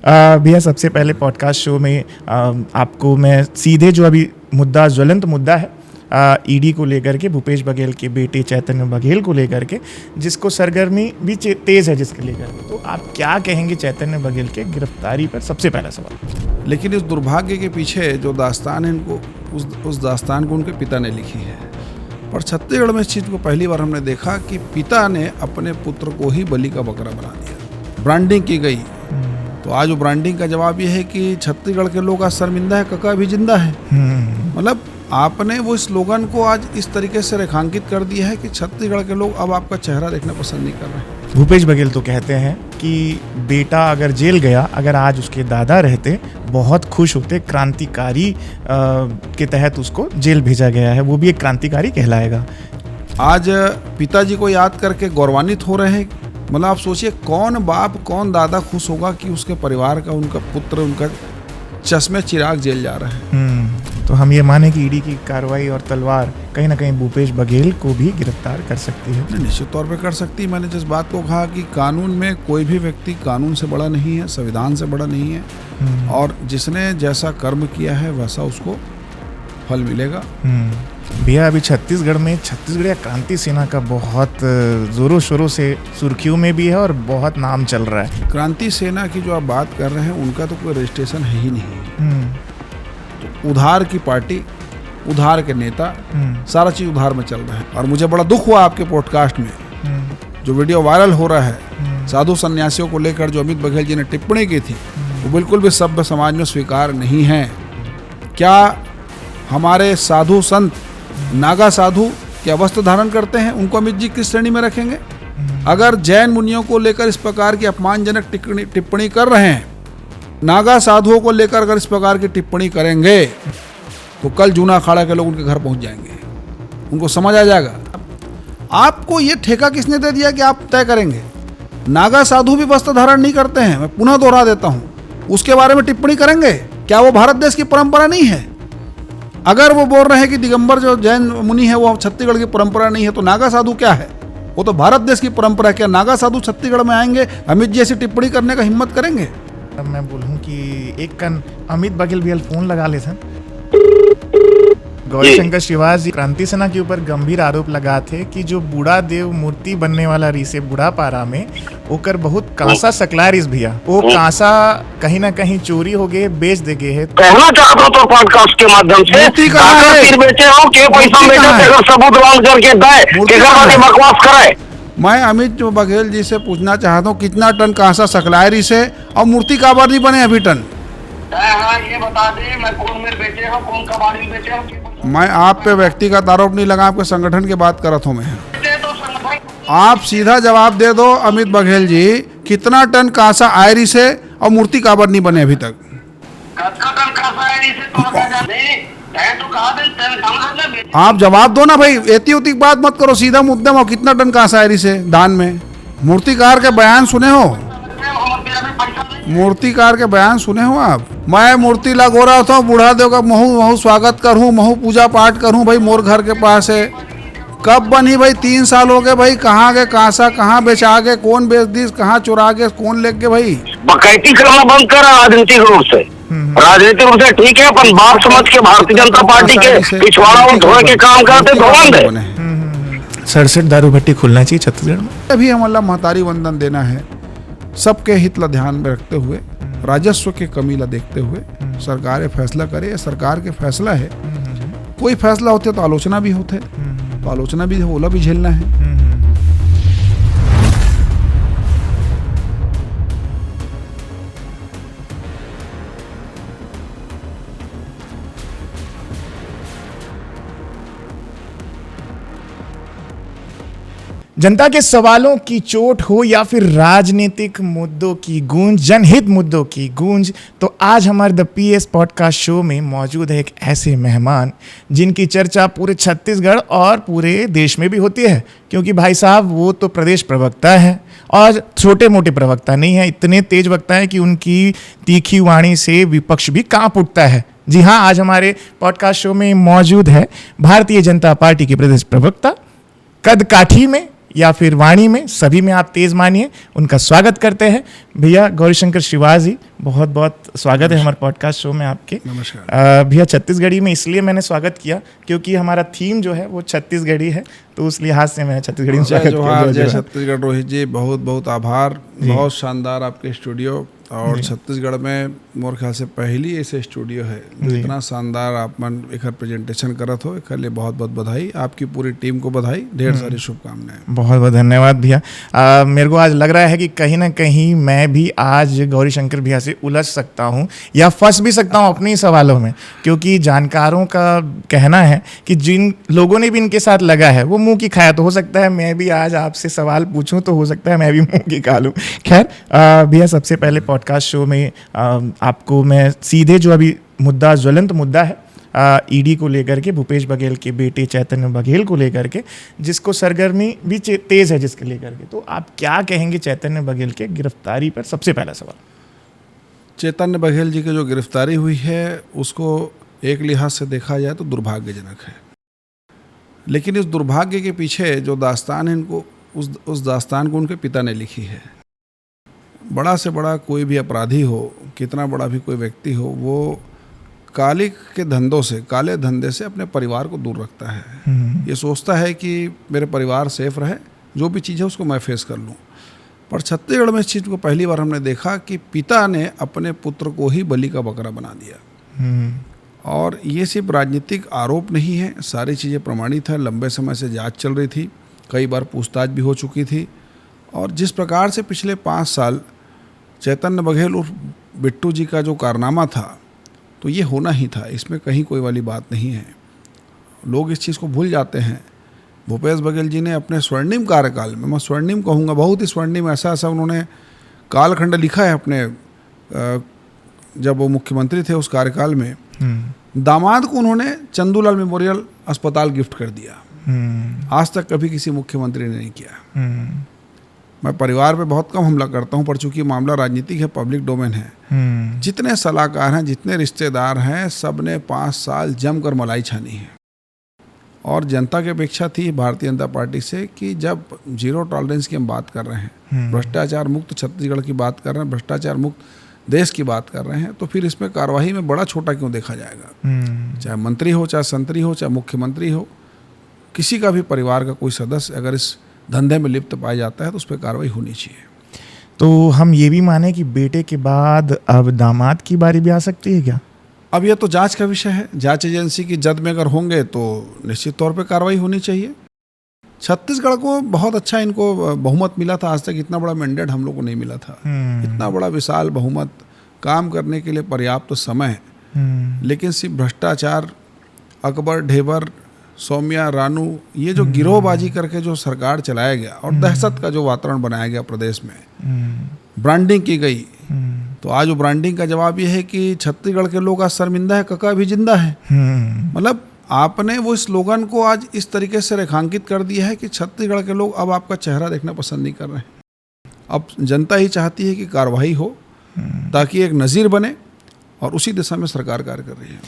भैया सबसे पहले पॉडकास्ट शो में आपको मैं सीधे जो अभी मुद्दा ज्वलंत मुद्दा है ईडी को लेकर के, भूपेश बघेल के बेटे चैतन्य बघेल को लेकर के, जिसको सरगर्मी भी तेज़ है जिसके लेकर के, तो आप क्या कहेंगे चैतन्य बघेल के गिरफ्तारी पर? सबसे पहला सवाल। लेकिन इस दुर्भाग्य के पीछे जो दास्तान है इनको उस दास्तान को उनके पिता ने लिखी है। पर छत्तीसगढ़ में इस चीज़ को पहली बार हमने देखा कि पिता ने अपने पुत्र को ही बलि का बकरा बना दिया, ब्रांडिंग की गई। तो आज वो ब्रांडिंग का जवाब ये है कि छत्तीसगढ़ के लोग आज शर्मिंदा है, कका भी जिंदा है। मतलब आपने वो स्लोगन को आज इस तरीके से रेखांकित कर दिया है कि छत्तीसगढ़ के लोग अब आपका चेहरा देखना पसंद नहीं कर रहे। भूपेश बघेल तो कहते हैं कि बेटा अगर जेल गया, अगर आज उसके दादा रहते बहुत खुश होते, क्रांतिकारी के तहत उसको जेल भेजा गया है, वो भी एक क्रांतिकारी कहलाएगा। आज पिताजी को याद करके गौरवान्वित हो रहे हैं। मतलब आप सोचिए कौन बाप कौन दादा खुश होगा कि उसके परिवार का, उनका पुत्र, उनका चश्मे चिराग जेल जा रहा है। तो हम ये माने कि ईडी की कार्रवाई और तलवार कहीं ना कहीं भूपेश बघेल को भी गिरफ्तार कर सकती है। निश्चित तौर पे कर सकती है। मैंने जिस बात को कहा कि कानून में कोई भी व्यक्ति कानून से बड़ा नहीं है, संविधान से बड़ा नहीं है, और जिसने जैसा कर्म किया है वैसा उसको फल मिलेगा। भैया अभी छत्तीसगढ़ में छत्तीसगढ़ क्रांति सेना का बहुत जोरों शोरों से सुर्खियों में भी है और बहुत नाम चल रहा है। क्रांति सेना की जो आप बात कर रहे हैं उनका तो कोई रजिस्ट्रेशन है ही नहीं। तो उधार की पार्टी, उधार के नेता, सारा चीज उधार में चल रहा है। और मुझे बड़ा दुख हुआ आपके पॉडकास्ट में जो वीडियो वायरल हो रहा है साधु सन्यासियों को लेकर जो अमित बघेल जी ने टिप्पणी की थी, वो बिल्कुल भी सभ्य समाज में स्वीकार नहीं है। क्या हमारे साधु संत, नागा साधु क्या वस्त्र धारण करते हैं? उनको अमित जी किस श्रेणी में रखेंगे? अगर जैन मुनियों को लेकर इस प्रकार की अपमानजनक टिप्पणी कर रहे हैं, नागा साधुओं को लेकर अगर इस प्रकार की टिप्पणी करेंगे तो कल जूना अखाड़ा के लोग उनके घर पहुंच जाएंगे, उनको समझ आ जाएगा। आपको ये ठेका किसने दे दिया कि आप तय करेंगे? नागा साधु भी वस्त्र धारण नहीं करते हैं, मैं पुनः दोहरा देता हूं। उसके बारे में टिप्पणी करेंगे? क्या वो भारत देश की परंपरा नहीं है? अगर वो बोल रहे हैं कि दिगंबर जो जैन मुनि है वो छत्तीसगढ़ की परंपरा नहीं है, तो नागा साधु क्या है? वो तो भारत देश की परंपरा है। क्या नागा साधु छत्तीसगढ़ में आएंगे, अमित जी ऐसी टिप्पणी करने का हिम्मत करेंगे? अब मैं बोलूं कि एक कन अमित बघेल भी फोन लगा ले सन। गौरीशंकर श्रीवास जी क्रांति सेना के ऊपर गंभीर आरोप लगा थे कि जो बूढ़ा देव मूर्ति बनने वाला रीसे बूढ़ा पारा में ओकर बहुत कांसा सकला रिस भैया, वो कांसा कहीं ना कहीं चोरी हो गए, बेच दे गए है। कहना चाहता हूँ तो पॉडकास्ट के माध्यम से फिर बेचे हो के पैसा बेचे सबूत मांग करके दे बकवास करे। मैं अमित बघेल जी से पूछना चाहता हूँ कितना टन कांसा सकलाए रिसे और मूर्ति काबर नहीं बने अभी टन? ये बता दे मैं कौन में बेचे हो, कौन कबाड़ी में बेचे हो। मैं आप पे व्यक्तिगत आरोप नहीं लगा, आपके संगठन की बात करत हूँ मैं। आप सीधा जवाब दे दो अमित बघेल जी, कितना टन कांसा आयरी से और मूर्ति काबर नहीं बने अभी तक? आप जवाब दो ना भाई, एती उती बात मत करो, सीधा मुद्दा में कितना टन कांसा आयरी से दान में? मूर्तिकार के बयान सुने हो? मूर्तिकार के बयान सुने हो आप? मैं मूर्ति लगो रहा था, बूढ़ा देव का महू स्वागत करूं, महू पूजा पाठ करूं, भाई मोर घर के पास है। कब बनी भाई? 3 साल हो गए भाई। कहाँ गए कांसा? कहाँ बेचा गए? कौन बेच दी? कहाँ चुरा गए? कौन ले गए भाई? बकैती करना बंद कर राजनीतिक रूप से। राजनीतिक रूप से ठीक है, पर बाप समझ के भारतीय जनता पार्टी के पिछवाड़ा धोए के काम करते धोवन दे। 67 दारू भट्टी खुलना चाहिए छत्तीसगढ़ में। अभी हम अल्लाह महतारी वंदन देना है, सबके हित ला ध्यान में रखते हुए, राजस्व के कमी ला देखते हुए सरकार फैसला करे। सरकार के फैसला है, कोई फैसला होते तो आलोचना भी होते, तो आलोचना भी ओला भी झेलना है। जनता के सवालों की चोट हो या फिर राजनीतिक मुद्दों की गूंज, जनहित मुद्दों की गूंज, तो आज हमारे द पीएस पॉडकास्ट शो में मौजूद है एक ऐसे मेहमान जिनकी चर्चा पूरे छत्तीसगढ़ और पूरे देश में भी होती है, क्योंकि भाई साहब वो तो प्रदेश प्रवक्ता है और छोटे मोटे प्रवक्ता नहीं है, इतने तेज वक्ता है कि उनकी तीखी वाणी से विपक्ष भी कांप उठता है। जी हाँ, आज हमारे पॉडकास्ट शो में मौजूद है भारतीय जनता पार्टी के प्रदेश प्रवक्ता, कद काठी में या फिर वाणी में, सभी में आप तेज मानिए। उनका स्वागत करते हैं भैया गौरीशंकर श्रीवास जी, बहुत बहुत स्वागत है हमारे पॉडकास्ट शो में आपके। नमस्कार। भैया छत्तीसगढ़ी में इसलिए मैंने स्वागत किया क्योंकि हमारा थीम जो है वो छत्तीसगढ़ी है, तो उस लिहाज से मैंने छत्तीसगढ़ी में स्वागत किया। जय छत्तीसगढ़ रोहित जी, बहुत बहुत आभार। बहुत शानदार आपके स्टूडियो, और छत्तीसगढ़ में मोर ख्याल से पहली ऐसे स्टूडियो है जो इतना शानदार आप मन एक प्रेजेंटेशन करत हो। एक लिए बहुत बहुत बधाई, आपकी पूरी टीम को बधाई, ढेर सारी शुभकामनाएं। बहुत बहुत धन्यवाद भैया। मेरे को आज लग रहा है कि कहीं ना कहीं मैं भी आज गौरीशंकर भैया से उलझ सकता हूँ या फंस भी सकता हूँ अपने सवालों में, क्योंकि जानकारों का कहना है कि जिन लोगों ने भी इनके साथ लगा है वो मुंह की खाया। तो हो सकता है मैं भी आज आपसे सवाल पूछूं तो हो सकता है मैं भी मुंह की खा लूं। खैर भैया, सबसे पहले पॉडकास्ट शो में आपको मैं सीधे जो अभी मुद्दा, ज्वलंत मुद्दा है ईडी को लेकर के, भूपेश बघेल के बेटे चैतन्य बघेल को लेकर के, जिसको सरगर्मी भी तेज है जिसके लेकर के, तो आप क्या कहेंगे चैतन्य बघेल के गिरफ्तारी पर? सबसे पहला सवाल। चैतन्य बघेल जी की जो गिरफ्तारी हुई है उसको एक लिहाज से देखा जाए तो दुर्भाग्यजनक है, लेकिन इस दुर्भाग्य के पीछे जो दास्तान है, इनको उस दास्तान को उनके पिता ने लिखी है। बड़ा से बड़ा कोई भी अपराधी हो, कितना बड़ा भी कोई व्यक्ति हो, वो काले धंधे से अपने परिवार को दूर रखता है। ये सोचता है कि मेरे परिवार सेफ रहे, जो भी चीज़ है उसको मैं फेस कर लूँ। पर छत्तीसगढ़ में इस चीज़ को पहली बार हमने देखा कि पिता ने अपने पुत्र को ही बलि का बकरा बना दिया। और ये सिर्फ राजनीतिक आरोप नहीं है, सारी चीज़ें प्रमाणित है। लंबे समय से जांच चल रही थी, कई बार पूछताछ भी हो चुकी थी, और जिस प्रकार से पिछले 5 साल चैतन्य बघेल उर्फ बिट्टू जी का जो कारनामा था, तो ये होना ही था, इसमें कहीं कोई वाली बात नहीं है। लोग इस चीज़ को भूल जाते हैं। भूपेश बघेल जी ने अपने स्वर्णिम कार्यकाल में, मैं स्वर्णिम कहूँगा, बहुत ही स्वर्णिम, ऐसा उन्होंने कालखंड लिखा है अपने, जब वो मुख्यमंत्री थे उस कार्यकाल में दामाद को उन्होंने चंदूलाल मेमोरियल अस्पताल गिफ्ट कर दिया। आज तक कभी किसी मुख्यमंत्री ने नहीं किया। मैं परिवार पे बहुत कम हमला करता हूँ, पर चूंकि मामला राजनीतिक है, पब्लिक डोमेन है, जितने सलाहकार हैं, जितने रिश्तेदार हैं, सब ने 5 साल जमकर मलाई छानी है। और जनता की अपेक्षा थी भारतीय जनता पार्टी से कि जब जीरो टॉलरेंस की हम बात कर रहे हैं, भ्रष्टाचार मुक्त छत्तीसगढ़ की बात कर रहे हैं, भ्रष्टाचार मुक्त देश की बात कर रहे हैं, तो फिर इसमें कार्रवाई में बड़ा छोटा क्यों देखा जाएगा? चाहे मंत्री हो, चाहे संतरी हो, चाहे मुख्यमंत्री हो, किसी का भी परिवार का कोई सदस्य अगर इस धंधे में लिप्त पाया जाता है तो उस पर कार्रवाई होनी चाहिए। तो हम ये भी माने कि बेटे के बाद अब दामाद की बारी भी आ सकती है क्या? अब यह तो जांच का विषय है, जांच एजेंसी की जद में अगर होंगे तो निश्चित तौर पे कार्रवाई होनी चाहिए। छत्तीसगढ़ को बहुत अच्छा इनको बहुमत मिला था, आज तक इतना बड़ा मैंडेट हम लोग को नहीं मिला था। इतना बड़ा विशाल बहुमत, काम करने के लिए पर्याप्त समय, लेकिन सिर्फ भ्रष्टाचार, अकबर ढेबर, सौम्या रानू, ये जो गिरोहबाजी करके जो सरकार चलाया गया और दहशत का जो वातावरण बनाया गया प्रदेश में, ब्रांडिंग की गई, तो आज वो ब्रांडिंग का जवाब ये है कि छत्तीसगढ़ के लोग आज शर्मिंदा है, कका भी जिंदा है। मतलब आपने वो स्लोगन को आज इस तरीके से रेखांकित कर दिया है कि छत्तीसगढ़ के लोग अब आपका चेहरा देखना पसंद नहीं कर रहे हैं। अब जनता ही चाहती है कि कार्रवाई हो ताकि एक नज़ीर बने, और उसी दिशा में सरकार कार्य कर रही है।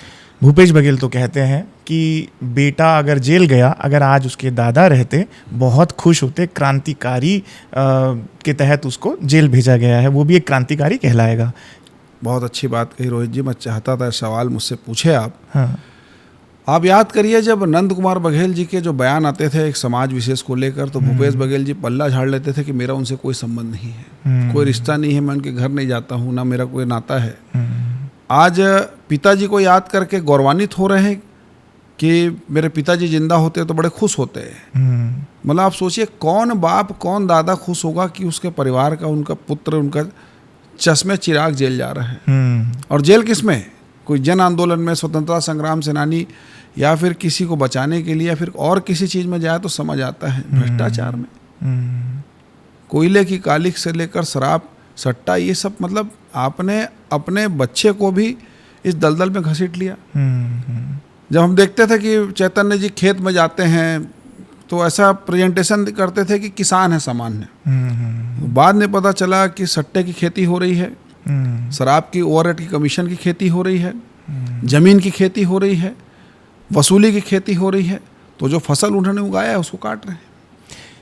भूपेश बघेल तो कहते हैं कि बेटा अगर जेल गया, अगर आज उसके दादा रहते बहुत खुश होते, क्रांतिकारी के तहत उसको जेल भेजा गया है, वो भी एक क्रांतिकारी कहलाएगा। बहुत अच्छी बात कही रोहित जी, मैं चाहता था सवाल मुझसे पूछे आप। हाँ। आप याद करिए जब नंद कुमार बघेल जी के जो बयान आते थे एक समाज विशेष को लेकर, तो भूपेश बघेल जी पल्ला झाड़ लेते थे कि मेरा उनसे कोई संबंध नहीं है, कोई रिश्ता नहीं है, मैं उनके घर नहीं जाता हूँ, ना मेरा कोई नाता है। आज पिताजी को याद करके गौरवान्वित हो रहे हैं कि मेरे पिताजी जिंदा होते तो बड़े खुश होते हैं। मतलब आप सोचिए, कौन बाप, कौन दादा खुश होगा कि उसके परिवार का, उनका पुत्र, उनका चश्मे चिराग जेल जा रहा है। और जेल किस में? कोई जन आंदोलन में, स्वतंत्रता संग्राम सेनानी, या फिर किसी को बचाने के लिए, या फिर और किसी चीज़ में जाए तो समझ आता है। भ्रष्टाचार में, कोयले की कालिख से लेकर शराब, सट्टा, ये सब, मतलब आपने अपने बच्चे को भी इस दलदल में घसीट लिया। जब हम देखते थे कि चैतन्य जी खेत में जाते हैं तो ऐसा प्रेजेंटेशन करते थे कि किसान है सामान्य, बाद में पता चला कि सट्टे की खेती हो रही है, शराब की ओवररेट की कमीशन की खेती हो रही है, जमीन की खेती हो रही है, वसूली की खेती हो रही है, तो जो फसल उन्होंने उगाया है उसको काट रहे हैं।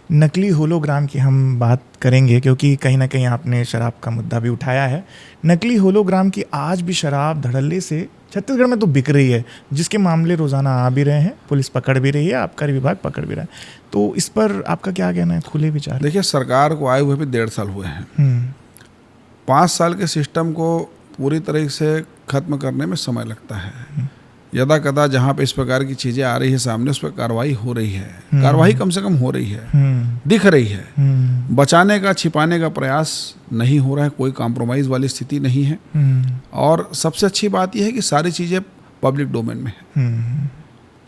नकली होलोग्राम की हम बात करेंगे, क्योंकि कहीं ना कहीं आपने शराब का मुद्दा भी उठाया है। नकली होलोग्राम की आज भी शराब धड़ल्ले से छत्तीसगढ़ में तो बिक रही है, जिसके मामले रोज़ाना आ भी रहे हैं, पुलिस पकड़ भी रही है, आबकारी विभाग पकड़ भी रहा है। तो इस पर आपका क्या कहना है, खुले विचार? देखिए, सरकार को आए हुए भी 1.5 साल हुए हैं। 5 साल के सिस्टम को पूरी तरह से ख़त्म करने में समय लगता है। यदा कदा जहाँ पे इस प्रकार की चीज़ें आ रही है सामने, उस पर कार्रवाई हो रही है, कार्रवाई कम से कम हो रही है, दिख रही है। बचाने का, छिपाने का प्रयास नहीं हो रहा है, कोई कॉम्प्रोमाइज़ वाली स्थिति नहीं है। और सबसे अच्छी बात यह है कि सारी चीज़ें पब्लिक डोमेन में है।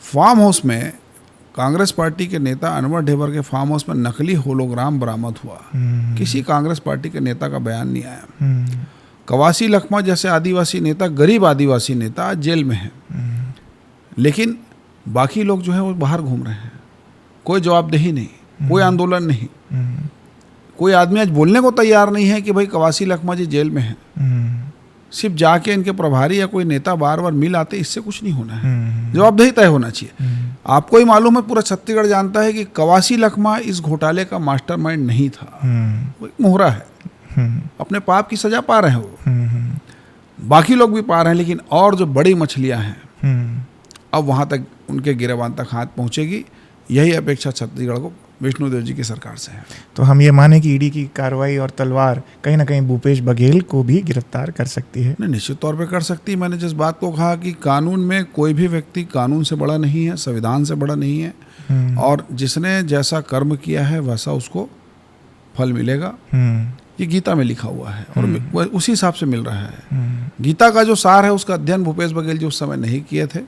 फार्म हाउस में कांग्रेस पार्टी के नेता अनवर ढेबर के फार्म हाउस में नकली होलोग्राम बरामद हुआ। किसी कांग्रेस पार्टी के नेता का बयान नहीं आया। कवासी लखमा जैसे आदिवासी नेता, गरीब आदिवासी नेता, आज जेल में है, लेकिन बाकी लोग जो है वो बाहर घूम रहे हैं। कोई जवाबदेही नहीं, कोई आंदोलन नहीं, कोई आदमी आज बोलने को तैयार नहीं है कि भाई कवासी लखमा जी जेल में हैं। सिर्फ जाके इनके प्रभारी या कोई नेता बार बार मिल आते, इससे कुछ नहीं होना है। जवाबदेही तय होना चाहिए। आपको ही मालूम है, पूरा छत्तीसगढ़ जानता है कि कवासी लखमा इस घोटाले का मास्टरमाइंड नहीं था। वो एक मोहरा है, अपने पाप की सजा पा रहे हैं वो, बाकी लोग भी पा रहे हैं। लेकिन और जो बड़ी मछलियां हैं, अब वहां तक, उनके गिरबान तक हाथ पहुंचेगी। यही अपेक्षा छत्तीसगढ़ को विष्णुदेव जी की सरकार से है। तो हम ये माने कि ईडी की कार्रवाई और तलवार कहीं ना कहीं भूपेश बघेल को भी गिरफ्तार कर सकती है? नहीं, निश्चित तौर पे कर सकती है। मैंने जिस बात को कहा कि कानून में कोई भी व्यक्ति कानून से बड़ा नहीं है, संविधान से बड़ा नहीं है, और जिसने जैसा कर्म किया है वैसा उसको फल मिलेगा। ये गीता में लिखा हुआ है और उसी हिसाब से मिल रहा है। गीता का जो सार है उसका अध्ययन भूपेश बघेल जी उस समय नहीं किए थे,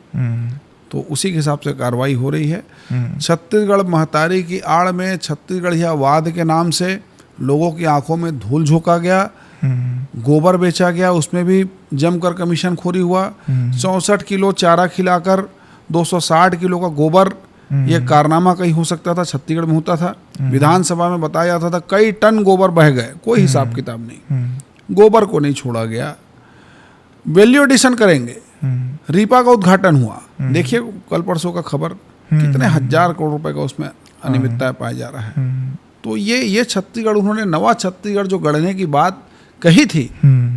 तो उसी के हिसाब से कार्रवाई हो रही है। छत्तीसगढ़ महतारी की आड़ में छत्तीसगढ़िया वाद के नाम से लोगों की आंखों में धूल झोंका गया, गोबर बेचा गया, उसमें भी जमकर कमीशन खोरी हुआ। 64 किलो चारा खिलाकर 260 किलो का गोबर, ये कारनामा कहीं हो सकता था, छत्तीसगढ़ में होता था। विधानसभा में बताया जाता था कई टन गोबर बह गए, कोई हिसाब किताब नहीं, गोबर को नहीं छोड़ा गया। वैल्यू एडिशन करेंगे, रीपा का उद्घाटन हुआ, देखिए कल परसों का खबर, कितने हजार करोड़ रुपए का उसमें अनियमितता पाया जा रहा है। तो ये छत्तीसगढ़, उन्होंने नवा छत्तीसगढ़ जो गढ़ने की बात कही थी,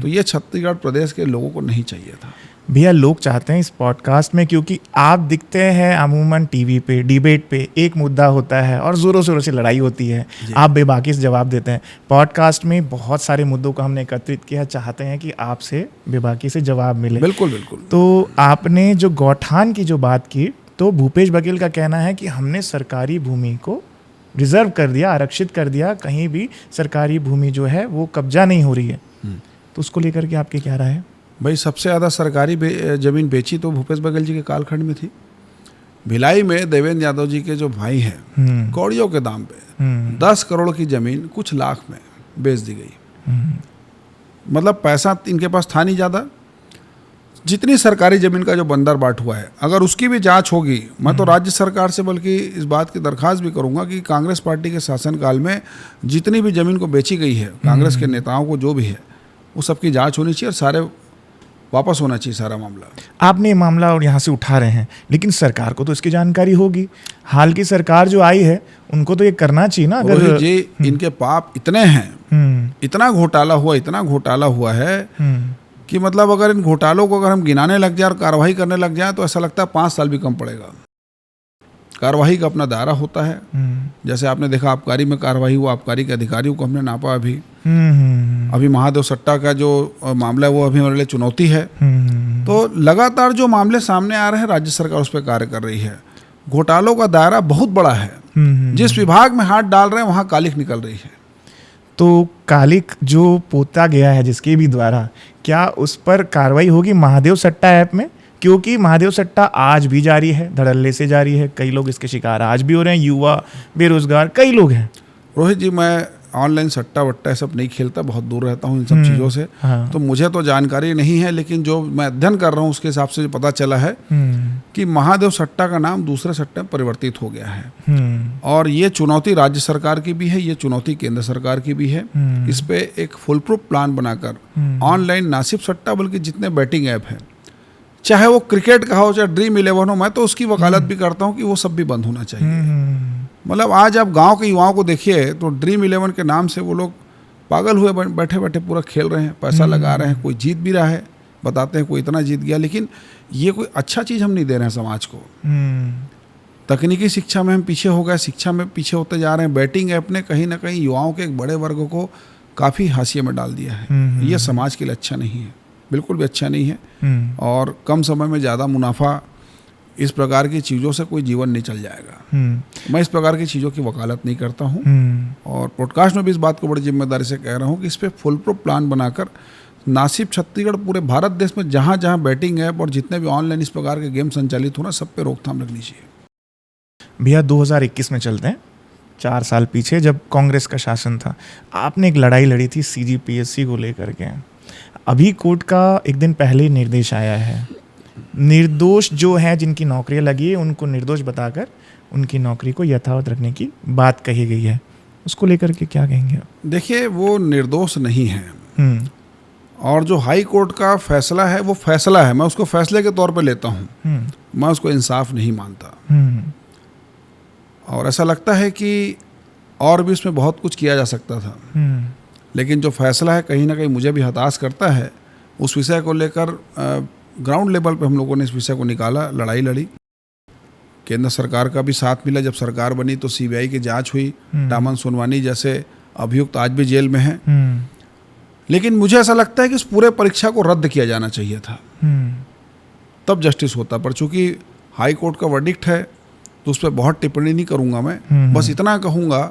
तो ये छत्तीसगढ़ प्रदेश के लोगों को नहीं चाहिए था। भैया, लोग चाहते हैं इस पॉडकास्ट में, क्योंकि आप दिखते हैं अमूमन टीवी पे, डिबेट पे एक मुद्दा होता है और ज़ोरों शोरों से लड़ाई होती है, आप बेबाकी से जवाब देते हैं। पॉडकास्ट में बहुत सारे मुद्दों को हमने एकत्रित किया, चाहते हैं कि आपसे बेबाकी से जवाब मिले। बिल्कुल बिल्कुल। तो आपने जो गौठान की जो बात की, तो भूपेश बघेल का कहना है कि हमने सरकारी भूमि को रिजर्व कर दिया, आरक्षित कर दिया, कहीं भी सरकारी भूमि जो है वो कब्जा नहीं हो रही है। तो उसको लेकर के आपकी क्या राय है? भाई, सबसे ज़्यादा सरकारी जमीन बेची तो भूपेश बघेल जी के कालखंड में थी। भिलाई में देवेंद्र यादव जी के जो भाई हैं, कौड़ियों के दाम पे 10 करोड़ की जमीन कुछ लाख में बेच दी गई। मतलब पैसा इनके पास था नहीं ज़्यादा। जितनी सरकारी जमीन का जो बंदर बाट हुआ है, अगर उसकी भी जांच होगी, मैं तो राज्य सरकार से बल्कि इस बात की दरख्वास्त भी करूंगा कि कांग्रेस पार्टी के शासनकाल में जितनी भी जमीन को बेची गई है, कांग्रेस के नेताओं को जो भी है, वो सबकी जांच होनी चाहिए और सारे वापस होना चाहिए सारा मामला। आपने ये मामला और यहाँ से उठा रहे हैं, लेकिन सरकार को तो इसकी जानकारी होगी। हाल की सरकार जो आई है, उनको तो ये करना चाहिए ना। अगर जी, इनके पाप इतने हैं, इतना घोटाला हुआ है कि मतलब अगर इन घोटालों को अगर हम गिनाने लग जाए और कार्रवाई करने लग जाए तो ऐसा लगता है 5 साल भी कम पड़ेगा। कार्रवाई का अपना दायरा होता है। जैसे आपने देखा आबकारी में कार्रवाई हुआ, आबकारी के अधिकारियों को हमने नापा। अभी महादेव सट्टा का जो मामला है वो अभी हमारे लिए चुनौती है। तो लगातार जो मामले सामने आ रहे हैं, राज्य सरकार उस पर कार्य कर रही है। घोटालों का दायरा बहुत बड़ा है। जिस विभाग में हाथ डाल रहे हैं वहाँ कालिक निकल रही है। तो कालिक जो पोता गया है जिसके भी द्वारा, क्या उस पर कार्रवाई होगी महादेव सट्टा ऐप में? क्योंकि महादेव सट्टा आज भी जारी है, धड़ल्ले से जारी है, कई लोग इसके शिकार आज भी हो रहे हैं, युवा, बेरोजगार, कई लोग हैं। रोहित जी, मैं ऑनलाइन सट्टा वट्टा सब नहीं खेलता, बहुत दूर रहता हूँ इन सब चीज़ों से। हाँ। तो मुझे तो जानकारी नहीं है, लेकिन जो मैं अध्ययन कर रहा हूँ उसके हिसाब से जो पता चला है कि महादेव सट्टा का नाम दूसरे सट्टे में परिवर्तित हो गया है। और ये चुनौती राज्य सरकार की भी है, ये चुनौती केंद्र सरकार की भी है। इस पे एक फुल प्रूफ प्लान बनाकर ऑनलाइन ना सिर्फ सट्टा बल्कि जितने बैटिंग ऐप हैं, चाहे वो क्रिकेट का हो चाहे ड्रीम 11 हो, मैं तो उसकी वकालत भी करता हूँ कि वो सब भी बंद होना चाहिए। मतलब आज आप गांव के युवाओं को देखिए तो ड्रीम 11 के नाम से वो लोग पागल हुए बैठे बैठे पूरा खेल रहे हैं, पैसा लगा रहे हैं, कोई जीत भी रहा है, बताते हैं कोई इतना जीत गया, लेकिन ये कोई अच्छा चीज़ हम नहीं दे रहे हैं समाज को। तकनीकी शिक्षा में हम पीछे हो गए, शिक्षा में पीछे होते जा रहे हैं। बैटिंग ऐप ने कहीं ना कहीं युवाओं के एक बड़े वर्ग को काफ़ी हाशिए में डाल दिया है। ये समाज के लिए अच्छा नहीं है, बिल्कुल भी अच्छा नहीं है। और कम समय में ज़्यादा मुनाफा, इस प्रकार की चीज़ों से कोई जीवन नहीं चल जाएगा। मैं इस प्रकार की चीज़ों की वकालत नहीं करता हूँ और पॉडकास्ट में भी इस बात को बड़ी जिम्मेदारी से कह रहा हूँ कि इस पर फुल प्रूफ प्लान बनाकर ना सिर्फ छत्तीसगढ़, पूरे भारत देश में जहाँ जहाँ बैटिंग ऐप और जितने भी ऑनलाइन इस प्रकार के गेम संचालित हो ना, सब पे रोकथाम रखनी चाहिए। भैया 2021 में चलते हैं, 4 साल पीछे जब कांग्रेस का शासन था, आपने एक लड़ाई लड़ी थी CGPSC को लेकर के। अभी कोर्ट का एक दिन पहले निर्देश आया है, निर्दोष जो हैं जिनकी नौकरियां लगी है उनको निर्दोष बताकर उनकी नौकरी को यथावत रखने की बात कही गई है। उसको लेकर के क्या कहेंगे? देखिए, वो निर्दोष नहीं है और जो हाई कोर्ट का फैसला है वो फैसला है, मैं उसको फैसले के तौर पे लेता हूँ, मैं उसको इंसाफ नहीं मानता। और ऐसा लगता है कि और भी उसमें बहुत कुछ किया जा सकता था, लेकिन जो फैसला है कहीं ना कहीं मुझे भी हताश करता है। उस विषय को लेकर ग्राउंड लेवल पे हम लोगों ने इस विषय को निकाला, लड़ाई लड़ी। केंद्र सरकार का भी साथ मिला, जब सरकार बनी तो CBI की जांच हुई, दामन सोनवानी जैसे अभियुक्त आज भी जेल में हैं। लेकिन मुझे ऐसा लगता है कि इस पूरे परीक्षा को रद्द किया जाना चाहिए था, तब जस्टिस होता। पर चूंकि हाई कोर्ट का वर्डिक्ट है तो उस पर बहुत टिप्पणी नहीं करूंगा मैं, बस इतना कहूंगा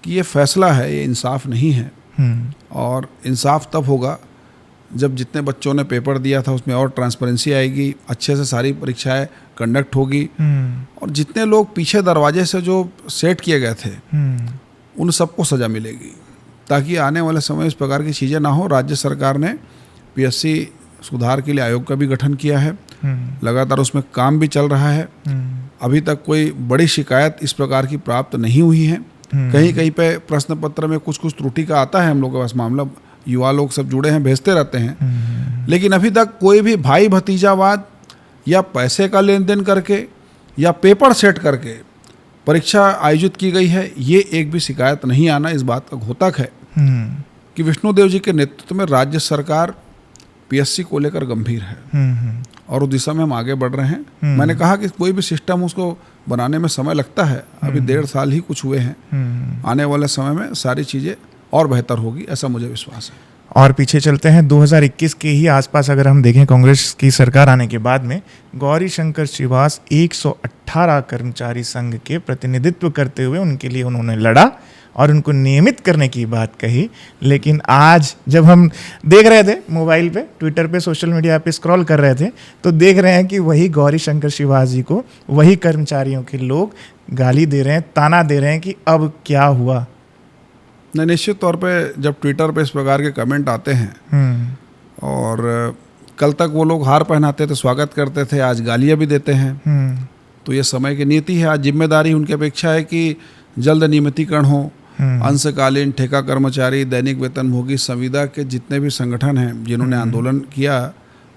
कि ये फैसला है, ये इंसाफ नहीं है। और इंसाफ तब होगा जब जितने बच्चों ने पेपर दिया था उसमें और ट्रांसपेरेंसी आएगी, अच्छे से सारी परीक्षाएं कंडक्ट होगी और जितने लोग पीछे दरवाजे से जो सेट किए गए थे उन सबको सज़ा मिलेगी, ताकि आने वाले समय इस प्रकार की चीज़ें ना हो। राज्य सरकार ने PSC सुधार के लिए आयोग का भी गठन किया है, लगातार उसमें काम भी चल रहा है। अभी तक कोई बड़ी शिकायत इस प्रकार की प्राप्त नहीं हुई है। कहीं कहीं पे प्रश्न पत्र में कुछ त्रुटि का आता है, हम लोगों के पास मामला, युवा लोग सब जुड़े हैं, भेजते रहते हैं, लेकिन अभी तक कोई भी भाई भतीजावाद या पैसे का लेन देन करके या पेपर सेट करके परीक्षा आयोजित की गई है, ये एक भी शिकायत नहीं आना इस बात का घोतक है कि विष्णुदेव जी के नेतृत्व में राज्य सरकार PSC को लेकर गंभीर है और उस दिशा में हम आगे बढ़ रहे हैं। मैंने कहा कि कोई भी सिस्टम उसको बनाने में समय लगता है, अभी 1.5 साल ही कुछ हुए हैं, आने वाले समय में सारी चीज़ें और बेहतर होगी, ऐसा मुझे विश्वास है। और पीछे चलते हैं 2021 के ही आसपास, अगर हम देखें कांग्रेस की सरकार आने के बाद में गौरी शंकर श्रीवास 118 कर्मचारी संघ के प्रतिनिधित्व करते हुए उनके लिए उन्होंने लड़ा और उनको नियमित करने की बात कही। लेकिन आज जब हम देख रहे थे मोबाइल पे, ट्विटर पे, सोशल मीडिया पे स्क्रॉल कर रहे थे तो देख रहे हैं कि वही गौरी शंकर श्रीवास जी को वही कर्मचारियों के लोग गाली दे रहे हैं, ताना दे रहे हैं कि अब क्या हुआ। नहीं, निश्चित तौर पे जब ट्विटर पे इस प्रकार के कमेंट आते हैं और कल तक वो लोग हार पहनाते थे, स्वागत करते थे, आज गालियाँ भी देते हैं, तो ये समय की नीति है। आज जिम्मेदारी उनकी अपेक्षा है कि जल्द नियमितीकरण हो। अंशकालीन, ठेका कर्मचारी, दैनिक वेतनभोगी, संविदा के जितने भी संगठन हैं जिन्होंने आंदोलन किया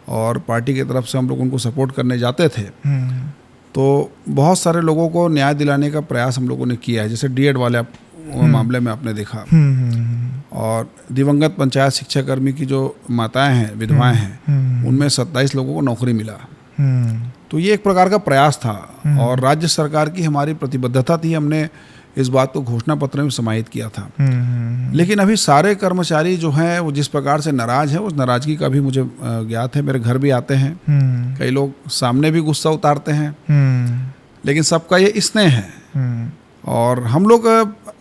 और पार्टी की तरफ से हम लोग उनको सपोर्ट करने जाते थे, तो बहुत सारे लोगों को न्याय दिलाने का प्रयास हम लोगों ने किया है। जैसे D.ED वाले मामले में आपने देखा, और दिवंगत पंचायत शिक्षाकर्मी की जो माताएं हैं, विधवाएं हैं, उनमें 27 लोगों को नौकरी मिला। तो ये एक प्रकार का प्रयास था और राज्य सरकार की हमारी प्रतिबद्धता थी, हमने इस बात को घोषणा पत्र में समाहित किया था। लेकिन अभी सारे कर्मचारी जो हैं वो जिस प्रकार से नाराज है, उस नाराजगी का भी मुझे ज्ञात है। मेरे घर भी आते हैं, कई लोग सामने भी गुस्सा उतारते हैं, लेकिन सबका ये स्नेह है और हम लोग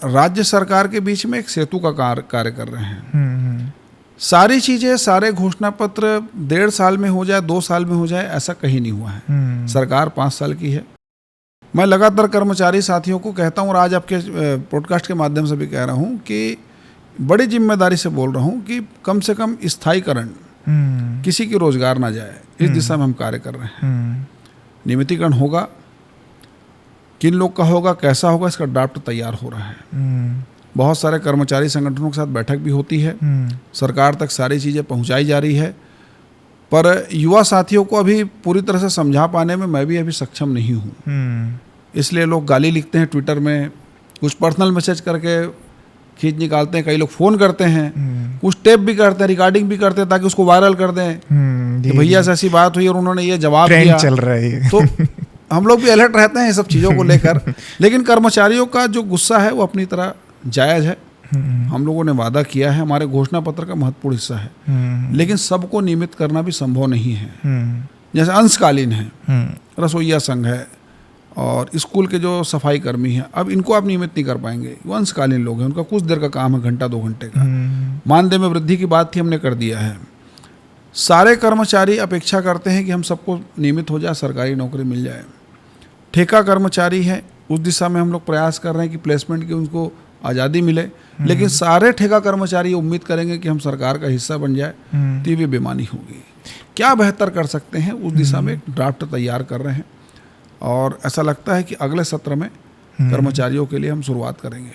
राज्य सरकार के बीच में एक सेतु का कार्य कर रहे हैं। सारी चीज़ें, सारे घोषणा पत्र 1.5 साल में हो जाए, 2 साल में हो जाए, ऐसा कहीं नहीं हुआ है। सरकार 5 साल की है। मैं लगातार कर्मचारी साथियों को कहता हूँ और आज आपके पॉडकास्ट के माध्यम से भी कह रहा हूँ कि बड़ी जिम्मेदारी से बोल रहा हूँ कि कम से कम स्थायीकरण, किसी की रोजगार ना जाए, इस दिशा में हम कार्य कर रहे हैं। नियमितीकरण होगा, किन लोग का होगा, कैसा होगा, इसका ड्राफ्ट तैयार हो रहा है। बहुत सारे कर्मचारी संगठनों के साथ बैठक भी होती है, सरकार तक सारी चीज़ें पहुंचाई जा रही है, पर युवा साथियों को अभी पूरी तरह से समझा पाने में मैं भी अभी सक्षम नहीं हूँ। इसलिए लोग गाली लिखते हैं ट्विटर में, कुछ पर्सनल मैसेज करके खींच निकालते हैं, कई लोग फ़ोन करते हैं, कुछ टेप भी करते हैं, रिकॉर्डिंग भी करते हैं ताकि उसको वायरल कर दें कि भैया से ऐसी बात हुई और उन्होंने ये जवाब दिया। चल रहा है तो हम लोग भी अलर्ट रहते हैं ये सब चीज़ों को लेकर। लेकिन कर्मचारियों का जो गुस्सा है वो अपनी तरह जायज़ है। हम लोगों ने वादा किया है, हमारे घोषणा पत्र का महत्वपूर्ण हिस्सा है, लेकिन सबको नियमित करना भी संभव नहीं है। जैसे अंशकालीन है, रसोईया संघ है और स्कूल के जो सफाई कर्मी हैं, अब इनको आप नियमित नहीं कर पाएंगे, वो अंशकालीन लोग हैं, उनका कुछ देर का काम है, घंटा 2 घंटे का। मानदेय में वृद्धि की बात थी, हमने कर दिया है। सारे कर्मचारी अपेक्षा करते हैं कि हम सबको नियमित हो जाए, सरकारी नौकरी मिल जाए। ठेका कर्मचारी है, उस दिशा में हम लोग प्रयास कर रहे हैं कि प्लेसमेंट की उनको आज़ादी मिले, लेकिन सारे ठेका कर्मचारी उम्मीद करेंगे कि हम सरकार का हिस्सा बन जाए तो ये भी बेईमानी होगी। क्या बेहतर कर सकते हैं उस दिशा में एक ड्राफ्ट तैयार कर रहे हैं और ऐसा लगता है कि अगले सत्र में कर्मचारियों के लिए हम शुरुआत करेंगे।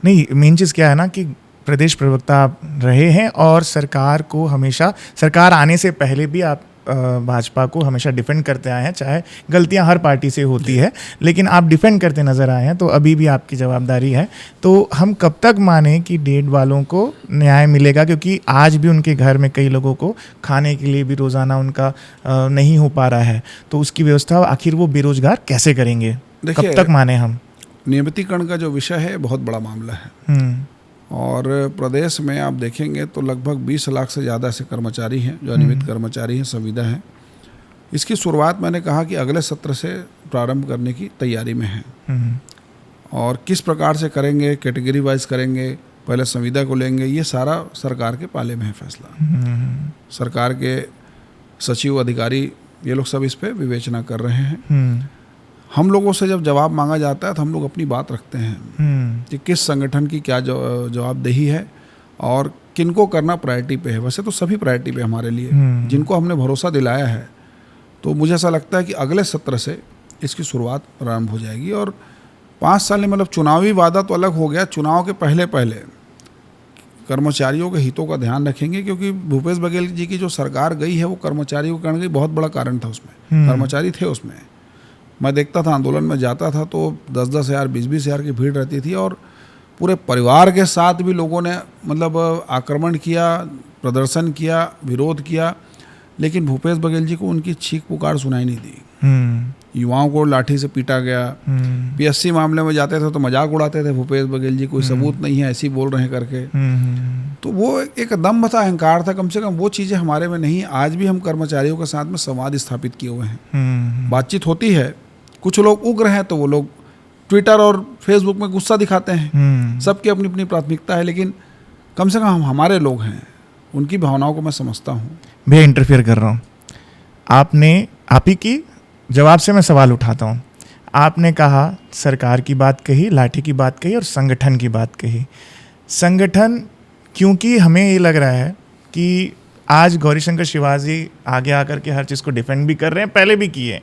नहीं, मेन चीज़ क्या है ना कि प्रदेश प्रवक्ता आप रहे हैं और सरकार को हमेशा, सरकार आने से पहले भी आप भाजपा को हमेशा डिफेंड करते आए हैं, चाहे गलतियां हर पार्टी से होती है, लेकिन आप डिफेंड करते नज़र आए हैं, तो अभी भी आपकी जवाबदारी है। तो हम कब तक माने कि डेढ़ वालों को न्याय मिलेगा, क्योंकि आज भी उनके घर में कई लोगों को खाने के लिए भी रोज़ाना उनका नहीं हो पा रहा है, तो उसकी व्यवस्था आखिर वो बेरोजगार कैसे करेंगे? कब तक माने हम? नियमितीकरण का जो विषय है बहुत बड़ा मामला है और प्रदेश में आप देखेंगे तो लगभग 20 लाख से ज़्यादा ऐसे कर्मचारी हैं जो अनियमित कर्मचारी हैं, संविदा हैं। इसकी शुरुआत मैंने कहा कि अगले सत्र से प्रारंभ करने की तैयारी में है और किस प्रकार से करेंगे, कैटेगरी वाइज करेंगे, पहले संविदा को लेंगे, ये सारा सरकार के पाले में है फैसला। सरकार के सचिव, अधिकारी, ये लोग सब इस पर विवेचना कर रहे हैं। हम लोगों से जब जवाब मांगा जाता है तो हम लोग अपनी बात रखते हैं कि किस संगठन की क्या जवाबदेही है और किनको करना प्रायोरिटी पे है। वैसे तो सभी प्रायोरिटी पे हमारे लिए, जिनको हमने भरोसा दिलाया है। तो मुझे ऐसा लगता है कि अगले सत्र से इसकी शुरुआत प्रारंभ हो जाएगी और 5 साल में, मतलब चुनावी वादा तो अलग हो गया, चुनाव के पहले कर्मचारियों के हितों का ध्यान रखेंगे, क्योंकि भूपेश बघेल जी की जो सरकार गई है वो कर्मचारियों के कारण गई, बहुत बड़ा कारण था उसमें, कर्मचारी थे उसमें। मैं देखता था, आंदोलन में जाता था तो 10-10 हज़ार, 20-20 हज़ार की भीड़ रहती थी और पूरे परिवार के साथ भी लोगों ने मतलब आक्रमण किया, प्रदर्शन किया, विरोध किया, लेकिन भूपेश बघेल जी को उनकी चीख पुकार सुनाई नहीं दी। युवाओं को लाठी से पीटा गया। पीएससी मामले में जाते थे तो मजाक उड़ाते थे भूपेश बघेल जी, कोई सबूत नहीं है, ऐसे ही बोल रहे हैं करके। तो वो एक दम्भ था, अहंकार था, कम से कम वो चीज़ें हमारे में नहीं। आज भी हम कर्मचारियों के साथ में संवाद स्थापित किए हुए हैं, बातचीत होती है। कुछ लोग उग्र हैं तो वो लोग ट्विटर और फेसबुक में गुस्सा दिखाते हैं, सबकी अपनी अपनी प्राथमिकता है, लेकिन कम से कम हम हमारे लोग हैं, उनकी भावनाओं को मैं समझता हूँ। भैया इंटरफेयर कर रहा हूँ, आप ही की जवाब से मैं सवाल उठाता हूँ। आपने कहा, सरकार की बात कही, लाठी की बात कही और संगठन की बात कही। संगठन, क्योंकि हमें ये लग रहा है कि आज गौरीशंकर शिवाजी आगे आकर के हर चीज़ को डिफेंड भी कर रहे हैं, पहले भी किए।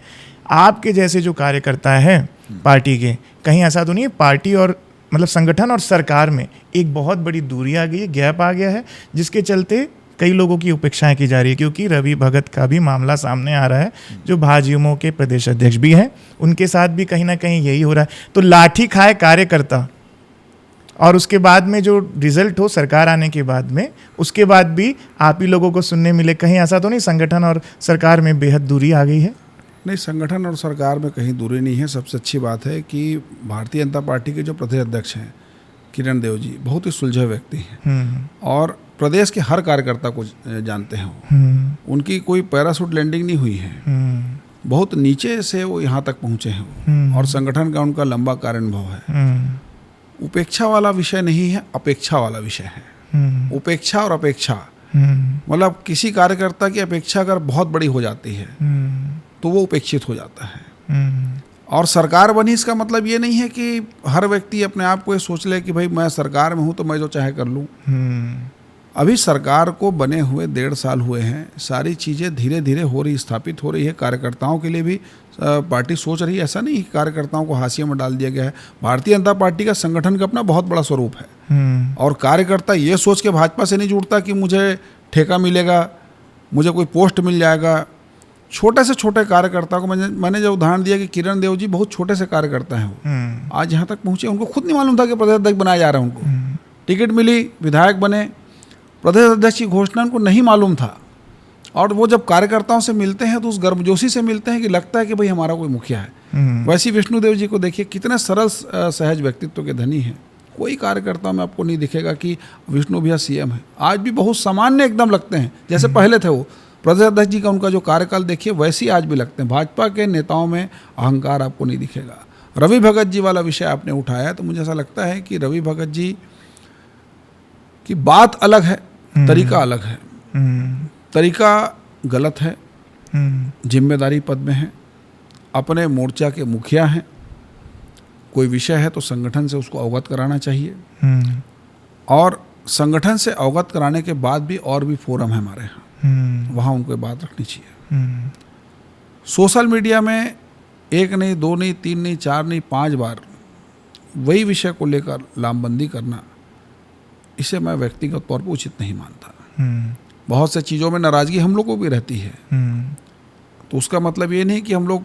आपके जैसे जो कार्यकर्ता हैं पार्टी के, कहीं ऐसा तो नहीं है पार्टी और मतलब संगठन और सरकार में एक बहुत बड़ी दूरी आ गई है, गैप आ गया है, जिसके चलते कई लोगों की उपेक्षाएं की जा रही है? क्योंकि रवि भगत का भी मामला सामने आ रहा है, जो भाजयुमो के प्रदेश अध्यक्ष भी हैं, उनके साथ भी कहीं ना कहीं यही हो रहा है। तो लाठी खाए कार्यकर्ता और उसके बाद में जो रिजल्ट हो सरकार आने के बाद में, उसके बाद भी आप ही लोगों को सुनने मिले, कहीं ऐसा तो नहीं संगठन और सरकार में बेहद दूरी आ गई है? नहीं, संगठन और सरकार में कहीं दूरी नहीं है। सबसे अच्छी बात है कि भारतीय जनता पार्टी के जो प्रदेश अध्यक्ष हैं किरण देव जी बहुत ही सुलझे व्यक्ति हैं और प्रदेश के हर कार्यकर्ता को जानते हैं वो। उनकी कोई पैराशूट लैंडिंग नहीं हुई है, बहुत नीचे से वो यहाँ तक पहुँचे हैं और संगठन का उनका लंबा कार्यानुभव है। उपेक्षा वाला विषय नहीं है, अपेक्षा वाला विषय है। उपेक्षा और अपेक्षा, मतलब किसी कार्यकर्ता की अपेक्षा अगर बहुत बड़ी हो जाती है तो वो उपेक्षित हो जाता है। और सरकार बनी, इसका मतलब ये नहीं है कि हर व्यक्ति अपने आप को ये सोच ले कि भाई मैं सरकार में हूँ तो मैं जो चाहे कर लूँ। अभी सरकार को बने हुए 1.5 साल हुए हैं, सारी चीज़ें धीरे धीरे हो रही, स्थापित हो रही है। कार्यकर्ताओं के लिए भी पार्टी सोच रही है, ऐसा नहीं कि कार्यकर्ताओं को हाशिए में डाल दिया गया है। भारतीय जनता पार्टी का संगठन का अपना बहुत बड़ा स्वरूप है और कार्यकर्ता ये सोच के भाजपा से नहीं जुड़ता कि मुझे ठेका मिलेगा, मुझे कोई पोस्ट मिल जाएगा, छोटे से छोटे कार्यकर्ता को मैंने जो उदाहरण दिया कि किरण देव जी बहुत छोटे से कार्यकर्ता हैं, वो आज यहाँ तक पहुँचे, उनको खुद नहीं मालूम था कि प्रदेश अध्यक्ष बनाया जा रहा है। उनको टिकट मिली, विधायक बने, प्रदेश अध्यक्ष की घोषणा उनको नहीं मालूम था। और वो जब कार्यकर्ताओं से मिलते हैं तो उस गर्मजोशी से मिलते हैं कि लगता है कि भाई हमारा कोई मुखिया है। वैसे विष्णुदेव जी को देखिए, कितने सरल सहज व्यक्तित्व के धनी हैं। कोई कार्यकर्ता में आपको नहीं दिखेगा कि विष्णु भैया सीएम है। आज भी बहुत सामान्य एकदम लगते हैं, जैसे पहले थे वो। प्रदेश अध्यक्ष जी का उनका जो कार्यकाल देखिए वैसे ही आज भी लगते हैं। भाजपा के नेताओं में अहंकार आपको नहीं दिखेगा। रवि भगत जी वाला विषय आपने उठाया तो मुझे ऐसा लगता है कि रवि भगत जी की बात अलग है, तरीका अलग है। तरीका गलत है, जिम्मेदारी पद में है, अपने मोर्चा के मुखिया हैं, कोई विषय है तो संगठन से उसको अवगत कराना चाहिए। और संगठन से अवगत कराने के बाद भी और भी फोरम है हमारे यहाँ, वहाँ उनको बात रखनी चाहिए। सोशल मीडिया में 1 नहीं, 2 नहीं, 3 नहीं, 4 नहीं, 5 बार वही विषय को लेकर लामबंदी करना, इसे मैं व्यक्तिगत तौर पर उचित नहीं मानता। बहुत से चीज़ों में नाराज़गी हम लोग को भी रहती है, तो उसका मतलब ये नहीं कि हम लोग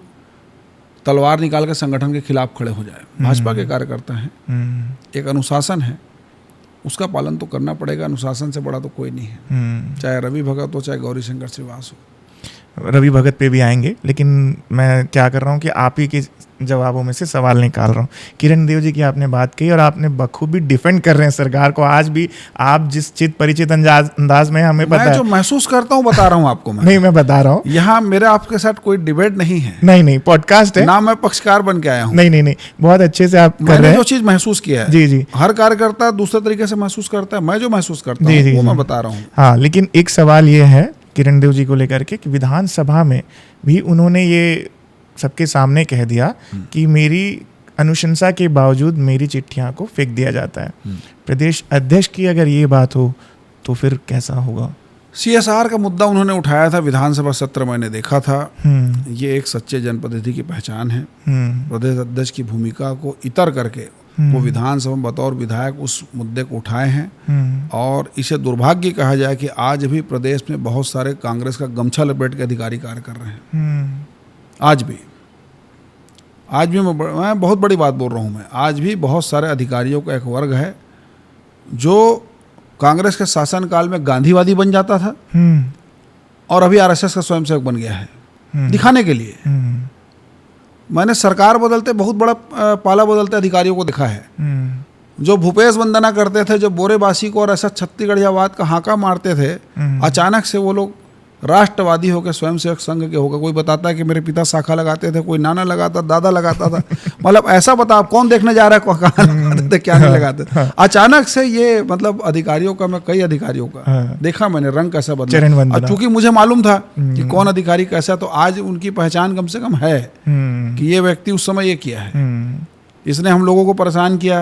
तलवार निकाल कर संगठन के खिलाफ खड़े हो जाए। भाजपा के कार्यकर्ता हैं, एक अनुशासन है, उसका पालन तो करना पड़ेगा। अनुशासन से बड़ा तो कोई नहीं है, चाहे रवि भगत हो, चाहे गौरीशंकर श्रीवास हो। रवि भगत पे भी आएंगे, लेकिन मैं क्या कर रहा हूँ कि आप ही के जवाबों में से सवाल निकाल रहा हूँ। किरण देव जी की आपने बात कही और आपने बखूबी डिफेंड कर रहे हैं सरकार को। आज भी आप जिस चित परिचित अंदाज में, हमें पता है, मैं जो महसूस करता हूँ बता रहा हूँ आपको। नहीं, मैं बता रहा हूँ, यहाँ मेरे आपके साथ कोई डिबेट नहीं है। नहीं, पॉडकास्ट है ना, मैं पक्षकार बन के आया हूँ। नहीं, बहुत अच्छे से आप कर रहे हैं। जो चीज महसूस किया है, जी, हर कार्यकर्ता दूसरे तरीके से महसूस करता है। मैं जो महसूस करता हूँ वो मैं बता रहा हूँ। हाँ, लेकिन एक सवाल ये है किरण देव जी को लेकर के कि विधानसभा में भी उन्होंने ये सबके सामने कह दिया कि मेरी अनुशंसा के बावजूद मेरी चिट्ठियां को फेंक दिया जाता है। प्रदेश अध्यक्ष की अगर ये बात हो तो फिर कैसा होगा? CSR का मुद्दा उन्होंने उठाया था, विधानसभा सत्र मैंने देखा था। ये एक सच्चे जनप्रतिनिधि की पहचान है। प्रदेश अध्यक्ष की भूमिका को इतर करके वो विधानसभा में बतौर विधायक उस मुद्दे को उठाए हैं। और इसे दुर्भाग्य कहा जाए कि आज भी प्रदेश में बहुत सारे कांग्रेस का गमछा लपेट के अधिकारी कार्य कर रहे हैं। आज भी मैं बहुत बड़ी बात बोल रहा हूँ। मैं आज भी बहुत सारे अधिकारियों का एक वर्ग है जो कांग्रेस के शासनकाल में गांधीवादी बन जाता था और अभी RSS का स्वयंसेवक बन गया है, दिखाने के लिए। मैंने सरकार बदलते बहुत बड़ा पाला बदलते अधिकारियों को देखा है। जो भूपेश वंदना करते थे, जो बोरेबासी को और ऐसा छत्तीसगढ़ियावाद का हाका मारते थे, अचानक से वो लोग राष्ट्रवादी होकर स्वयंसेवक संघ के होकर। कोई बताता है कि मेरे पिता शाखा लगाते थे, कोई नाना लगाता, दादा लगाता था। मतलब ऐसा बता, कौन देखने जा रहा है कहाँ लगाते थे, क्या नहीं लगाते थे। अचानक से ये मतलब अधिकारियों का, मैं कई अधिकारियों का देखा मैंने, रंग कैसा बदला। और चूंकि मुझे मालूम था कि कौन अधिकारी कैसा, तो आज उनकी पहचान कम से कम है कि ये व्यक्ति उस समय ये किया है, इसने हम लोगों को परेशान किया।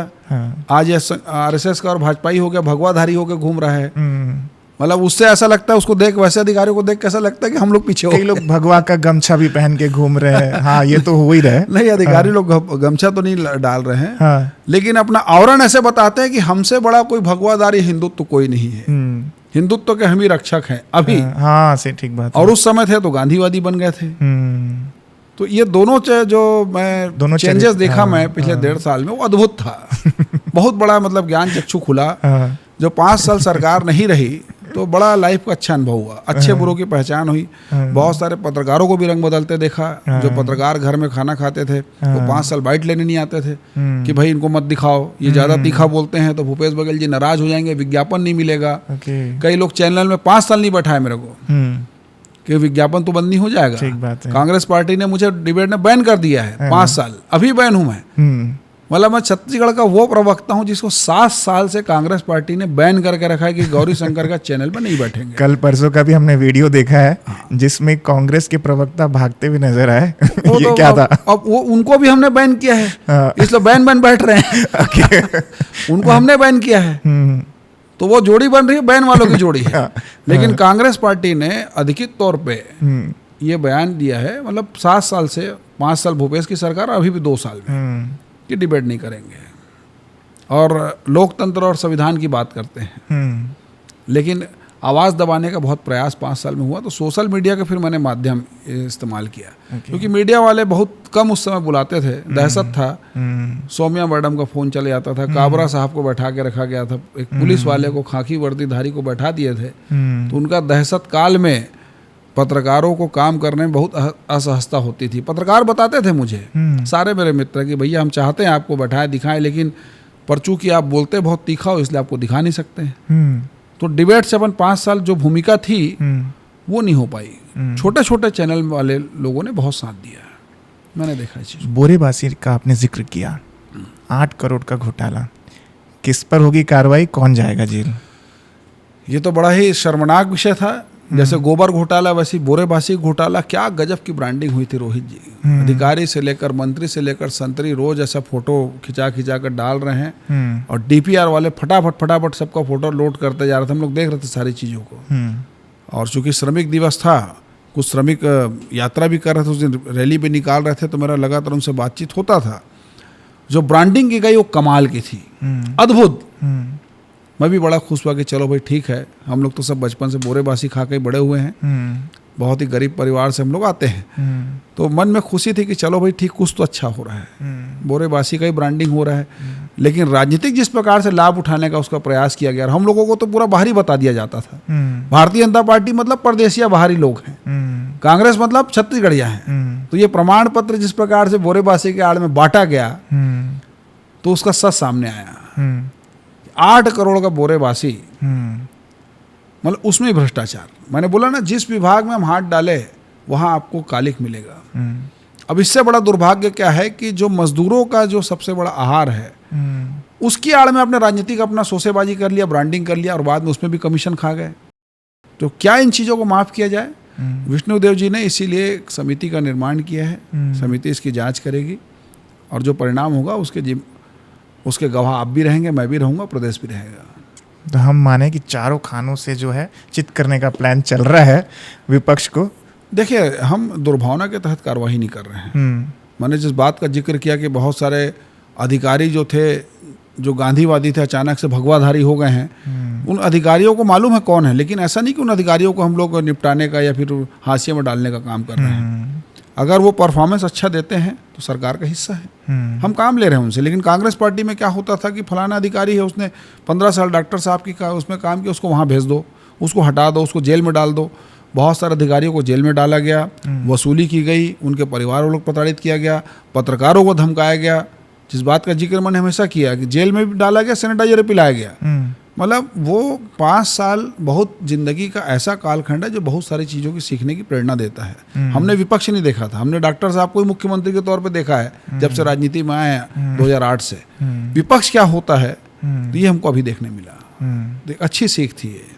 आज ये RSS का और भाजपाई हो गया, भगवाधारी होकर घूम रहा है। मतलब उससे ऐसा लगता है, उसको देख, वैसे अधिकारियों को देख कैसा लगता है कि हम लोग पीछे हो। कई लोग भगवा का गमछा भी पहन के घूम रहे हैं। हाँ, ये तो हो ही रहा है। नहीं, अधिकारी लोग गमछा तो नहीं डाल रहे हैं। हाँ। लेकिन अपना आवरण ऐसे बताते हैं कि हमसे बड़ा कोई भगवाधारी हिंदुत्व कोई नहीं है। हिंदुत्व के हम ही रक्षक हैं अभी। हाँ, से ठीक बात। और उस समय थे तो गांधीवादी बन गए थे। तो ये दोनों जो मैं चेंजेस देखा मैं पिछले 1.5 साल में, वो अद्भुत था। बहुत बड़ा मतलब ज्ञान चक्षु खुला। जो 5 साल सरकार नहीं रही तो बड़ा लाइफ का अच्छा अनुभव हुआ, अच्छे बुरों की पहचान हुई। बहुत सारे पत्रकारों को भी रंग बदलते देखा। जो पत्रकार घर में खाना खाते थे वो 5 साल बाइट लेने नहीं आते थे कि भाई इनको मत दिखाओ, ये ज़्यादा तीखा बोलते हैं तो भूपेश बघेल जी नाराज हो जाएंगे, विज्ञापन नहीं मिलेगा। कई लोग चैनल में 5 साल नहीं बैठाए मेरे को कि विज्ञापन तो बंद नहीं हो जाएगा। ठीक बात है। कांग्रेस पार्टी ने मुझे डिबेट में बैन कर दिया है 5 साल, अभी बैन हूँ मैं। मतलब मैं छत्तीसगढ़ का वो प्रवक्ता हूँ जिसको 7 साल से कांग्रेस पार्टी ने बैन करके रखा है कि गौरीशंकर का चैनल पर नहीं बैठेंगे। कल परसों का भी हमने वीडियो देखा है जिसमें कांग्रेस के प्रवक्ता भागते हुए नजर आए। ये तो क्या था? अब वो उनको भी हमने बैन किया है, इसलिए बैन बैठ रहे हैं। उनको हमने बैन किया है तो वो जोड़ी बन रही है, बैन वालों की जोड़ी है। लेकिन कांग्रेस पार्टी ने अधिकृत तौर पे ये बयान दिया है, मतलब 7 साल से 5 साल भूपेश की सरकार, अभी भी 2 साल में कि डिबेट नहीं करेंगे और लोकतंत्र और संविधान की बात करते हैं। लेकिन आवाज़ दबाने का बहुत प्रयास 5 साल में हुआ, तो सोशल मीडिया का फिर मैंने माध्यम इस्तेमाल किया। क्योंकि मीडिया वाले बहुत कम उस समय बुलाते थे, दहशत था। सौम्या मैडम का फ़ोन चले जाता था, काबरा साहब को बैठा के रखा गया था, एक पुलिस वाले को, खाकी वर्दीधारी को बैठा दिए थे। तो उनका दहशत काल में पत्रकारों को काम करने में बहुत असहजता होती थी। पत्रकार बताते थे मुझे, सारे मेरे मित्र, कि भैया हम चाहते हैं आपको बैठाएं, दिखाएं, लेकिन पर चूंकि आप बोलते बहुत तीखा हो इसलिए आपको दिखा नहीं सकते हैं। तो डिबेट से अपन 5 साल जो भूमिका थी वो नहीं हो पाई। छोटे छोटे चैनल वाले लोगों ने बहुत साथ दिया, मैंने देखा इस चीज़। बोरेबासी का आपने जिक्र किया, 8 करोड़ का घोटाला, किस पर होगी कार्रवाई, कौन जाएगा जेल? ये तो बड़ा ही शर्मनाक विषय था। जैसे गोबर घोटाला वैसी बोरेबासी घोटाला, क्या गजब की ब्रांडिंग हुई थी रोहित जी। अधिकारी से लेकर मंत्री से लेकर संतरी रोज ऐसा फोटो खिंचा कर डाल रहे हैं, और डीपीआर वाले फटाफट सबका फोटो लोड करते जा रहे थे। हम लोग देख रहे थे सारी चीज़ों को। और चूंकि श्रमिक दिवस था, कुछ श्रमिक यात्रा भी कर रहे थे, उस दिन रैली भी निकाल रहे थे, तो मेरा लगातार उनसे बातचीत होता था। जो ब्रांडिंग की गई वो कमाल की थी, अद्भुत। मैं भी बड़ा खुश हुआ कि चलो भाई ठीक है, हम लोग तो सब बचपन से बोरेबासी खा के बड़े हुए हैं, बहुत ही गरीब परिवार से हम लोग आते हैं। तो मन में खुशी थी कि चलो भाई ठीक, कुछ तो अच्छा हो रहा है, बोरेबासी का ही ब्रांडिंग हो रहा है। लेकिन राजनीतिक जिस प्रकार से लाभ उठाने का उसका प्रयास किया गया, हम लोगों को तो पूरा बाहरी बता दिया जाता था। भारतीय जनता पार्टी मतलब परदेशिया बाहरी लोग हैं, कांग्रेस मतलब छत्तीसगढ़िया हैं। तो ये प्रमाण पत्र जिस प्रकार से बोरेबासी के आड़ में बांटा गया, तो उसका सच सामने आया। 8 करोड़ का बोरेबासी, मतलब उसमें ही भ्रष्टाचार। मैंने बोला ना, जिस विभाग में हम हाथ डाले वहां आपको कालिक मिलेगा। अब इससे बड़ा दुर्भाग्य क्या है कि जो मजदूरों का जो सबसे बड़ा आहार है, उसकी आड़ में आपने राजनीतिक अपना सोसेबाजी कर लिया, ब्रांडिंग कर लिया, और बाद में उसमें भी कमीशन खा गए। तो क्या इन चीज़ों को माफ़ किया जाए? विष्णुदेव जी ने इसीलिए एक समिति का निर्माण किया है। समिति इसकी जाँच करेगी, और जो परिणाम होगा उसके गवाह आप भी रहेंगे, मैं भी रहूँगा, प्रदेश भी रहेगा। तो हम माने कि चारों खानों से जो है चित करने का प्लान चल रहा है विपक्ष को। देखिए, हम दुर्भावना के तहत कार्रवाई नहीं कर रहे हैं। मैंने जिस बात का जिक्र किया कि बहुत सारे अधिकारी जो थे, जो गांधीवादी थे, अचानक से भगवाधारी हो गए हैं, उन अधिकारियों को मालूम है कौन है, लेकिन ऐसा नहीं कि उन अधिकारियों को हम लोग निपटाने का या फिर हाशिए में डालने का काम कर रहे हैं। अगर वो परफॉर्मेंस अच्छा देते हैं तो सरकार का हिस्सा है, हम काम ले रहे हैं उनसे। लेकिन कांग्रेस पार्टी में क्या होता था कि फलाना अधिकारी है, उसने 15 साल डॉक्टर साहब की उसमें काम किया, उसको वहाँ भेज दो, उसको हटा दो, उसको जेल में डाल दो। बहुत सारे अधिकारियों को जेल में डाला गया, वसूली की गई, उनके परिवार वालों को प्रताड़ित किया गया, पत्रकारों को धमकाया गया। जिस बात का जिक्र मैंने हमेशा किया कि जेल में भी डाला गया, सैनिटाइजर पिलाया गया। मतलब वो 5 साल बहुत जिंदगी का ऐसा कालखंड है जो बहुत सारी चीज़ों की सीखने की प्रेरणा देता है। हमने विपक्ष नहीं देखा था, हमने डॉक्टर साहब को मुख्यमंत्री के तौर पे देखा है जब से राजनीति में आए हैं 2008 से। विपक्ष क्या होता है तो ये हमको अभी देखने मिला, अच्छी सीख थी ये।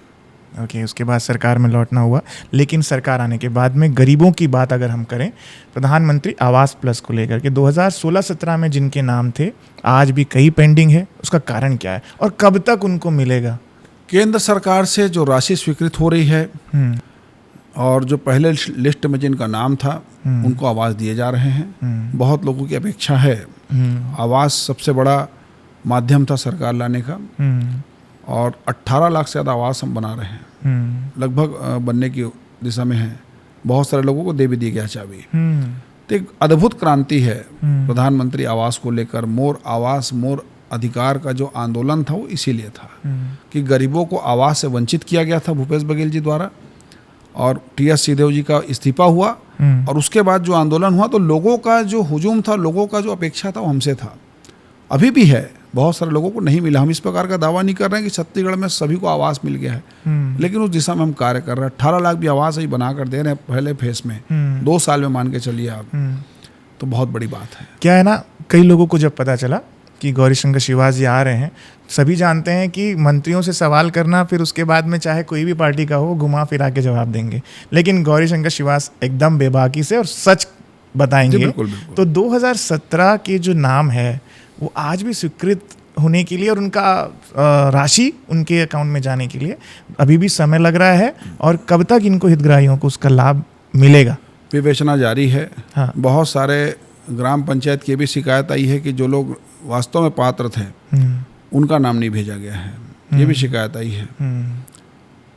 ओके, उसके बाद सरकार में लौटना हुआ। लेकिन सरकार आने के बाद में गरीबों की बात अगर हम करें, प्रधानमंत्री आवास प्लस को लेकर के 2016-17 में जिनके नाम थे, आज भी कई पेंडिंग है। उसका कारण क्या है और कब तक उनको मिलेगा? केंद्र सरकार से जो राशि स्वीकृत हो रही है, और जो पहले लिस्ट में जिनका नाम था उनको आवास दिए जा रहे हैं। बहुत लोगों की अपेक्षा है, आवास सबसे बड़ा माध्यम था सरकार लाने का, और 18 लाख से ज़्यादा आवास हम बना रहे हैं, लगभग बनने की दिशा में है। बहुत सारे लोगों को दे भी दी गया चाबी। तो एक अद्भुत क्रांति है प्रधानमंत्री आवास को लेकर। मोर आवास मोर अधिकार का जो आंदोलन था वो इसीलिए था कि गरीबों को आवास से वंचित किया गया था भूपेश बघेल जी द्वारा, और टी.एस. सिंहदेव जी का इस्तीफा हुआ, और उसके बाद जो आंदोलन हुआ तो लोगों का जो हुजूम था, लोगों का जो अपेक्षा था वो हमसे था, अभी भी है। बहुत सारे लोगों को नहीं मिला। हम इस प्रकार का दावा नहीं कर रहे हैं कि छत्तीसगढ़ में सभी को आवास मिल गया है, लेकिन उस दिशा में हम कार्य कर रहे हैं। 18 लाख भी आवास ही बना कर दे रहे हैं पहले फेस में, 2 साल में मान के चलिए आप, तो बहुत बड़ी बात है। क्या है ना, कई लोगों को जब पता चला कि गौरीशंकर श्रीवास जी आ रहे हैं, सभी जानते हैं कि मंत्रियों से सवाल करना, फिर उसके बाद में चाहे कोई भी पार्टी का हो, घुमा फिरा के जवाब देंगे। लेकिन गौरीशंकर श्रीवास एकदम बेबाकी से और सच बताएंगे। बिल्कुल, बिल्कुल। तो 2017 के जो नाम है वो आज भी स्वीकृत होने के लिए और उनका राशि उनके अकाउंट में जाने के लिए अभी भी समय लग रहा है, और कब तक इनको हितग्राहियों को उसका लाभ मिलेगा? विवेचना जारी है। हाँ। बहुत सारे ग्राम पंचायत की भी शिकायत आई है कि जो लोग वास्तव में पात्र थे उनका नाम नहीं भेजा गया है, ये भी शिकायत आई है।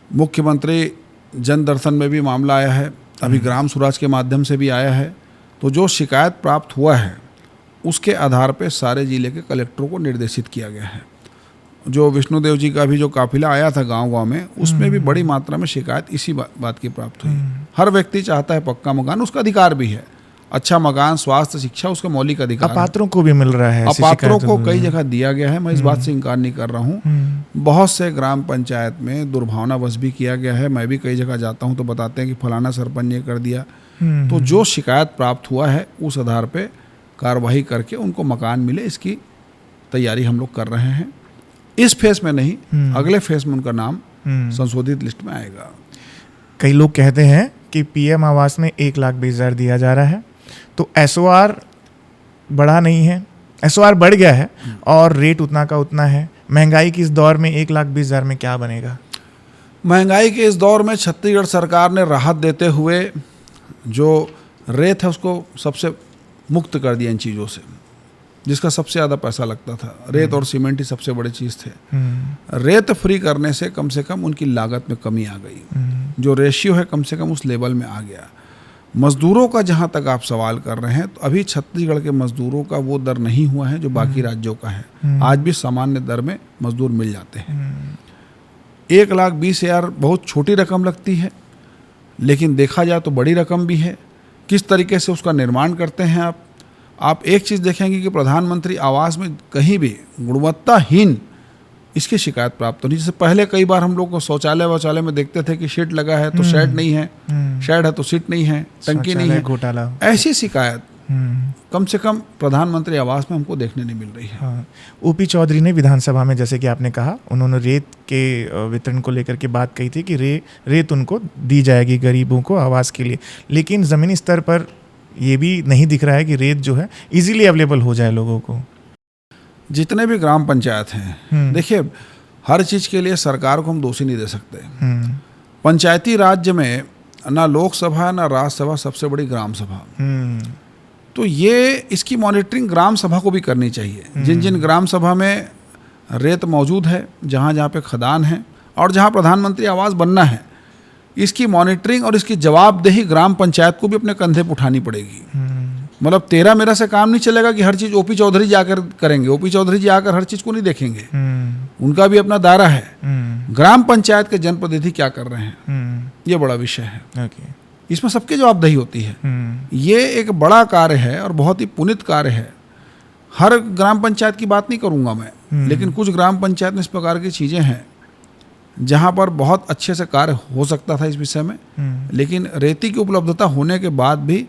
मुख्यमंत्री जन दर्शन में भी मामला आया है, अभी ग्राम स्वराज के माध्यम से भी आया है। तो जो शिकायत प्राप्त हुआ है उसके आधार पे सारे जिले के कलेक्टरों को निर्देशित किया गया है। जो विष्णुदेव जी का भी जो काफिला आया था गांव-गांव में, उसमें भी बड़ी मात्रा में शिकायत इसी बात की प्राप्त हुई। हर व्यक्ति चाहता है पक्का मकान, उसका अधिकार भी है। अच्छा मकान, स्वास्थ्य, शिक्षा उसका मौलिक अधिकार है। अपात्रों को भी मिल रहा है, अपात्रों को कई जगह दिया गया है। मैं इस बात से इनकार नहीं कर रहा हूँ। बहुत से ग्राम पंचायत में दुर्भावनावश भी किया गया है। मैं भी कई जगह जाता हूँ तो बताते हैं कि फलाना सरपंच ने कर दिया। तो जो शिकायत प्राप्त हुआ है उस आधार पे कार्रवाई करके उनको मकान मिले, इसकी तैयारी हम लोग कर रहे हैं। इस फेस में नहीं, अगले फेस में उनका नाम संशोधित लिस्ट में आएगा। कई लोग कहते हैं कि पीएम आवास में 1,20,000 दिया जा रहा है, तो एसओआर बढ़ा नहीं है, एसओआर बढ़ गया है और रेट उतना का उतना है। महंगाई की इस दौर में 1,20,000 में क्या बनेगा? महंगाई के इस दौर में छत्तीसगढ़ सरकार ने राहत देते हुए जो रेत है उसको सबसे मुक्त कर दिया इन चीज़ों से, जिसका सबसे ज़्यादा पैसा लगता था। रेत और सीमेंट ही सबसे बड़ी चीज़ थे। रेत फ्री करने से कम उनकी लागत में कमी आ गई। जो रेशियो है कम से कम उस लेवल में आ गया। मजदूरों का जहाँ तक आप सवाल कर रहे हैं, तो अभी छत्तीसगढ़ के मजदूरों का वो दर नहीं हुआ है जो बाकी राज्यों का है। आज भी सामान्य दर में मजदूर मिल जाते हैं। 1,20,000 बहुत छोटी रकम लगती है, लेकिन देखा जाए तो बड़ी रकम भी है। किस तरीके से उसका निर्माण करते हैं आप एक चीज़ देखेंगे कि प्रधानमंत्री आवास में कहीं भी गुणवत्ताहीन इसकी शिकायत प्राप्त होनी। जैसे पहले कई बार हम लोग को शौचालय में देखते थे कि शेड लगा है तो शेड नहीं है, शेड है तो सीट नहीं है, टंकी नहीं है, घोटाला। ऐसी शिकायत कम से कम प्रधानमंत्री आवास में हमको देखने नहीं मिल रही है। हाँ। ओपी चौधरी ने विधानसभा में, जैसे कि आपने कहा, उन्होंने रेत के वितरण को लेकर के बात कही थी कि रेत उनको दी जाएगी गरीबों को आवास के लिए, लेकिन ज़मीनी स्तर पर ये भी नहीं दिख रहा है कि रेत जो है इजीली अवेलेबल हो जाए लोगों को। जितने भी ग्राम पंचायत हैं, देखिए हर चीज़ के लिए सरकार को हम दोषी नहीं दे सकते। पंचायती राज्य में ना लोकसभा ना राज्यसभा, सबसे बड़ी ग्राम सभा। तो ये इसकी मॉनिटरिंग ग्राम सभा को भी करनी चाहिए। जिन जिन ग्राम सभा में रेत मौजूद है, जहाँ जहाँ पे खदान है और जहाँ प्रधानमंत्री आवास बनना है, इसकी मॉनिटरिंग और इसकी जवाबदेही ग्राम पंचायत को भी अपने कंधे पर उठानी पड़ेगी। मतलब तेरा मेरा से काम नहीं चलेगा कि हर चीज़ ओपी चौधरी जाकर करेंगे। ओपी चौधरी जी आकर हर चीज़ को नहीं देखेंगे, उनका भी अपना दायरा है। ग्राम पंचायत के जनप्रतिनिधि क्या कर रहे हैं, ये बड़ा विषय है। इसमें सबकी जवाबदेही होती है। ये एक बड़ा कार्य है और बहुत ही पुनित कार्य है। हर ग्राम पंचायत की बात नहीं करूँगा मैं, लेकिन कुछ ग्राम पंचायत में इस प्रकार की चीज़ें हैं जहाँ पर बहुत अच्छे से कार्य हो सकता था इस विषय में, लेकिन रेती की उपलब्धता होने के बाद भी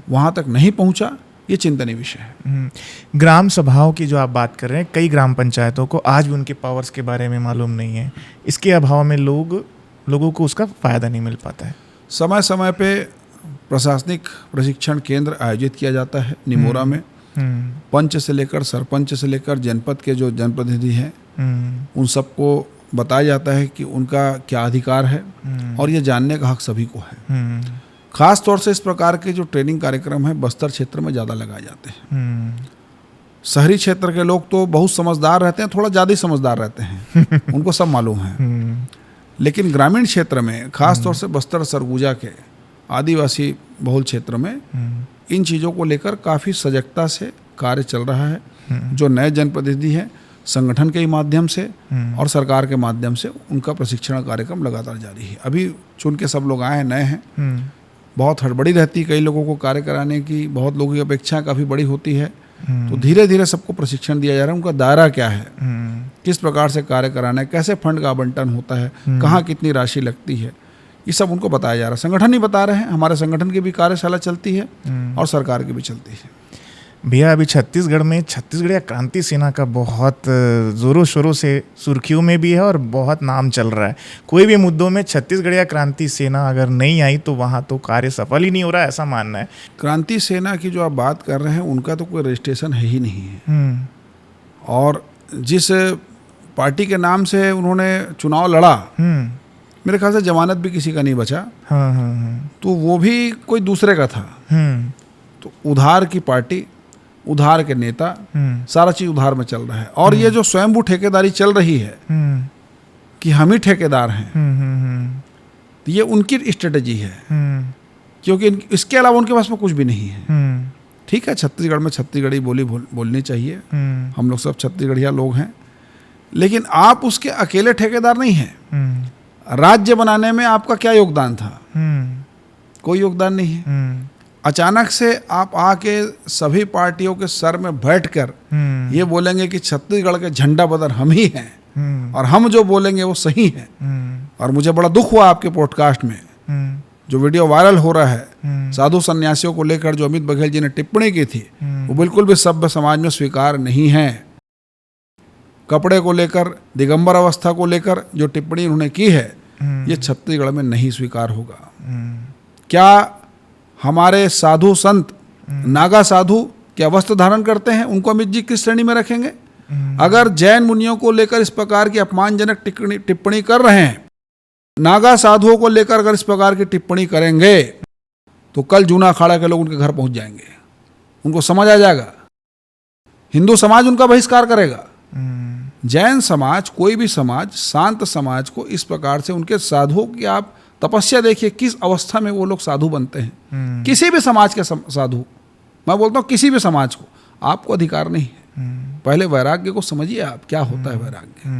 वहाँ तक नहीं पहुँचा। ये चिंतनीय विषय है। ग्राम सभाओं की जो आप बात कर रहे हैं, कई ग्राम पंचायतों को आज भी उनके पावर्स के बारे में मालूम नहीं है। इसके अभाव में लोगों को उसका फ़ायदा नहीं मिल पाता है। समय समय पे प्रशासनिक प्रशिक्षण केंद्र आयोजित किया जाता है निमोरा में। पंच से लेकर सरपंच से लेकर जनपद के जो जनप्रतिनिधि हैं, उन सबको बताया जाता है कि उनका क्या अधिकार है और ये जानने का हक सभी को है। खास तौर से इस प्रकार के जो ट्रेनिंग कार्यक्रम है बस्तर क्षेत्र में ज़्यादा लगाए जाते हैं। शहरी क्षेत्र के लोग तो बहुत समझदार रहते हैं, थोड़ा ज़्यादा ही समझदार रहते हैं, उनको सब मालूम है। लेकिन ग्रामीण क्षेत्र में, खास तौर से बस्तर सरगुजा के आदिवासी बहुल क्षेत्र में इन चीज़ों को लेकर काफ़ी सजगता से कार्य चल रहा है। जो नए जनप्रतिनिधि हैं, संगठन के माध्यम से और सरकार के माध्यम से उनका प्रशिक्षण कार्यक्रम लगातार जारी है। अभी चुन के सब लोग आए हैं, नए हैं, बहुत हड़बड़ी रहती है कई लोगों को कार्य कराने की, बहुत लोगों की अपेक्षा काफ़ी बड़ी होती है। तो धीरे धीरे सबको प्रशिक्षण दिया जा रहा है। उनका दायरा क्या है, किस प्रकार से कार्य कराना है, कैसे फंड का आवंटन होता है, कहाँ कितनी राशि लगती है, ये सब उनको बताया जा रहा है। संगठन ही बता रहे हैं। हमारे संगठन की भी कार्यशाला चलती है और सरकार की भी चलती है। भैया, अभी छत्तीसगढ़ में छत्तीसगढ़ क्रांति सेना का बहुत ज़ोरों शोरों से सुर्खियों में भी है और बहुत नाम चल रहा है। कोई भी मुद्दों में छत्तीसगढ़ क्रांति सेना अगर नहीं आई तो वहाँ तो कार्य सफल ही नहीं हो रहा है, ऐसा मानना है। क्रांति सेना की जो आप बात कर रहे हैं, उनका तो कोई रजिस्ट्रेशन है ही नहीं है। और जिस पार्टी के नाम से उन्होंने चुनाव लड़ा, मेरे ख्याल से जमानत भी किसी का नहीं बचा। तो वो भी कोई दूसरे का था। तो उधार की पार्टी, उधार के नेता, सारा चीज उधार में चल रहा है। और ये जो स्वयंभू ठेकेदारी चल रही है, कि हम ही ठेकेदार हैं, तो ये उनकी स्ट्रेटजी है, क्योंकि इसके अलावा उनके पास में कुछ भी नहीं है। ठीक है, छत्तीसगढ़ में छत्तीसगढ़ी बोली बोलनी चाहिए, हम लोग सब छत्तीसगढ़िया लोग हैं, लेकिन आप उसके अकेले ठेकेदार नहीं हैं। राज्य बनाने में आपका क्या योगदान था? कोई योगदान नहीं है। अचानक से आप आके सभी पार्टियों के सर में बैठकर ये बोलेंगे कि छत्तीसगढ़ के झंडा बदर हम ही हैं और हम जो बोलेंगे वो सही है। और मुझे बड़ा दुख हुआ आपके पॉडकास्ट में जो वीडियो वायरल हो रहा है साधु सन्यासियों को लेकर, जो अमित बघेल जी ने टिप्पणी की थी, वो बिल्कुल भी सभ्य समाज में स्वीकार नहीं है। कपड़े को लेकर, दिगंबर अवस्था को लेकर जो टिप्पणी उन्होंने की है, ये छत्तीसगढ़ में नहीं स्वीकार होगा। क्या हमारे साधु संत, नागा साधु क्या वस्त्र धारण करते हैं? उनको अमित जी किस श्रेणी में रखेंगे? अगर जैन मुनियों को लेकर इस प्रकार की अपमानजनक टिप्पणी कर रहे हैं, नागा साधुओं को लेकर अगर इस प्रकार की टिप्पणी करेंगे, तो कल जूना अखाड़ा के लोग उनके घर पहुंच जाएंगे, उनको समझ आ जाएगा। हिंदू समाज उनका बहिष्कार करेगा। जैन समाज, कोई भी समाज, शांत समाज को इस प्रकार से उनके साधुओं की आप तपस्या देखिए, किस अवस्था में वो लोग साधु बनते हैं। किसी भी समाज के साधु, मैं बोलता हूँ किसी भी समाज को, आपको अधिकार नहीं है। पहले वैराग्य को समझिए, आप क्या होता है वैराग्य।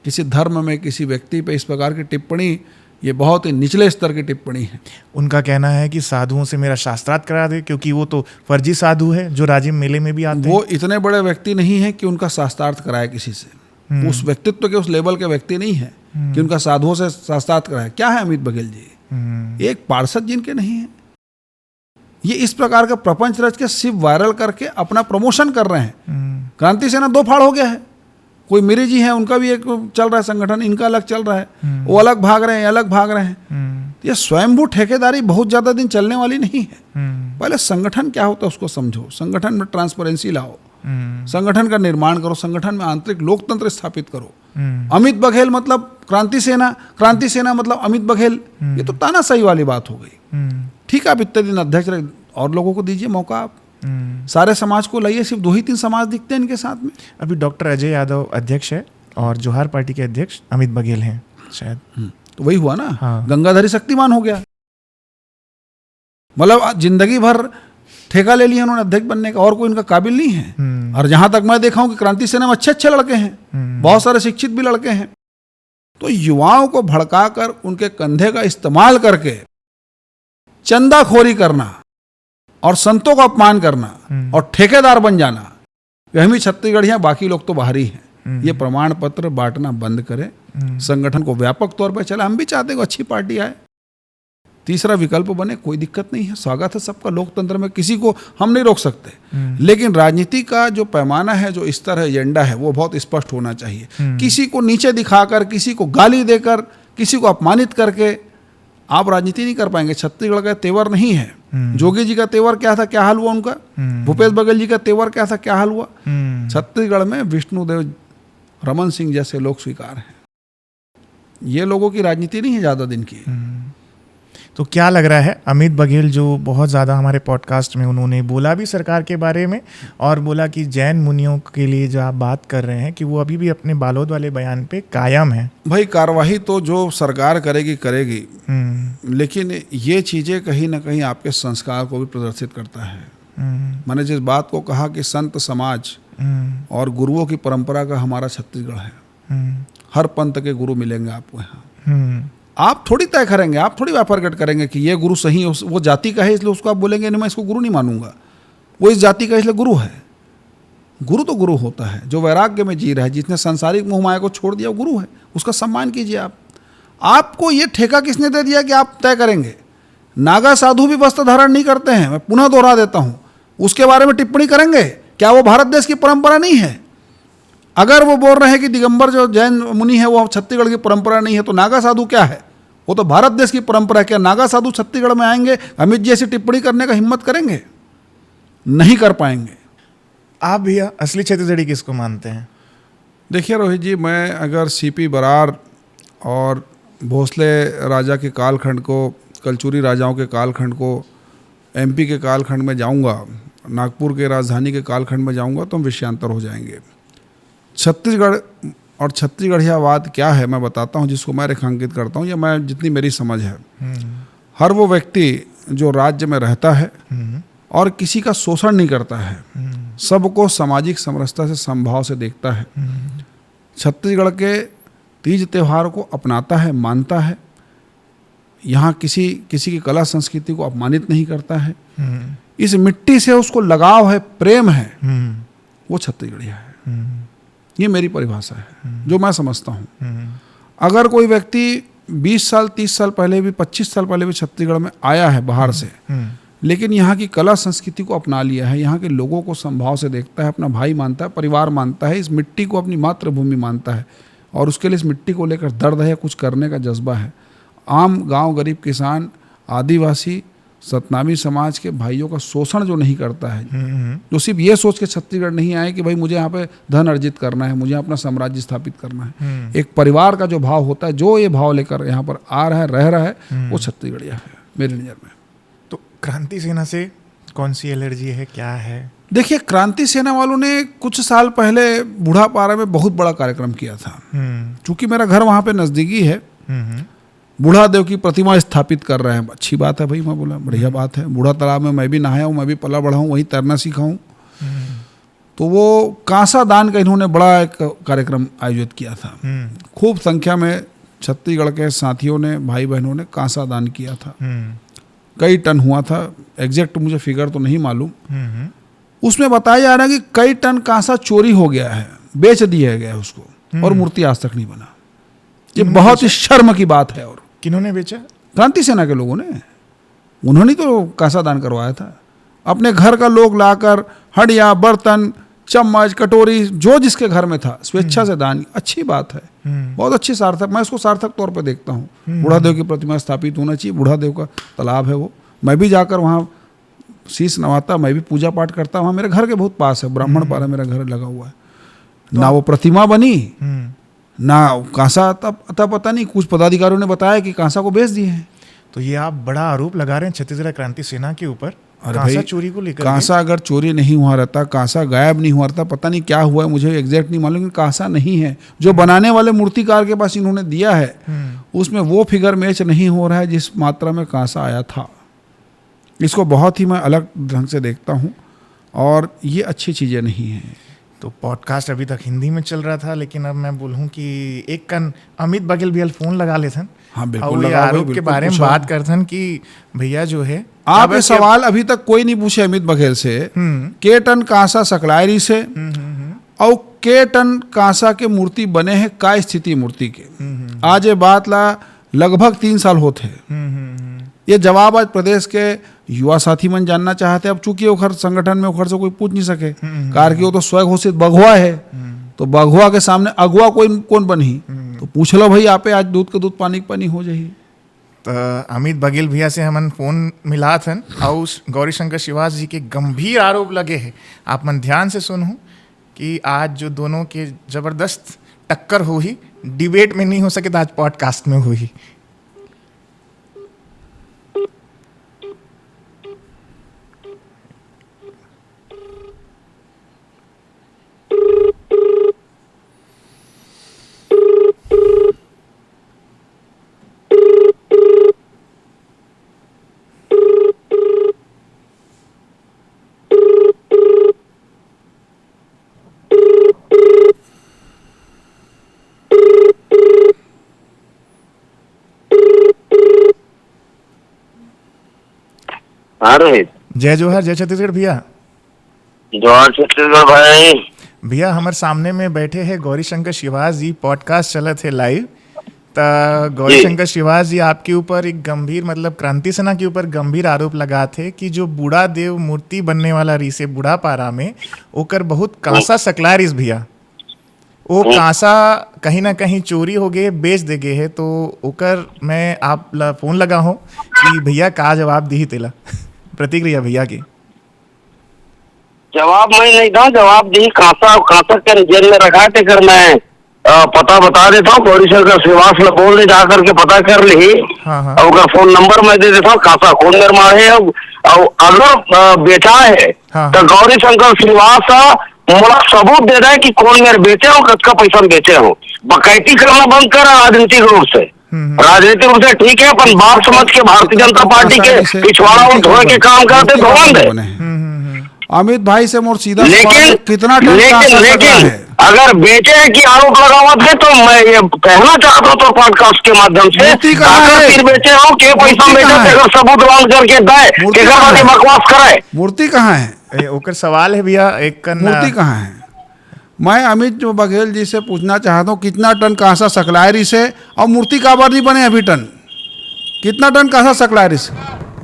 किसी धर्म में किसी व्यक्ति पे इस प्रकार की टिप्पणी, ये बहुत ही निचले स्तर की टिप्पणी है। उनका कहना है कि साधुओं से मेरा शास्त्रार्थ करा दे, क्योंकि वो तो फर्जी साधु है जो राजिम मेले में भी आते हैं। वो इतने बड़े व्यक्ति नहीं है कि उनका शास्त्रार्थ कराए किसी से। उस व्यक्तित्व के, उस लेवल के व्यक्ति नहीं है कि उनका साधुओं से शास्त्रार्थ कराए। क्या है अमित बघेल जी? एक पार्षद जिनके नहीं है। ये इस प्रकार का प्रपंच रच के सिर्फ वायरल करके अपना प्रमोशन कर रहे हैं। क्रांति सेना दो फाड़ हो गया है। कोई मेरे जी हैं, उनका भी एक चल रहा है संगठन, इनका अलग चल रहा है, वो अलग भाग रहे हैं, अलग भाग रहे हैं। ये स्वयंभू ठेकेदारी बहुत ज्यादा दिन चलने वाली नहीं है। पहले संगठन क्या होता है उसको समझो, संगठन में ट्रांसपेरेंसी लाओ, संगठन का निर्माण करो, संगठन में आंतरिक लोकतंत्र स्थापित करो। अमित बघेल मतलब क्रांति सेना, क्रांति सेना मतलब अमित बघेल, ये तो तानाशाही वाली बात हो गई। ठीक है, आप इतने दिन अध्यक्ष रहे, और लोगों को दीजिए मौका। आप सारे समाज को लाइए, सिर्फ 2 ही 3 समाज दिखते हैं इनके साथ में। अभी डॉक्टर अजय यादव अध्यक्ष है और जोहार पार्टी के अध्यक्ष अमित बघेल हैं शायद। तो वही हुआ ना। हाँ। गंगाधरी शक्तिमान हो गया, मतलब जिंदगी भर ठेका ले लिया उन्होंने अध्यक्ष बनने का, और कोई इनका काबिल नहीं है। और जहां तक मैं देखा हूं कि क्रांति सेना में अच्छे अच्छे लड़के हैं, बहुत सारे शिक्षित भी लड़के हैं। तो युवाओं को भड़काकर उनके कंधे का इस्तेमाल करके चंदाखोरी करना और संतों का अपमान करना और ठेकेदार बन जाना, हम ही छत्तीसगढ़ियां, बाकी लोग तो बाहर ही हैं। ये प्रमाण पत्र बांटना बंद करें, संगठन को व्यापक तौर पर चला। हम भी चाहते हैं अच्छी पार्टी आए, तीसरा विकल्प बने, कोई दिक्कत नहीं है, स्वागत है सबका। लोकतंत्र में किसी को हम नहीं रोक सकते, लेकिन राजनीति का जो पैमाना है, जो स्तर है, एजेंडा है, वो बहुत स्पष्ट होना चाहिए। किसी को नीचे दिखाकर, किसी को गाली देकर, किसी को अपमानित करके आप राजनीति नहीं कर पाएंगे। छत्तीसगढ़ का तेवर नहीं है। जोगी जी का तेवर क्या था, क्या हाल हुआ उनका? भूपेश बघेल जी का तेवर क्या था, क्या हाल हुआ? छत्तीसगढ़ में विष्णुदेव, रमन सिंह जैसे लोग स्वीकार हैं। ये लोगों की राजनीति नहीं है ज्यादा दिन की। तो क्या लग रहा है, अमित बघेल जो बहुत ज़्यादा हमारे पॉडकास्ट में उन्होंने बोला भी सरकार के बारे में, और बोला कि जैन मुनियों के लिए जो आप बात कर रहे हैं कि वो अभी भी अपने बालोद वाले बयान पे कायम है। भाई कार्यवाही तो जो सरकार करेगी करेगी, लेकिन ये चीज़ें कहीं ना कहीं आपके संस्कार को भी प्रदर्शित करता है। मैंने जिस बात को कहा कि संत समाज और गुरुओं की परंपरा का हमारा छत्तीसगढ़ है, हर पंथ के गुरु मिलेंगे आपको यहाँ। आप थोड़ी तय करेंगे, आप थोड़ी प्रकट करेंगे कि ये गुरु सही है, वो जाति का है इसलिए उसको आप बोलेंगे नहीं मैं इसको गुरु नहीं मानूंगा, वो इस जाति का इसलिए गुरु है। गुरु तो गुरु होता है जो वैराग्य में जी रहा है, जिसने सांसारिक मोह माया को छोड़ दिया, वो गुरु है, उसका सम्मान कीजिए आप। आपको ये ठेका किसने दे दिया कि आप तय करेंगे? नागा साधु भी वस्त्र धारण नहीं करते हैं, मैं पुनः दोहरा देता हूँ, उसके बारे में टिप्पणी करेंगे? क्या वो भारत देश की परंपरा नहीं है? अगर वो बोल रहे हैं कि दिगंबर जो जैन मुनि है वो छत्तीसगढ़ की परंपरा नहीं है, तो नागा साधु क्या है? वो तो भारत देश की परंपरा है। क्या नागा साधु छत्तीसगढ़ में आएंगे, अमित जी ऐसी टिप्पणी करने का हिम्मत करेंगे? नहीं कर पाएंगे। आप भैया असली छत्तीसगढ़ी किसको मानते हैं? देखिए रोहित जी, मैं अगर सीपी बरार और भोसले राजा के कालखंड को, कलचुरी राजाओं के कालखंड को, एमपी के कालखंड में जाऊंगा, नागपुर के राजधानी के कालखंड में जाऊंगा, तो हम विषयांतर हो जाएंगे। छत्तीसगढ़ और छत्तीसगढ़ियावाद क्या है मैं बताता हूँ, जिसको मैं रेखांकित करता हूँ या मैं जितनी मेरी समझ है। हर वो व्यक्ति जो राज्य में रहता है और किसी का शोषण नहीं करता है, सबको सामाजिक समरसता से समभाव से देखता है, छत्तीसगढ़ के तीज त्यौहार को अपनाता है, मानता है, यहाँ किसी की कला संस्कृति को अपमानित नहीं करता है, इस मिट्टी से उसको लगाव है, प्रेम है, वो छत्तीसगढ़िया है। ये मेरी परिभाषा है जो मैं समझता हूँ। अगर कोई व्यक्ति 20 साल 30 साल पहले भी 25 साल पहले भी छत्तीसगढ़ में आया है बाहर से, लेकिन यहाँ की कला संस्कृति को अपना लिया है, यहाँ के लोगों को समभाव से देखता है, अपना भाई मानता है, परिवार मानता है, इस मिट्टी को अपनी मातृभूमि मानता है और उसके लिए इस मिट्टी को लेकर दर्द है, कुछ करने का जज्बा है। आम गांव गरीब किसान आदिवासी सतनामी समाज के भाइयों का शोषण जो नहीं करता है, जो सिर्फ ये सोच के छत्तीसगढ़ नहीं आए कि भाई मुझे यहाँ पे धन अर्जित करना है, मुझे अपना साम्राज्य स्थापित करना है, एक परिवार का जो भाव होता है, जो ये भाव लेकर यहाँ पर आ रहा है, रह रहा है, वो छत्तीसगढ़िया है मेरी नज़र में। तो क्रांति सेना से कौन सी एलर्जी है, क्या है? देखिए, क्रांति सेना वालों ने कुछ साल पहले बूढ़ापारा में बहुत बड़ा कार्यक्रम किया था। चूंकि मेरा घर वहाँ पे नज़दीकी है, बूढ़ा देव की प्रतिमा स्थापित कर रहे हैं, अच्छी बात है भाई, मैं बोला बढ़िया बात है। बूढ़ा तालाब में मैं भी नहाया हूँ, मैं भी पला बढ़ा हूँ, वहीं तैरना सीखा हूँ। तो वो कांसा दान का इन्होंने बड़ा एक कार्यक्रम आयोजित किया था। खूब संख्या में छत्तीसगढ़ के साथियों ने, भाई बहनों ने कांसा दान किया था। कई टन हुआ था, एग्जैक्ट मुझे फिगर तो नहीं मालूम। उसमें बताया जा रहा है कि कई टन कांसा चोरी हो गया है, बेच दिया गया है उसको, और मूर्ति आज तक नहीं बना। ये बहुत ही शर्म की बात है। और किन्होंने बेचा? क्रांति सेना के लोगों ने, उन्होंने तो कांसा दान करवाया था। अपने घर का लोग लाकर हंडिया, बर्तन, चम्मच, कटोरी, जो जिसके घर में था, स्वेच्छा से दान। अच्छी बात है, बहुत अच्छी, सार्थक, मैं इसको सार्थक तौर पे देखता हूँ। बूढ़ा देव की प्रतिमा स्थापित होना चाहिए, बूढ़ा देव का तालाब है वो, मैं भी जाकर वहाँ शीश नवाता, मैं भी पूजा पाठ करता। वहाँ मेरे घर के बहुत पास है, ब्राह्मण पारा मेरा घर लगा हुआ है। ना वो प्रतिमा बनी, ना कांसा, तब पता नहीं, कुछ पदाधिकारियों ने बताया कि कांसा को बेच दिए हैं। तो ये आप बड़ा आरोप लगा रहे हैं छत्तीसगढ़ क्रांति सेना के ऊपर कांसा चोरी को लेकर। कांसा अगर चोरी नहीं हुआ रहता, कांसा गायब नहीं हुआ रहता, पता नहीं क्या हुआ है, मुझे एग्जैक्ट नहीं मालूम, लेकिन कांसा नहीं है। जो बनाने वाले मूर्तिकार के पास इन्होंने दिया है, उसमें वो फिगर मैच नहीं हो रहा है जिस मात्रा में कांसा आया था। इसको बहुत ही मैं अलग ढंग से देखता हूँ और ये अच्छी चीज़ें नहीं हैं। तो पॉडकास्ट अभी तक हिंदी में चल रहा था, लेकिन अब मैं बोलूँ कि एक कन अमित बगेल भी फोन लगा लेते हैं। हाँ बिल्कुल, आरोप के बारे में बात करते हैं कि भैया जो है, आप ये सवाल अभी तक कोई नहीं पूछे अमित बघेल से, के टन कांसा सकलायरी से और के टन कांसा के मूर्ति बने हैं, का स्थिति मूर्ति के। आज ये बात लगभग 3 साल होते हैं। ये जवाब आज प्रदेश के युवा साथी मन जानना चाहते हैं। अब चूंकि ओखर संगठन में ओखर से कोई पूछ नहीं सके, कार की वो तो स्वयं घोषित बघुआ है, तो बघुआ के सामने अगुआ कोई कौन बनी, तो पूछ लो भाई, आपे आज दूध का दूध पानी का पानी हो जाए। तो अमित बघेल भैया से हमन फोन मिला थन और गौरी शंकर शिवास जी के गंभीर आरोप लगे हैं। आप मन ध्यान से सुनू कि आज जो दोनों के जबरदस्त टक्कर हुई, डिबेट में नहीं हो सके तो आज पॉडकास्ट में हुई। रोहित, जय जोहर, जय छत्तीसगढ़ भैया। जोहर छत्तीसगढ़ भाई। भैया हमारे सामने में बैठे हैं गौरी शंकर शिवास जी, पॉडकास्ट चलत है लाइव। तो गौरी शंकर शिवास जी आपके ऊपर एक गंभीर, मतलब क्रांति सेना के ऊपर गंभीर आरोप लगा थे कि जो बूढ़ा देव मूर्ति बनने वाला रीसे बूढ़ा पारा में ओकर बहुत कांसा सकला रिस भैया, वो कांसा कहीं ना कहीं चोरी हो गए, बेच दे गए है। तो ओकर मैं आप फोन लगा हूँ कि भैया का जवाब दी तेला प्रतिक्रिया भैया की। जवाब मैं नहीं था, जवाब दी कांसा के जेल में रखा थे। कर मैं पता बता देता हूँ, गौरी शंकर श्रीवास ने बोल दे, जाकर के पता कर ली। और उसका फोन नंबर मैं दे देता हूँ। कांसा कौन निर्माण है और अगर बेचा है तो गौरी शंकर श्रीवास मोला सबूत दे दे कि कौन मेरे बेचे हो, कद का पैसा में बेचे हो। बकैती करना बंद कर राजनीतिक रूप से। राजनीतिक रूप से ठीक है, अपन बाप समझ के भारतीय जनता पार्टी के पिछवाड़ा और धोए के काम करते धोवन दे। अमित भाई से मोर सीधा लेकिन कितना टन कांसा सकला है? अगर बेचे की आरोप लगावत है तो मैं ये कहना चाहता हूँ तो पॉडकास्ट के माध्यम से, फिर बेचे हो के पैसा बेचे, अगर सबूत बंद करके दे, बकवास कराए। मूर्ति कहाँ है? ओकर सवाल है भैया, एक मूर्ति कहाँ है? मैं अमित बघेल जी से पूछना चाहता हूँ कितना टन कांसा सकलायरी से, और मूर्ति का बार नहीं बने अभी टन, कितना टन कांसा सकलायरी से?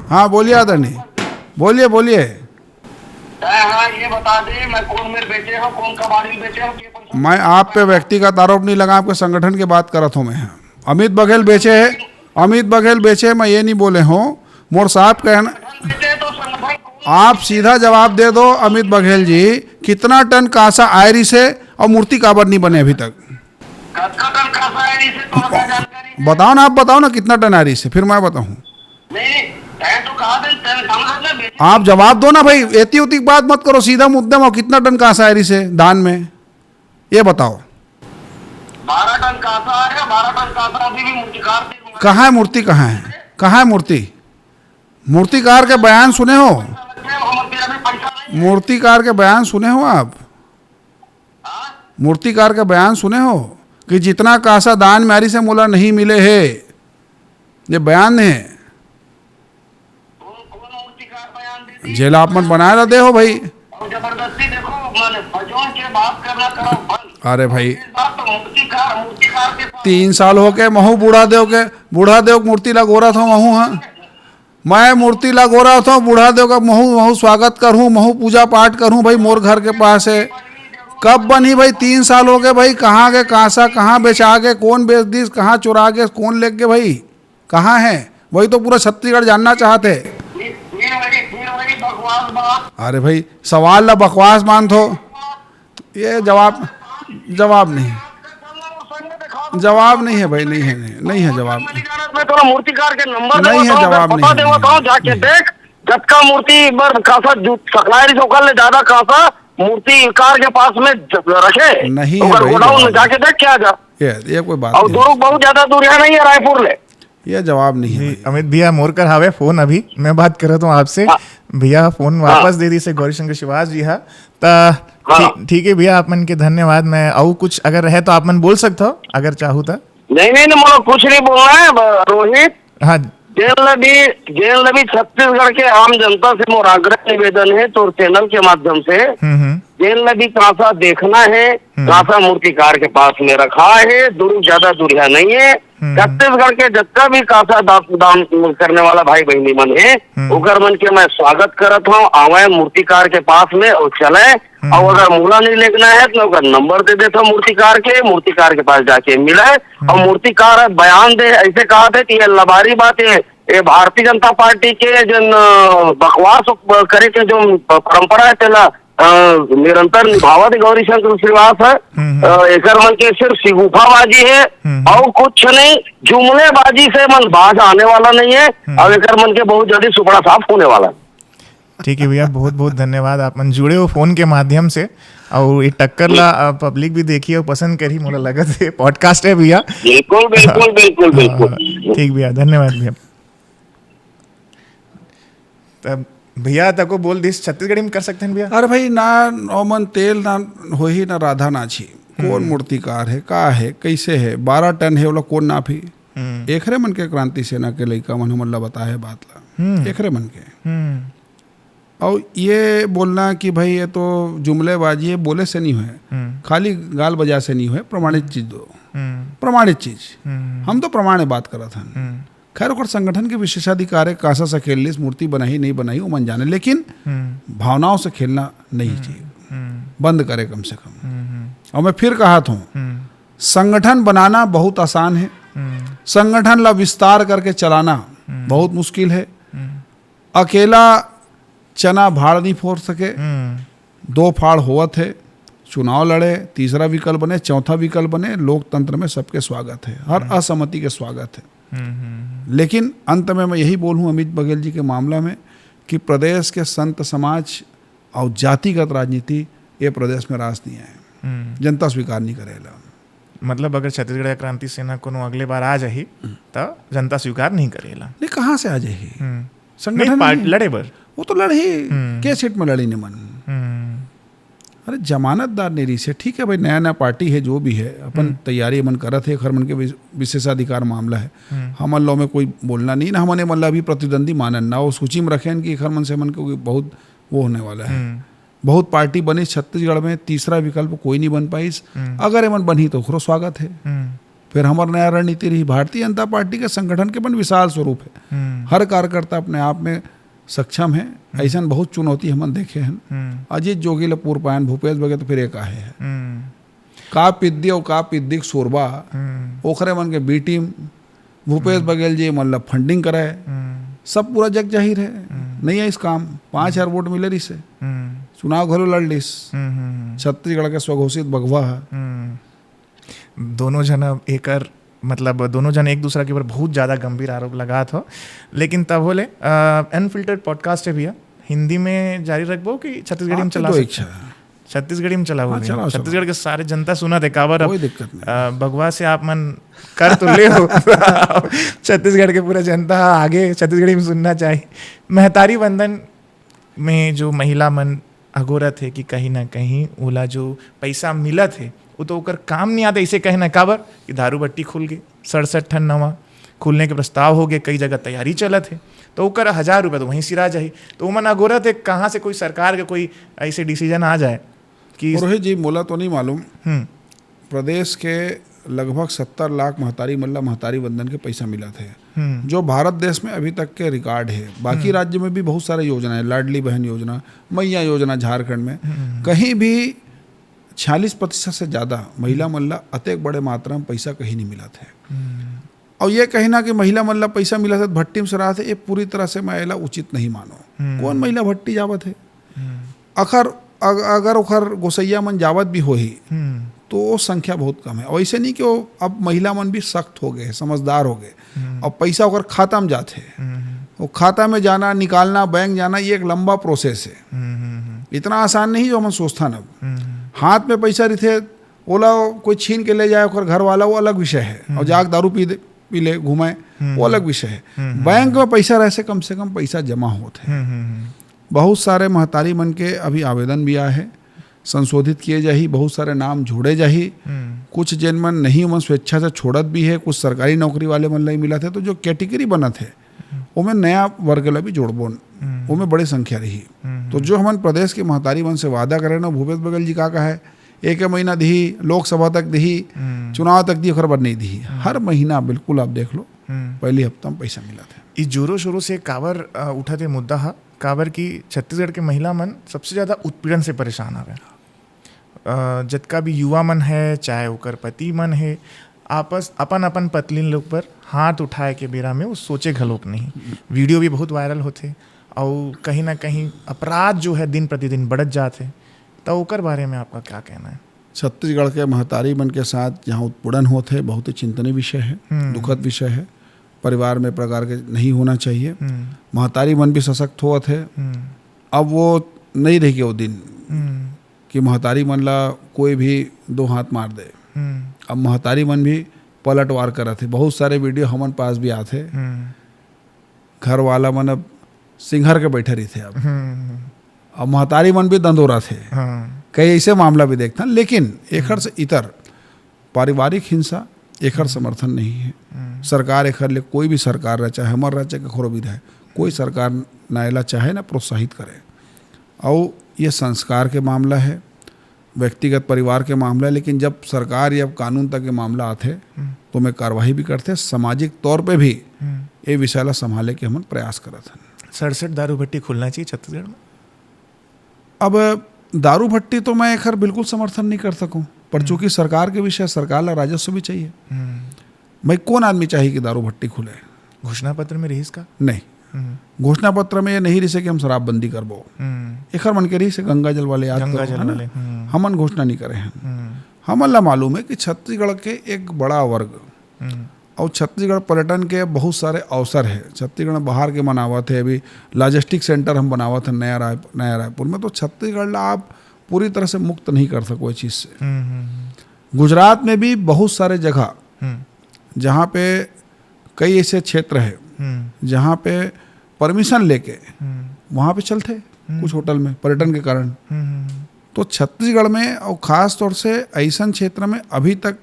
हाँ बोलिए आदरणीय, बोलिए बोलिए। हाँ ये बता दे, मैं कौन मेरे बेचे हो, कौन कबाड़ी बेचे हो। मैं आप पे व्यक्तिगत आरोप नहीं लगा, आपके संगठन की बात करत हूँ मैं। अमित बघेल बेचे है, अमित बघेल बेचे, मैं ये नहीं बोले हूँ। मोर साहब कहना, आप सीधा जवाब दे दो अमित बघेल जी, कितना टन कांसा आयरी से और मूर्ति काबर नहीं बने अभी तक? बताओ ना, आप बताओ ना कितना टन आयरी से, फिर मैं बताऊँ। आप जवाब दो ना भाई, एती उती बात मत करो, सीधा मुद्दे में कितना टन कांसा आयरी से दान में, ये बताओ। 12 टन कांसा है, 12 टन कांसा अभी भी मूर्तिकार। कहाँ है मूर्ति, कहाँ है, कहाँ है मूर्ति? मूर्तिकार के बयान सुने हो? मूर्तिकार के बयान सुने हो आप? मूर्तिकार के बयान सुने हो कि जितना कांसा दान म्यारी से मोला नहीं मिले है, ये बयान है। जेल आप मत बनाए रह दे हो भाई। जबरदस्ती देखो भजों के बात करना करो बंद। अरे भाई मूर्तिकार के 3 साल हो के महू बूढ़ा देव मूर्ति ला गोरा था महू। हाँ मैं मूर्ति ला गोरा था, बूढ़ा देव का महू स्वागत करूँ, महू पूजा पाठ करूँ भाई, मोर घर के पास है। कब बनी भाई? 3 साल हो गए भाई। कहाँ गए कांसा, कहाँ बेचा गए, कौन बेच दी, कहाँ चुरा गए, कौन ले गए भाई, कहाँ है? वही तो पूरा छत्तीसगढ़ जानना चाहते। अरे भाई सवाल ला बकवास मान थो, ये जवाब नहीं है भाई, नहीं है जवाब। मैं थोड़ा मूर्तिकार के नंबर नहीं है, जवाब नहीं है। जाके देख, जब का मूर्ति कांसा सकलायरी से ले ज्यादा कांसा मूर्तिकार के पास में रखे नहीं, गोडाउन में जाके देख क्या जा। ये कोई बात और दूर बहुत ज्यादा दूर है नहीं है रायपुर ले। ये जवाब नहीं है। अमित भैया मोर कर हावे फोन, अभी मैं बात कर रहा हूँ आपसे। भैया फोन वापस दे दी से गौरीशंकर शिवास जी। हाँ ठीक है भैया, आप मन के धन्यवाद। मैं और कुछ अगर है तो आप मन बोल सकते हो अगर चाहूँ तो। नहीं मुझे कुछ नहीं बोलना है रोहित। हाँ जेल नबी छत्तीसगढ़ के आम जनता से मोर आग्रह निवेदन है तो चैनल के माध्यम से, जेल नबी कांसा देखना है, कांसा मूर्तिकार के पास में रखा है, दूर ज्यादा दूरिया नहीं है। छत्तीसगढ़ के जितना भी कांसा दान करने वाला भाई बहनी मन है, उगर मन के मैं स्वागत करत हूँ। आवे मूर्तिकार के पास में और चले, और अगर मूला नहीं लेना है तो अगर नंबर दे देता मूर्तिकार के पास जाके मिले और मूर्तिकार बयान दे। ऐसे कहा थे कि ये लबारी बात है, ये भारतीय जनता पार्टी के जो बकवास करे के जो परंपरा है तेला निरंतर निभावत गौरीशंकर श्रीवास है। एक मन के सिर्फ सिगुफाबाजी है और कुछ नहीं, जुमलेबाजी से मन बाज आने वाला नहीं है, और एक मन के बहुत जल्दी सुपड़ा साफ होने वाला है। ठीक है भैया, बहुत बहुत धन्यवाद। आप मन जुड़े हो फोन के माध्यम से, और ये टक्कर ला पब्लिक भी देखी और पसंद करी, मोला लगा थे पॉडकास्ट है भैया। बिल्कुल। ठीक भैया, धन्यवाद भैया। तब भैया तको बोल दिस छत्तीसगढ़ी में कर सकते हैं भैया। अरे भाई ना ओमन तेल ना हो ही ना राधा नाची, कौन मूर्तिकार है, का है, कैसे है, 12 टन है वो कौन नाफी। एकरे मन के क्रांति सेना के लइका मन हमला बताए बात ला, एकरे मन के। और ये बोलना कि भाई ये तो जुमलेबाजी है, बोले से नहीं हुए, खाली गाल बजा से नहीं हुए, प्रमाणित चीज दो, प्रमाणित चीज। हम तो प्रमाण बात करा था। खैर और संगठन के विशेषाधिकार है, कांसा से खेलने मूर्ति बनाई नहीं बनाई वो मन जाने, लेकिन भावनाओं से खेलना नहीं चाहिए, बंद करे कम से कम। और मैं फिर कहा था, संगठन बनाना बहुत आसान है, संगठन ला विस्तार करके चलाना बहुत मुश्किल है। अकेला चना भाड़ नहीं फोड़ सके, 2 फाड़ होवत है, चुनाव लड़े, तीसरा विकल्प बने, चौथा विकल्प बने। लोकतंत्र में सबके स्वागत है, हर असहमति के स्वागत है। लेकिन अंत में मैं यही बोलूँ अमित बघेल जी के मामला में कि प्रदेश के संत समाज और जातिगत राजनीति ये प्रदेश में राज नहीं आए, जनता स्वीकार नहीं करेला। मतलब अगर छत्तीसगढ़ क्रांति सेना कोनो अगले बार आ जाही तो जनता स्वीकार नहीं करेला। नहीं, कहाँ से आ जाएगी नहीं, संगठन नहीं। लड़े बर वो तो लड़ी, के सीट में लड़ी नहीं मन। अरे जमानतदार नहीं रही से, ठीक है भाई, नया नया पार्टी है, जो भी है अपन तैयारी मन करत है, खर मन के विशेषाधिकार मामला है, हमन लो में कोई बोलना नहीं ना, हमने मतलब अभी प्रतिद्वंदी मानन ना, वो सूची में रखें कि खर मन से मन को बहुत वो होने वाला है। बहुत पार्टी बनी छत्तीसगढ़ में, तीसरा विकल्प कोई नहीं बन पाई। अगर एमन बनी तो ओकरो स्वागत है। फिर हमार नया रणनीति रही। भारतीय जनता पार्टी के संगठन के बन विशाल स्वरूप है, हर कार्यकर्ता अपने आप में सक्षम है। ऐसा बहुत चुनौती हमन देखे हैं। अजीत जोगी ल पूर पायन, भूपेश बघेल तो फिर एक आहे है का पिद्दी और का पिद्दिक सोरबा, ओखरे मन के बी टीम, भूपेश बघेल जी मतलब फंडिंग कराए, सब पूरा जग जाहिर है। नहीं है इस काम, 5,000 वोट मिले रही से चुनाव घरो लड़ लिस। छत्तीसगढ़ के स्वघोषित बघवा है। दोनों जन एकर मतलब दोनों जन एक दूसरा के ऊपर बहुत ज़्यादा गंभीर आरोप लगा था, लेकिन तब बोले अनफिल्टर्ड पॉडकास्ट है भैया, हिंदी में जारी रखबो कि छत्तीसगढ़ी में चला सकते? छत्तीसगढ़ी में चला हुआ, छत्तीसगढ़ के सारे जनता सुना थे काबर। कोई दिक्कत नहीं, भगवा से आप मन कर तो ले हो छत्तीसगढ़ के पूरा जनता आगे छत्तीसगढ़ी में सुनना चाहिए। महतारी बंधन में जो महिला मन अगोरत है कि कहीं ना कहीं ओला जो पैसा मिला थे वो तो ओकर काम नहीं आता, इसे कहना काबर कि दारू भट्टी खुल गई, 67 ठन नवा खुलने के प्रस्ताव हो गए, कई जगह तैयारी चलत है, तो ओकर 1,000 रुपये तो वहीं सिरा जाही। तो मन अगोरत है कहाँ से कोई सरकार के कोई ऐसे डिसीजन आ जाए कि रोहित जी मोला तो नहीं मालूम। प्रदेश के लगभग 70 लाख महतारी मल्ला महतारी बंधन के पैसा मिला थे, जो भारत देश में अभी तक के रिकॉर्ड है। बाकी राज्य में भी बहुत सारे योजना है, लाडली बहन योजना, मैया योजना झारखंड में, कहीं भी 46% से ज़्यादा महिला मल्ला अतेक बड़े मात्रा में पैसा कहीं नहीं मिला था। और ये कहना कि महिला मल्ला पैसा मिला था भट्टी में से रहा था, ये पूरी तरह से मैं एला उचित नहीं मानो। कौन महिला भट्टी जावत है? अगर ओखर गोसैया मन जावत भी हो ही तो वो संख्या बहुत कम है। और ऐसे नहीं कि वो अब महिला मन भी सख्त हो गए, समझदार हो गए, और पैसा ओकर खाता में जाते हैं। वो खाता में जाना, निकालना, बैंक जाना, ये एक लंबा प्रोसेस है, इतना आसान नहीं जो हम सोचता न। हाथ में पैसा रहते ओला कोई छीन के ले जाए ओकर घर वाला, वो अलग विषय है, और जाग दारू पी ले घुमाए, वो अलग विषय है। बैंक में पैसा रह से कम पैसा जमा होते हैं। बहुत सारे महतारी मन के अभी आवेदन भी आए हैं, संशोधित किए जाही, बहुत सारे नाम जोड़े जाही। कुछ जिन मन नहीं मन स्वेच्छा से छोड़त भी है, कुछ सरकारी नौकरी वाले मन लाई मिला थे, तो जो कैटेगरी बना थे वो में नया वर्ग ला भी जोड़बो, वो में बड़ी संख्या रही। तो जो हमन प्रदेश के महतारी मन से वादा करे ना, भूपेश बघेल जी का है, एक महीना दी, लोकसभा तक दी, चुनाव तक दी, खबर नहीं दी, हर महीना बिल्कुल आप देख लो पहली हफ्ता में पैसा मिला था। इस जोरों शोरों से काबर उठा थे मुद्दा है, काबर की छत्तीसगढ़ के महिला मन सबसे ज़्यादा उत्पीड़न से परेशान हवे। जितना भी युवा मन है, चाहे ओकर पति मन है, आपस अपन पत्नी लोग पर हाथ उठाए के बेरा में वो सोचे घलोक नहीं। वीडियो भी बहुत वायरल होते, और कहीं ना कहीं अपराध जो है दिन प्रतिदिन बढ़त जाते। तो ओकर बारे में आपका क्या कहना है? छत्तीसगढ़ के महतारी मन के साथ जहाँ उत्पीड़न होते हैं, बहुत ही चिंतनीय विषय है, दुखद विषय है। परिवार में प्रकार के नहीं होना चाहिए। महतारी मन भी सशक्त हुआ थे। अब वो नहीं रह गया वो दिन कि महतारी मन ला कोई भी 2 हाथ मार दे। अब महतारी मन भी पलटवार कर थे। बहुत सारे वीडियो हमन पास भी आते, घर वाला मन अब सिंघर के बैठे रही थे। अब महतारी मन भी दंदोरा थे। कई ऐसे मामला भी देखता, लेकिन एखर से इतर पारिवारिक हिंसा एखर समर्थन नहीं है। सरकार एखर ले कोई भी सरकार रहे, चाहे हमार रहे चाहे कखरो भी रहे, कोई सरकार ना एला चाहे ना प्रोत्साहित करे। और ये संस्कार के मामला है, व्यक्तिगत परिवार के मामला है, लेकिन जब सरकार या कानून तक के मामला आते तो मैं कार्रवाई भी करते, सामाजिक तौर पे भी ये विषय ला संभाले के हम प्रयास करते हैं। 67 दारू भट्टी खुलना चाहिए छत्तीसगढ़ में। अब दारू भट्टी तो मैं एखर बिल्कुल समर्थन नहीं कर सकूं, पर चूंकि सरकार के विषय, सरकार ला राजस्व भी चाहिए। भाई कौन आदमी चाहिए कि दारू भट्टी खुले? घोषणा पत्र में रही इसका नहीं। घोषणा पत्र में ये नहीं रही कि हम शराबबंदी करबो। एखर मन के रही से गंगा जल वाले याद वाले हमन घोषणा नहीं करे हैं। हमन ला मालूम है कि छत्तीसगढ़ के एक बड़ा वर्ग और छत्तीसगढ़ पर्यटन के बहुत सारे अवसर है। छत्तीसगढ़ में बाहर के मनावत है, अभी लॉजिस्टिक सेंटर हम बनावत हैं नया रायपुर में। तो छत्तीसगढ़ ला आप पूरी तरह से मुक्त नहीं कर सको इस चीज़ से। गुजरात में भी बहुत सारे जगह जहाँ पे कई ऐसे क्षेत्र है जहाँ पे परमिशन लेके वहाँ पे चलते कुछ होटल में पर्यटन के कारण। तो छत्तीसगढ़ में और ख़ास तौर से ऐसा क्षेत्र में अभी तक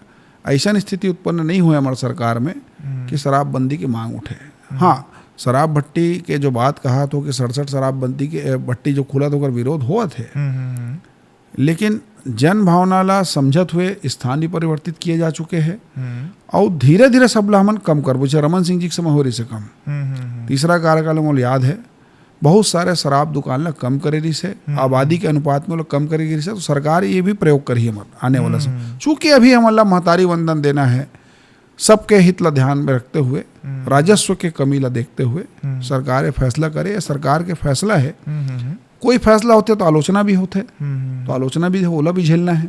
ऐसा स्थिति उत्पन्न नहीं हुई हमारी सरकार में कि शराबबंदी की मांग उठे। हाँ, शराब भट्टी के जो बात कहा तो कि 67 शराबबंदी के भट्टी जो खुला तो विरोध हुआ थे, लेकिन जन भावना ला समझत हुए स्थानीय परिवर्तित किए जा चुके हैं और धीरे धीरे सब ला हमन कम कर बुझे। रमन सिंह जी के समय हो रही से कम, तीसरा कार्यकाल में याद है बहुत सारे शराब दुकान ला कम करे रही से, आबादी के अनुपात में लोग कम करे रही से। तो सरकार ये भी प्रयोग करी है आने वाला से, चूंकि अभी हमारा महतारी वंदन देना है, सबके हित ला ध्यान में रखते हुए, राजस्व के कमी ला देखते हुए सरकार फैसला करे। सरकार के फैसला है, कोई फैसला होते तो आलोचना भी होते, तो आलोचना भी ओला भी झेलना है।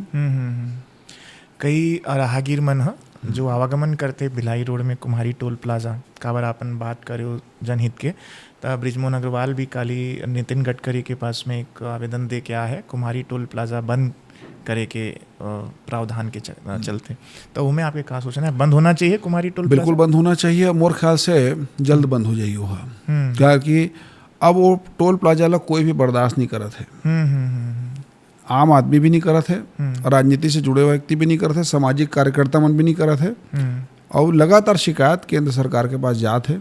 कई राहगीर मन जो आवागमन करते भिलाई रोड में कुम्हारी टोल प्लाजा काबर आपन बात करे जनहित के, तब बृजमोहन अग्रवाल भी काली नितिन गडकरी के पास में एक आवेदन दे के आया है कुम्हारी टोल प्लाजा बंद करे के प्रावधान के चलते। तो उनमें आपके क्या सोचना है, बंद होना चाहिए कुम्हारी टोल? बिल्कुल बंद होना चाहिए, मोर ख्याल से जल्द बंद हो जाइए वो। क्या कि अब वो टोल प्लाजा ला कोई भी बर्दाश्त नहीं करत है, आम आदमी भी नहीं करत है, राजनीति से जुड़े हुए व्यक्ति भी नहीं करते, सामाजिक कार्यकर्ता मन भी नहीं करत है, और लगातार शिकायत केंद्र सरकार के पास जात है।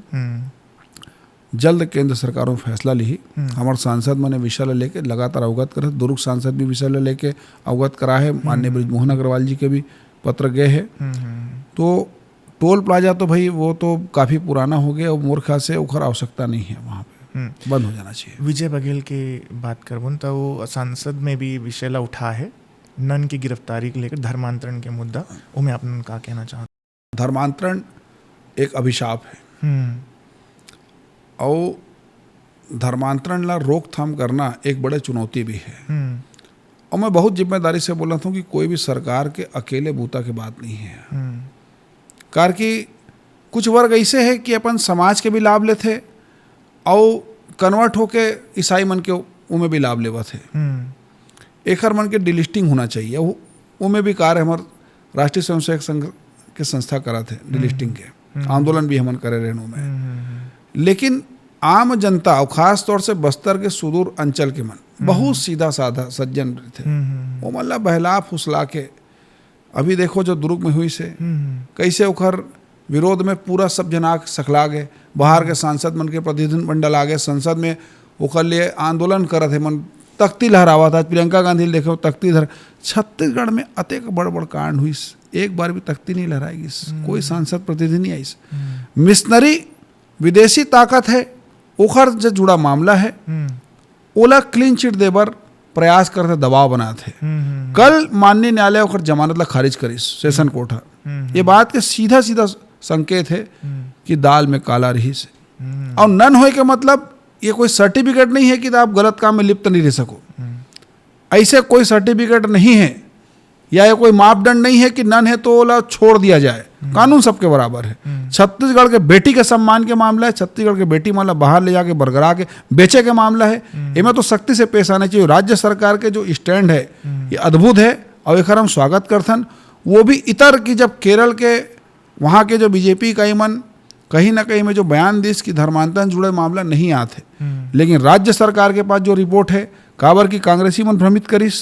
जल्द केंद्र सरकारों फैसला ली। हमारे सांसद मैंने विषय ला लेके लगातार अवगत करे, दुर्ग सांसद भी विषय ला लेके अवगत करा है, माननीय बृजमोहन अग्रवाल जी के भी पत्र गए है। तो टोल प्लाजा तो भाई वो तो काफ़ी पुराना हो गया और मोर ख्याल से उखर आवश्यकता नहीं है, वहाँ पे बंद हो जाना चाहिए। विजय बघेल की बात करबूँ तो वो संसद में भी विषय ला उठा है, नन की गिरफ्तारी को लेकर धर्मांतरण के मुद्दा, वो मैं आपने क्या कहना चाहता? धर्मांतरण एक अभिशाप है और धर्मांतरण ला रोकथाम करना एक बड़े चुनौती भी है। और मैं बहुत जिम्मेदारी से बोल रहा हूँ कि कोई भी सरकार के अकेले बूता की बात नहीं है। कार की कुछ वर्ग ऐसे है कि अपन समाज के भी लाभ लेते और कन्वर्ट होके ईसाई मन के उमें भी लाभ लेवत है। एक हर मन के डिलिस्टिंग होना चाहिए, उमें भी कार्य हमारे राष्ट्रीय स्वयंसेवक संघ के संस्था करा थे डिलिस्टिंग के, आंदोलन भी हमन करे रहने में। लेकिन आम जनता और खास तौर से बस्तर के सुदूर अंचल के मन बहुत सीधा साधा सज्जन थे, वो मतलब बहला फुसला के अभी देखो जो दुर्ग में हुई से कैसे उखर विरोध में पूरा सब जनाक सखला गए, बाहर के सांसद मन के प्रतिनिधि मंडल आ गए, संसद में उखर लिए आंदोलन करत है, मन तख्ती लहरावा था। प्रियंका गांधी देखो तख्ती धर, छत्तीसगढ़ में अतेक बड़ बड़ कांड हुई, एक बार भी तख्ती नहीं लहराएगी, कोई सांसद प्रतिनिधि नहीं आई। मिशनरी विदेशी ताकत है, ओखर जो जुड़ा मामला है ओला क्लीन चिट देबर प्रयास करते, दबाव बनाते। कल माननीय न्यायालय ओखर जमानत ला खारिज करी सेशन कोर्ट। ये बात के सीधा सीधा संकेत है कि दाल में काला रही से, और नन होए के मतलब ये कोई सर्टिफिकेट नहीं है कि आप गलत काम में लिप्त नहीं रह सको। ऐसे कोई सर्टिफिकेट नहीं है या ये कोई मापदंड नहीं है कि नन है तो ओला छोड़ दिया जाए। कानून सबके बराबर है। छत्तीसगढ़ के बेटी के सम्मान के मामला है, छत्तीसगढ़ के बेटी माला बाहर ले जाके बरगरा के बेचे के मामला है, इनमें तो सख्ती से पेश आना चाहिए। राज्य सरकार के जो स्टैंड है ये अद्भुत है और एक हम स्वागत करथन। वो भी इतर की जब केरल के वहाँ के जो बीजेपी का मन कहीं ना कहीं में जो बयान दिस की धर्मांतरण जुड़े मामला नहीं आते, लेकिन राज्य सरकार के पास जो रिपोर्ट है काबर की कांग्रेसी मन भ्रमित करिस,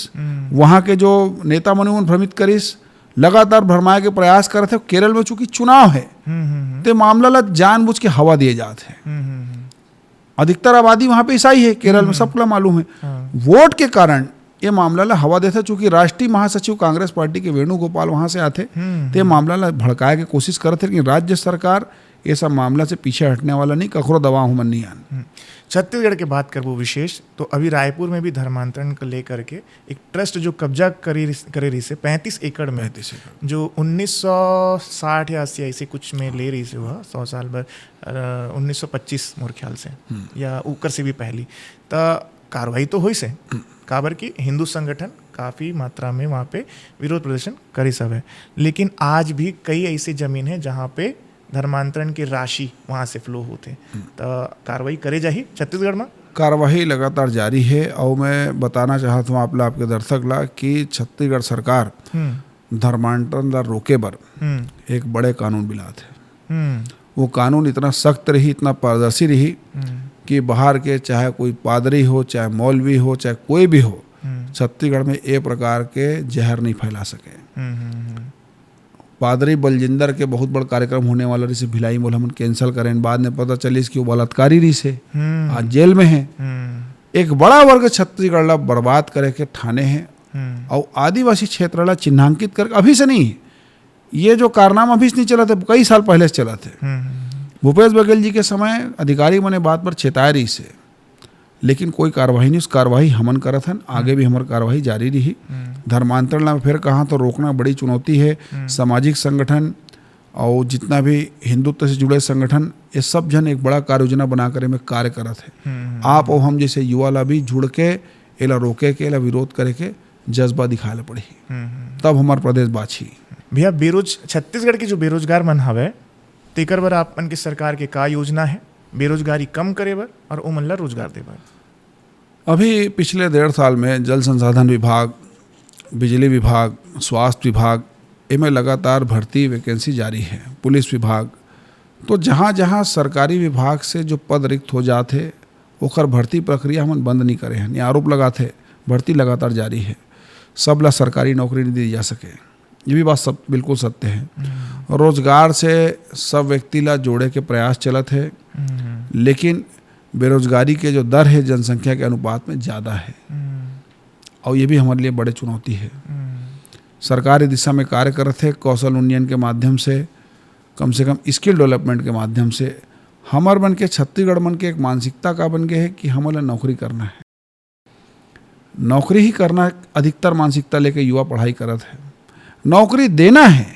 वहाँ के जो नेता मन भ्रमित करिस, लगातार भरमाए के प्रयास करते। केरल में चूंकि चुनाव है तो मामला ला जानबूझ के हवा दिए जाते हैं। अधिकतर आबादी वहाँ पे ईसाई है केरल में, सबको मालूम है। वोट के कारण ये मामला ला हवा देता, चूंकि राष्ट्रीय महासचिव कांग्रेस पार्टी के वेणुगोपाल वहाँ से आते तो ये मामला ला भड़काए के कोशिश करते, लेकिन राज्य सरकार ये सब मामला से पीछे हटने वाला नहीं, कखरो दवा हुमन नहीं आन। छत्तीसगढ़ के बात करबो विशेष तो अभी रायपुर में भी धर्मांतरण को लेकर के एक ट्रस्ट जो कब्जा करे रही से 35 एकड़ में, जो 1960 या 80 ऐसे कुछ में ले रही से, वह 100 साल बाद 1925 मोर ख्याल से या ऊपर से भी पहली तो कार्रवाई तो हुई से काबर की हिंदू संगठन काफ़ी मात्रा में वहाँ पे विरोध प्रदर्शन करी सब है। लेकिन आज भी कई ऐसी जमीन है जहाँ पे धर्मांतरण की राशि वहाँ से फ्लो होते, तो कार्रवाई करे जाही छत्तीसगढ़ में। कार्रवाई लगातार जारी है और मैं बताना चाहता हूँ आपके दर्शक ला कि छत्तीसगढ़ सरकार धर्मांतरण ला रोके बर एक बड़े कानून बिला थे। वो कानून इतना सख्त रही, इतना पारदर्शी रही कि बाहर के चाहे कोई पादरी हो, चाहे मौलवी हो, चाहे कोई भी हो, छत्तीसगढ़ में ए प्रकार के जहर नहीं फैला सके। पादरी बलजिंदर के बहुत बड़ा कार्यक्रम होने वाला रही से भिलाई मोल हम कैंसिल करें, बाद में पता चली कि वो बलात्कारी रही से आज जेल में है। एक बड़ा वर्ग छत्तीसगढ़ ला बर्बाद करे के ठाने हैं और आदिवासी क्षेत्र ला चिन्हांकित करके अभी से नहीं, ये जो कारनामा अभी से नहीं चला था, कई साल पहले से चला थे। भूपेश बघेल जी के समय अधिकारी मने बात पर चेताए रही से, लेकिन कोई कार्रवाई नहीं। उस कार्रवाई हमन करत हन, आगे भी हमार कार्रवाई जारी रही। धर्मांतरण में फिर कहाँ तो रोकना बड़ी चुनौती है। सामाजिक संगठन और जितना भी हिंदुत्व से जुड़े संगठन, ये सब जन एक बड़ा कार्य योजना बना कर में कार्य करत है। आप और हम जैसे युवा ला भी जुड़ के एला रोके के, एला विरोध करे के जज्बा दिखाए पड़ी, तब हमार प्रदेश बाछी। भैया छत्तीसगढ़ के जो बेरोजगार मन हवे तेकर बर आपन की सरकार के का योजना है बेरोजगारी कम करे बर और ओ मन ला रोजगार दे बर? अभी पिछले 1.5 साल में जल संसाधन विभाग, बिजली विभाग, स्वास्थ्य विभाग इनमें लगातार भर्ती वैकेंसी जारी है। पुलिस विभाग, तो जहाँ जहाँ सरकारी विभाग से जो पद रिक्त हो जाते ओकर भर्ती प्रक्रिया हम बंद नहीं करे हैं। आरोप लगाते भर्ती लगातार जारी है। सब ला सरकारी नौकरी नहीं दी जा सके, ये भी बात सब बिल्कुल सत्य है। रोजगार से सब व्यक्ति ला जोड़े के प्रयास चलत है, लेकिन बेरोजगारी के जो दर है जनसंख्या के अनुपात में ज़्यादा है और ये भी हमारे लिए बड़े चुनौती है। सरकार इस दिशा में कार्य करते है। कौशल उन्नयन के माध्यम से कम स्किल डेवलपमेंट के माध्यम से हमार बन के छत्तीसगढ़ मन के एक मानसिकता का बन गए है कि हमें नौकरी करना है, नौकरी ही करना अधिकतर मानसिकता लेके युवा पढ़ाई करत है। नौकरी देना है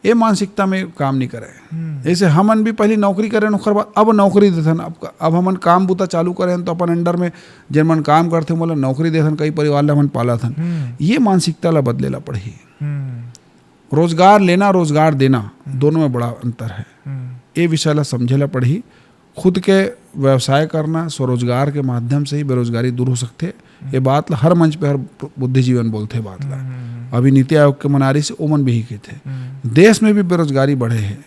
ये मानसिकता में काम नहीं करे। ऐसे हमन भी पहले नौकरी करें, ओकर बाद अब नौकरी देथन। अब हमन काम बुता चालू करें तो अपन अंडर में जिन मन काम करते बोला नौकरी देथन, कई परिवार ला हमन पाला थन। ये मानसिकता ला बदलेला पड़ी। रोजगार लेना, रोजगार देना दोनों में बड़ा अंतर है। ये विषय ला समझेला पड़ी। खुद के व्यवसाय करना, स्वरोजगार के माध्यम से ही बेरोजगारी दूर हो सकते। ये बात ला हर मंच पे हर बुद्धिजीवन बोलते बात ला। अभी नीति आयोग के मनारी से ओमन भी ही कहते देश में भी बेरोजगारी बढ़े है।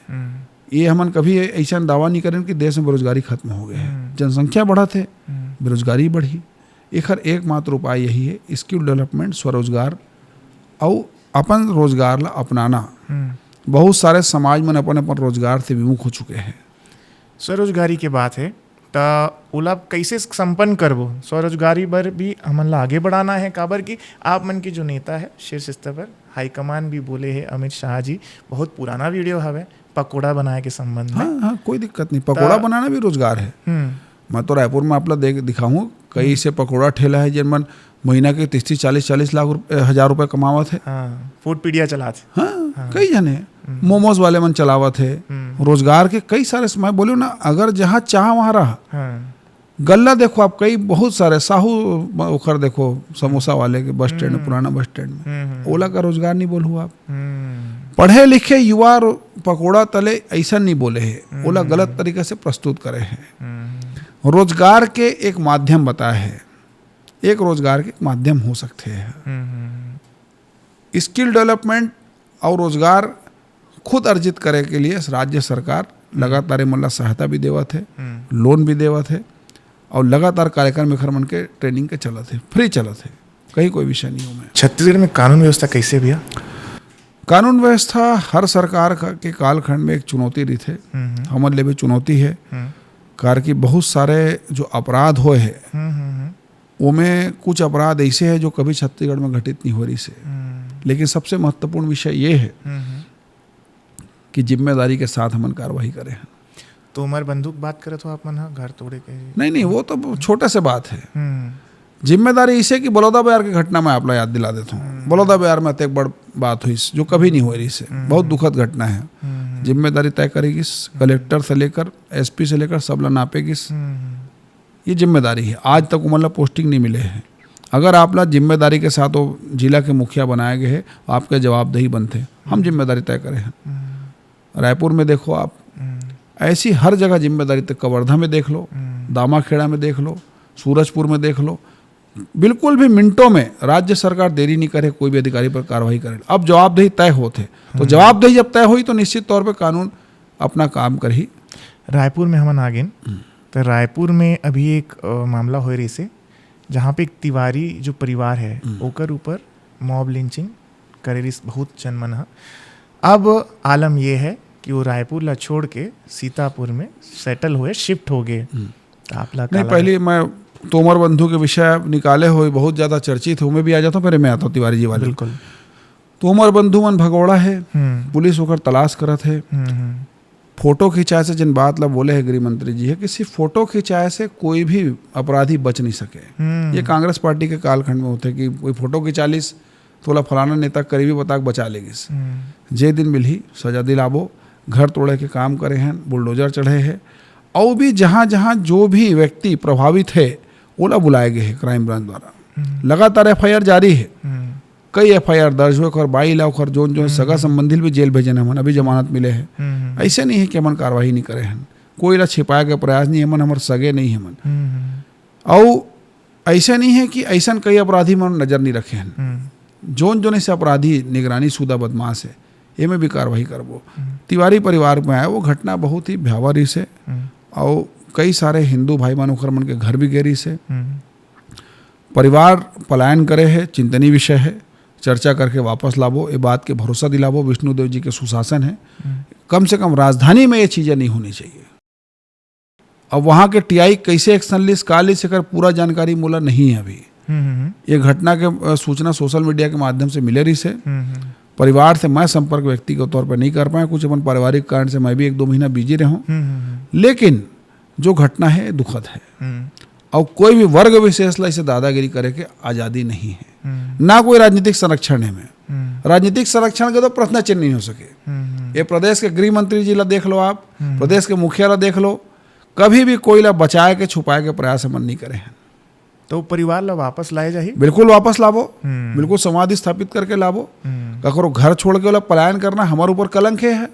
ये हमन कभी ऐसा दावा नहीं करें कि देश में बेरोजगारी खत्म हो गया है। जनसंख्या बढ़ा थे, बेरोजगारी बढ़ी। एकमात्र उपाय यही है, स्किल डेवलपमेंट, स्वरोजगार और अपन रोजगार ला अपनाना। बहुत सारे समाज में अपन रोजगार से विमुख हो चुके हैं। स्वरोजगारी के बात है तो ओला कैसे संपन्न करबो? स्वरोजगारी बर भी हमन ला आगे बढ़ाना है। काबर कि आप मन के जो नेता है शीर्ष स्तर पर हाईकमान भी बोले है, अमित शाह जी, बहुत पुराना वीडियो हवे पकोड़ा बनाए के संबंध में। हाँ, कोई दिक्कत नहीं। पकोड़ा बनाना भी रोजगार है। मैं तो रायपुर में आपला दिखाऊँ कई से पकोड़ा ठेला है जिन मन महीना के 30-40 लाख हजार रुपए कमावत है। फूडपीडिया चलाते। हाँ, कई जने मोमोज वाले मन चलावत है। रोजगार के कई सारे समय बोलो ना, अगर जहाँ चाह वहाँ रहा। गल्ला देखो आप, कई बहुत सारे साहू उखर देखो समोसा वाले के बस स्टैंड में, पुराना बस स्टैंड में। ओला का रोजगार नहीं बोलू आप। पढ़े लिखे युवा पकोड़ा तले ऐसा नहीं बोले है, ओला गलत तरीके से प्रस्तुत करे हैं। रोजगार के एक माध्यम बताया है, एक रोजगार के माध्यम हो सकते हैं। स्किल डेवलपमेंट और रोजगार खुद अर्जित करे के लिए राज्य सरकार लगातार मतलब सहायता भी देवत है, लोन भी देवत है और लगातार कार्यक्रम में खरमन के ट्रेनिंग के चलत है, फ्री चलत है, कहीं कोई विषय नहीं हो। में छत्तीसगढ़ में कानून व्यवस्था कैसे भैया? कानून व्यवस्था हर सरकार के कालखंड में एक चुनौती रही थे। हमारे लिए भी चुनौती है। कार की बहुत सारे जो अपराध हुए हैं उनमें कुछ अपराध ऐसे हैं जो कभी छत्तीसगढ़ में घटित नहीं हो रही से। लेकिन सबसे महत्वपूर्ण विषय ये है कि जिम्मेदारी के साथ हमन कार्रवाई करें। तो उमर बंदूक बात करे तो आप मन घर तोड़े के? नहीं, वो तो छोटे से बात है। जिम्मेदारी इसे कि बलौदा बयार की घटना में आप याद दिला देता हूँ। बलौदा बयार में एक बड़ बात हुई जो कभी नहीं हो रही से, बहुत दुखद घटना है। जिम्मेदारी तय करेगी, कलेक्टर से लेकर एसपी से लेकर सबला नापेगी। ये जिम्मेदारी है। आज तक मतलब पोस्टिंग नहीं मिले हैं। अगर आप ला जिम्मेदारी के साथ वो जिला के मुखिया बनाए गए हैं, आपके जवाबदेही बनते। हम जिम्मेदारी तय करें हैं। रायपुर में देखो आप, ऐसी हर जगह जिम्मेदारी तक, कवर्धा में देख लो, दामाखेड़ा में देख लो, सूरजपुर में देख लो, बिल्कुल भी मिनटों में राज्य सरकार देरी नहीं करे, कोई भी अधिकारी पर कार्रवाई करे। अब जवाबदेही तय होते, तो जवाबदेही जब तय हुई तो निश्चित तौर पे कानून अपना काम कर ही। रायपुर में हमन आगे तो रायपुर में अभी एक मामला हो रही से जहाँ पे एक तिवारी जो परिवार है ओकर ऊपर मॉब लिंचिंग करे रही बहुत जनमन है। अब आलम ये है कि वो रायपुर ला छोड़ के सीतापुर में सेटल हुए, शिफ्ट हो गए। आप ला नहीं, पहले मैं तोमर बंधु के विषय निकाले हुए बहुत ज़्यादा चर्चित है, मैं भी आ जाता हूँ, पहले मैं आता हूँ तिवारी जी वाले। बिल्कुल। तोमर बंधु मन भगोड़ा है, पुलिस होकर तलाश करत है। फोटो खिंचाए से जिन बात ला बोले है गृह मंत्री जी है कि सिर्फ फोटो खिंचाए से कोई भी अपराधी बच नहीं सके। ये कांग्रेस पार्टी के कालखंड में होते कि कोई फोटो खिंचा लीस तो फलाना नेता करीबी बता बचा लेगिस। जे दिन मिली सजा दिलाबो, घर तोड़े के काम करे हैं, बुलडोजर चढ़े हैं, और भी जहाँ जहाँ जो भी व्यक्ति प्रभावित है ओला बुलाए गए हैं क्राइम ब्रांच द्वारा। लगातार FIR जारी है, कई FIR दर्ज हुए और 22 लाख और जो सगा संबंधी भी जेल भेजे हमन, अभी जमानत मिले हैं। ऐसे नहीं है कि हमन कार्रवाई नहीं करे हैं, कोई ला छिपाए के प्रयास नहीं, हमन हमारे सगे नहीं हमन। और ऐसे नहीं है कि ऐसा कई अपराधी मन नजर नहीं रखे हैं, जोन ऐसे अपराधी निगरानी शुदा बदमाश है ये में भी कार्रवाई करबो। तिवारी परिवार में आया वो घटना बहुत ही भयावह से, और कई सारे हिंदू भाई मान मन के घर भी गेरी से। परिवार पलायन करे है, चिंतनीय विषय है, चर्चा करके वापस लाबो, ये बात के भरोसा दिलाबो। विष्णुदेव जी के सुशासन है, कम से कम राजधानी में ये चीज़ें नहीं होनी चाहिए। अब वहाँ के TI कैसे एक्शन लिस काली से कर पूरा जानकारी मोला नहीं है अभी। ये घटना के सूचना सोशल मीडिया के माध्यम से मिले रही से। परिवार से मैं संपर्क व्यक्तिगत तौर पर नहीं कर पाया, कुछ अपन पारिवारिक कारण से मैं भी 1-2 महीना बिजी रहूं। लेकिन जो घटना है दुखद है, और कोई भी वर्ग विशेष ला इसे दादागिरी करे के आज़ादी नहीं है, ना कोई राजनीतिक संरक्षण है में। राजनीतिक संरक्षण के तो प्रश्न चिन्ह नहीं हो सके। ये प्रदेश के गृह मंत्री जी ला देख लो, आप प्रदेश के मुखिया ला देख लो, कभी भी कोई ला बचाए के छुपाए के प्रयास मन नहीं करे हैं। तो परिवार ला वापस लाए जाही, बिल्कुल वापस लाबो, बिल्कुल समाधि स्थापित करके लाबो। ककरो घर छोड़ के वाला पलायन करना हमारे ऊपर कलंक है।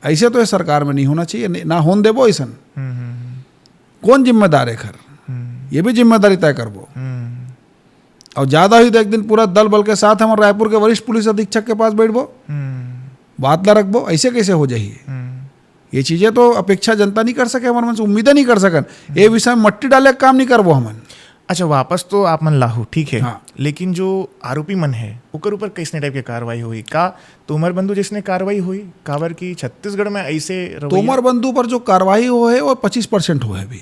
ऐसे तो ये सरकार में नहीं होना चाहिए, ना होन देबो ऐसा। कौन जिम्मेदार है घर, ये भी जिम्मेदारी तय करबो। और ज्यादा हुई तो एक दिन पूरा दल बल के साथ हम रायपुर के वरिष्ठ पुलिस अधीक्षक के पास बैठबो, बात ला रखबो। ऐसे कैसे हो जाइए, ये चीजें तो अपेक्षा जनता नहीं कर सके, हमारे मन से उम्मीदें नहीं कर सकन। ये विषय में मट्टी डाले काम नहीं करबो हमन। अच्छा, वापस तो आप मन लाहू ठीक है। हाँ। लेकिन जो आरोपी मन है ओकर ऊपर कैसने टाइप की कार्रवाई हुई का? तोमर बंधु जिसने कार्रवाई हुई काबर की छत्तीसगढ़ में ऐसे तोमर बंधु पर जो कार्रवाई हो है वो 25% हुआ है अभी।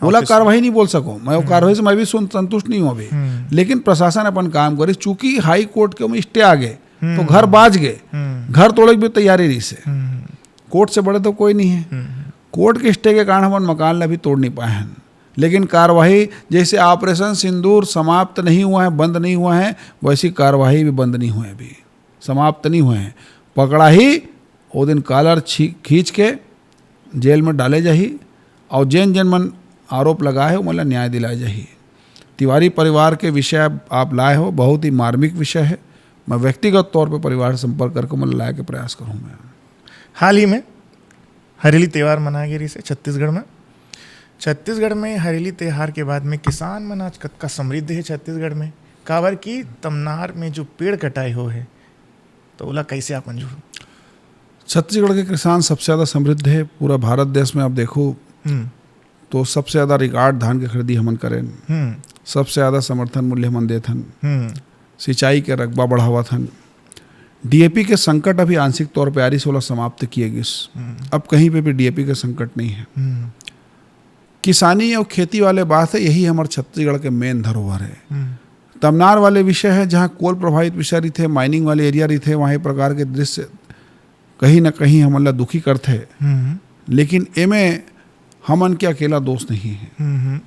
बोला कार्रवाई नहीं बोल सको, मैं वो कार्रवाई से मैं भी संतुष्ट नहीं हूँ अभी। लेकिन प्रशासन अपन काम करे, चूंकि हाई कोर्ट के में स्टे आ गए तो घर बाज गए, घर तोड़े की भी तैयारी रही से। कोर्ट से बड़े तो कोई नहीं है। कोर्ट के स्टे के कारण हम मकान अभी तोड़ नहीं पाए हैं। लेकिन कार्रवाई जैसे ऑपरेशन सिंदूर समाप्त नहीं हुआ है, बंद नहीं हुआ है, वैसी कार्रवाई भी बंद नहीं हुए, अभी समाप्त नहीं हुए हैं। पकड़ा ही वो दिन कॉलर खींच के जेल में डाले जाही, और जैन जन मन आरोप लगाए है वो मतलब न्याय दिलाए जाही। तिवारी परिवार के विषय आप लाए हो, बहुत ही मार्मिक विषय है। मैं व्यक्तिगत तौर पर परिवार से संपर्क करके मतलब लाए के प्रयास करूँ। मैं हाल ही में हरेली त्यौहार मनाए गए से छत्तीसगढ़ में हरेली त्यौहार के बाद में किसान मन आज कतका समृद्ध है छत्तीसगढ़ में। काबर की तमनार में जो पेड़ कटाई हो है तो ओला कैसे आप मंजूर? छत्तीसगढ़ के किसान सबसे ज़्यादा समृद्ध है। पूरा भारत देश में आप देखो तो सबसे ज़्यादा रिकॉर्ड धान के खरीदी हमन करें, सबसे ज़्यादा समर्थन मूल्य हमन देथन, सिंचाई के रकबा बढ़ावा थन। DAP के संकट अभी आंशिक तौर पर आरी 16 समाप्त किए गए। अब कहीं पे भी DAP के संकट नहीं है। किसानी और खेती वाले बात है, यही हमारे छत्तीसगढ़ के मेन धरोहर है। तमनार वाले विषय है जहाँ कोल प्रभावित विषय रही थे, माइनिंग वाले एरिया रही थे, वहाँ प्रकार के दृश्य कहीं ना कहीं हमन ला दुखी करते। लेकिन एमें हमन के अकेला दोष नहीं है।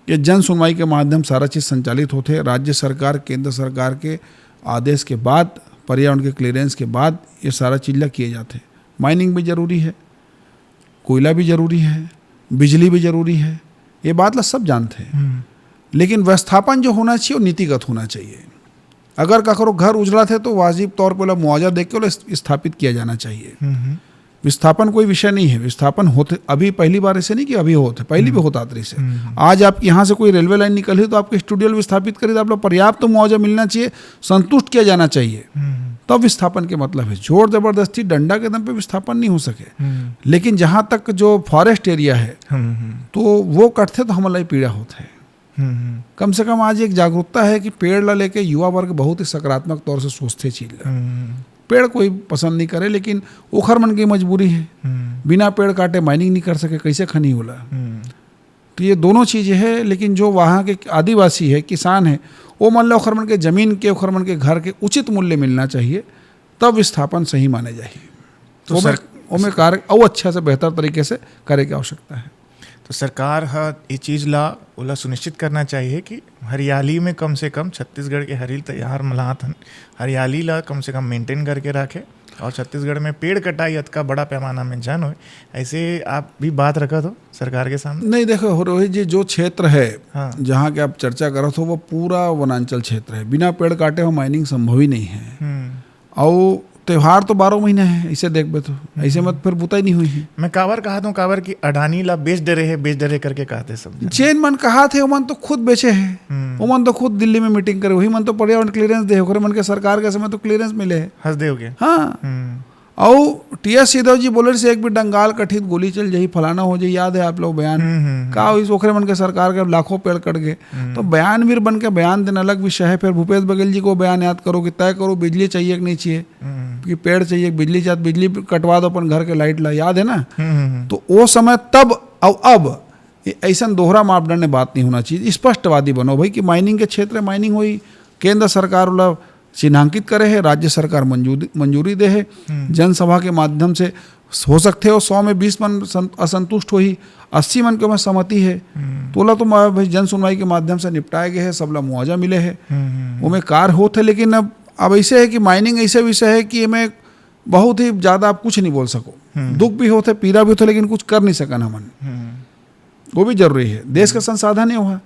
ये जन सुनवाई के माध्यम सारा चीज़ संचालित होते। राज्य सरकार केंद्र सरकार के आदेश के बाद, पर्यावरण के क्लियरेंस के बाद ये सारा चीज़ किए जाते। माइनिंग भी जरूरी है, कोयला भी जरूरी है, बिजली भी जरूरी है, ये बात ला सब जानते हैं। लेकिन व्यवस्थापन जो होना चाहिए वो नीतिगत होना चाहिए। अगर ककरो घर उजड़ा थे तो वाजिब तौर पर मुआवजा देख के स्थापित किया जाना चाहिए। विस्थापन कोई विषय नहीं है। विस्थापन होते अभी पहली बार ऐसे नहीं कि अभी होते, पहले भी होता था से। आज आप यहाँ से कोई रेलवे लाइन निकली तो आपके स्टूडियो विस्थापित करी तो आप लोग पर्याप्त तो मुआवजा मिलना चाहिए, संतुष्ट किया जाना चाहिए, तब विस्थापन के मतलब है। जोर जबरदस्ती डंडा के दम पे विस्थापन नहीं हो सके। लेकिन जहाँ तक जो फॉरेस्ट एरिया है तो वो कटते तो हमला पीड़ा होता है। कम से कम आज एक जागरूकता है कि पेड़ ला लेके युवा वर्ग बहुत ही सकारात्मक तौर से सोचते चीज पेड़ कोई पसंद नहीं करे, लेकिन ओखर मन की मजबूरी है, बिना पेड़ काटे माइनिंग नहीं कर सके, कैसे खनी होला। तो ये दोनों चीज़ें हैं। लेकिन जो वहाँ के आदिवासी है, किसान है, वो मान लो ओखर मन के जमीन के, ओखर मन के घर के उचित मूल्य मिलना चाहिए, तब विस्थापन सही माने जाइए। तो वो कार्य और अच्छा से बेहतर तरीके से करे की आवश्यकता है। तो सरकार ये चीज़ ला सुनिश्चित करना चाहिए कि हरियाली में कम से कम छत्तीसगढ़ के हरिल तैयार मलात हरियाली ला कम से कम मेंटेन करके रखे, और छत्तीसगढ़ में पेड़ कटाई का बड़ा पैमाना में जन हो। ऐसे आप भी बात रखा तो सरकार के सामने? नहीं, देखो रोहित जी, जो क्षेत्र है जहाँ के आप चर्चा करो तो वो पूरा वनांचल क्षेत्र है। बिना पेड़ काटे हुए माइनिंग संभव ही नहीं है। और त्योहार तो 12 महीने है, इसे देख बे तो ऐसे मत फिर बुता ही नहीं हुई है। मैं कावर कहा था कावर की अडानी ला बेच डरे करके कहते सब जैन मन कहा थे, वो मन तो खुद बेचे है, वो मन तो खुद दिल्ली में मीटिंग करे, वही मन तो पर्यावरण क्लियरेंस दे, मन के सरकार के समय तो क्लियरेंस मिले है। हंस दे हो गया। हाँ, और टी.एस. सिद्धू जी बोले से एक भी डंगाल कठित गोली चल जाही, फलाना हो जाए, याद है आप लोग बयान का इस ओखरे मन के सरकार के लाखों पेड़ कट गए। तो बयानवीर बन के बयान देना अलग विषय है। फिर भूपेश बघेल जी को बयान याद करो कि तय करो बिजली चाहिए कि नहीं चाहिए, कि पेड़ चाहिए, बिजली चाहिए, बिजली कटवा दो अपन घर के लाइट ला, याद है ना। तो वो समय तब और अब ऐसा दोहरा मापदंड बात नहीं होना चाहिए। स्पष्टवादी बनो भाई कि माइनिंग के क्षेत्र में माइनिंग हुई, केंद्र सरकार वाला चिन्हांकित करे है, राज्य सरकार मंजूरी दे है, जनसभा के माध्यम से हो सकते हो 100 में 20 मन असंतुष्ट हुई, 80 मन के में सहमति है, तोला तो भाई जन सुनवाई के माध्यम से निपटाए गए हैं, सबला मुआवजा मिले है, वो में कार्य होते। लेकिन अब ऐसे है कि माइनिंग ऐसे विषय है कि में बहुत ही ज़्यादा आप कुछ नहीं बोल सको, दुख भी होते, पीड़ा भी होते, लेकिन कुछ कर नहीं सकन हमन, वो भी जरूरी है। देश का संसाधन है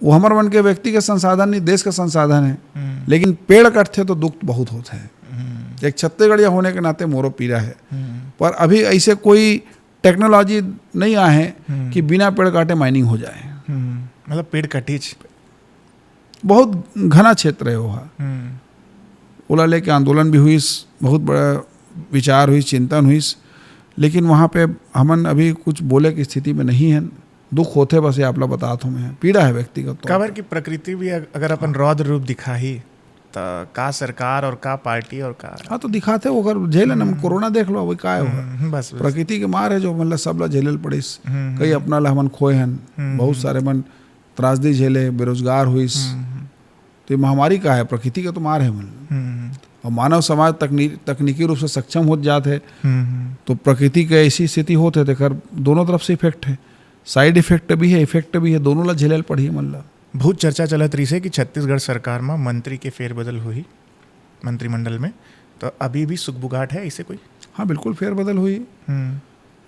वो हमार मन के व्यक्ति का संसाधन नहीं, देश का संसाधन है। लेकिन पेड़ कटते तो दुख बहुत होता है। एक छत्तीसगढ़िया होने के नाते मोरो पीड़ा है, पर अभी ऐसे कोई टेक्नोलॉजी नहीं आए हैं कि बिना पेड़ काटे माइनिंग हो जाए। मतलब पेड़ कटीच बहुत घना क्षेत्र है वहाँ। ओला लेके आंदोलन भी हुई, बहुत बड़ा विचार हुई, चिंतन हुई, लेकिन वहाँ पे हमन अभी कुछ बोले की स्थिति में नहीं है। दुख होते बस, ये आप लोग बताता हूँ, मैं पीड़ा है व्यक्तिगत। काबर की प्रकृति भी अगर अपन रौद्र रूप दिखाही तो का सरकार और का पार्टी और का हाँ तो दिखाते हो, अगर झेलन हम कोरोना देख लो, वही का होगा, बस प्रकृति के मार है जो मतलब सब ला झेलल पड़ीस। कई अपना ला हमन खोए हन, बहुत सारे मन त्रासदी झेले, बेरोजगार हुईस। तो ये महामारी का है, प्रकृति का तो मार है मन। और मानव समाज तकनीकी रूप से सक्षम हो जाते है तो प्रकृति की ऐसी स्थिति होते देखकर दोनों तरफ से इफेक्ट है, साइड इफेक्ट भी है, इफेक्ट भी है, दोनों ला झेलल पड़ी मन ला। बहुत चर्चा चलत रही से कि छत्तीसगढ़ सरकार में मंत्री के फेरबदल हुई मंत्रिमंडल में, तो अभी भी सुखबुगाहट है इसे कोई? हाँ बिल्कुल फेरबदल हुई,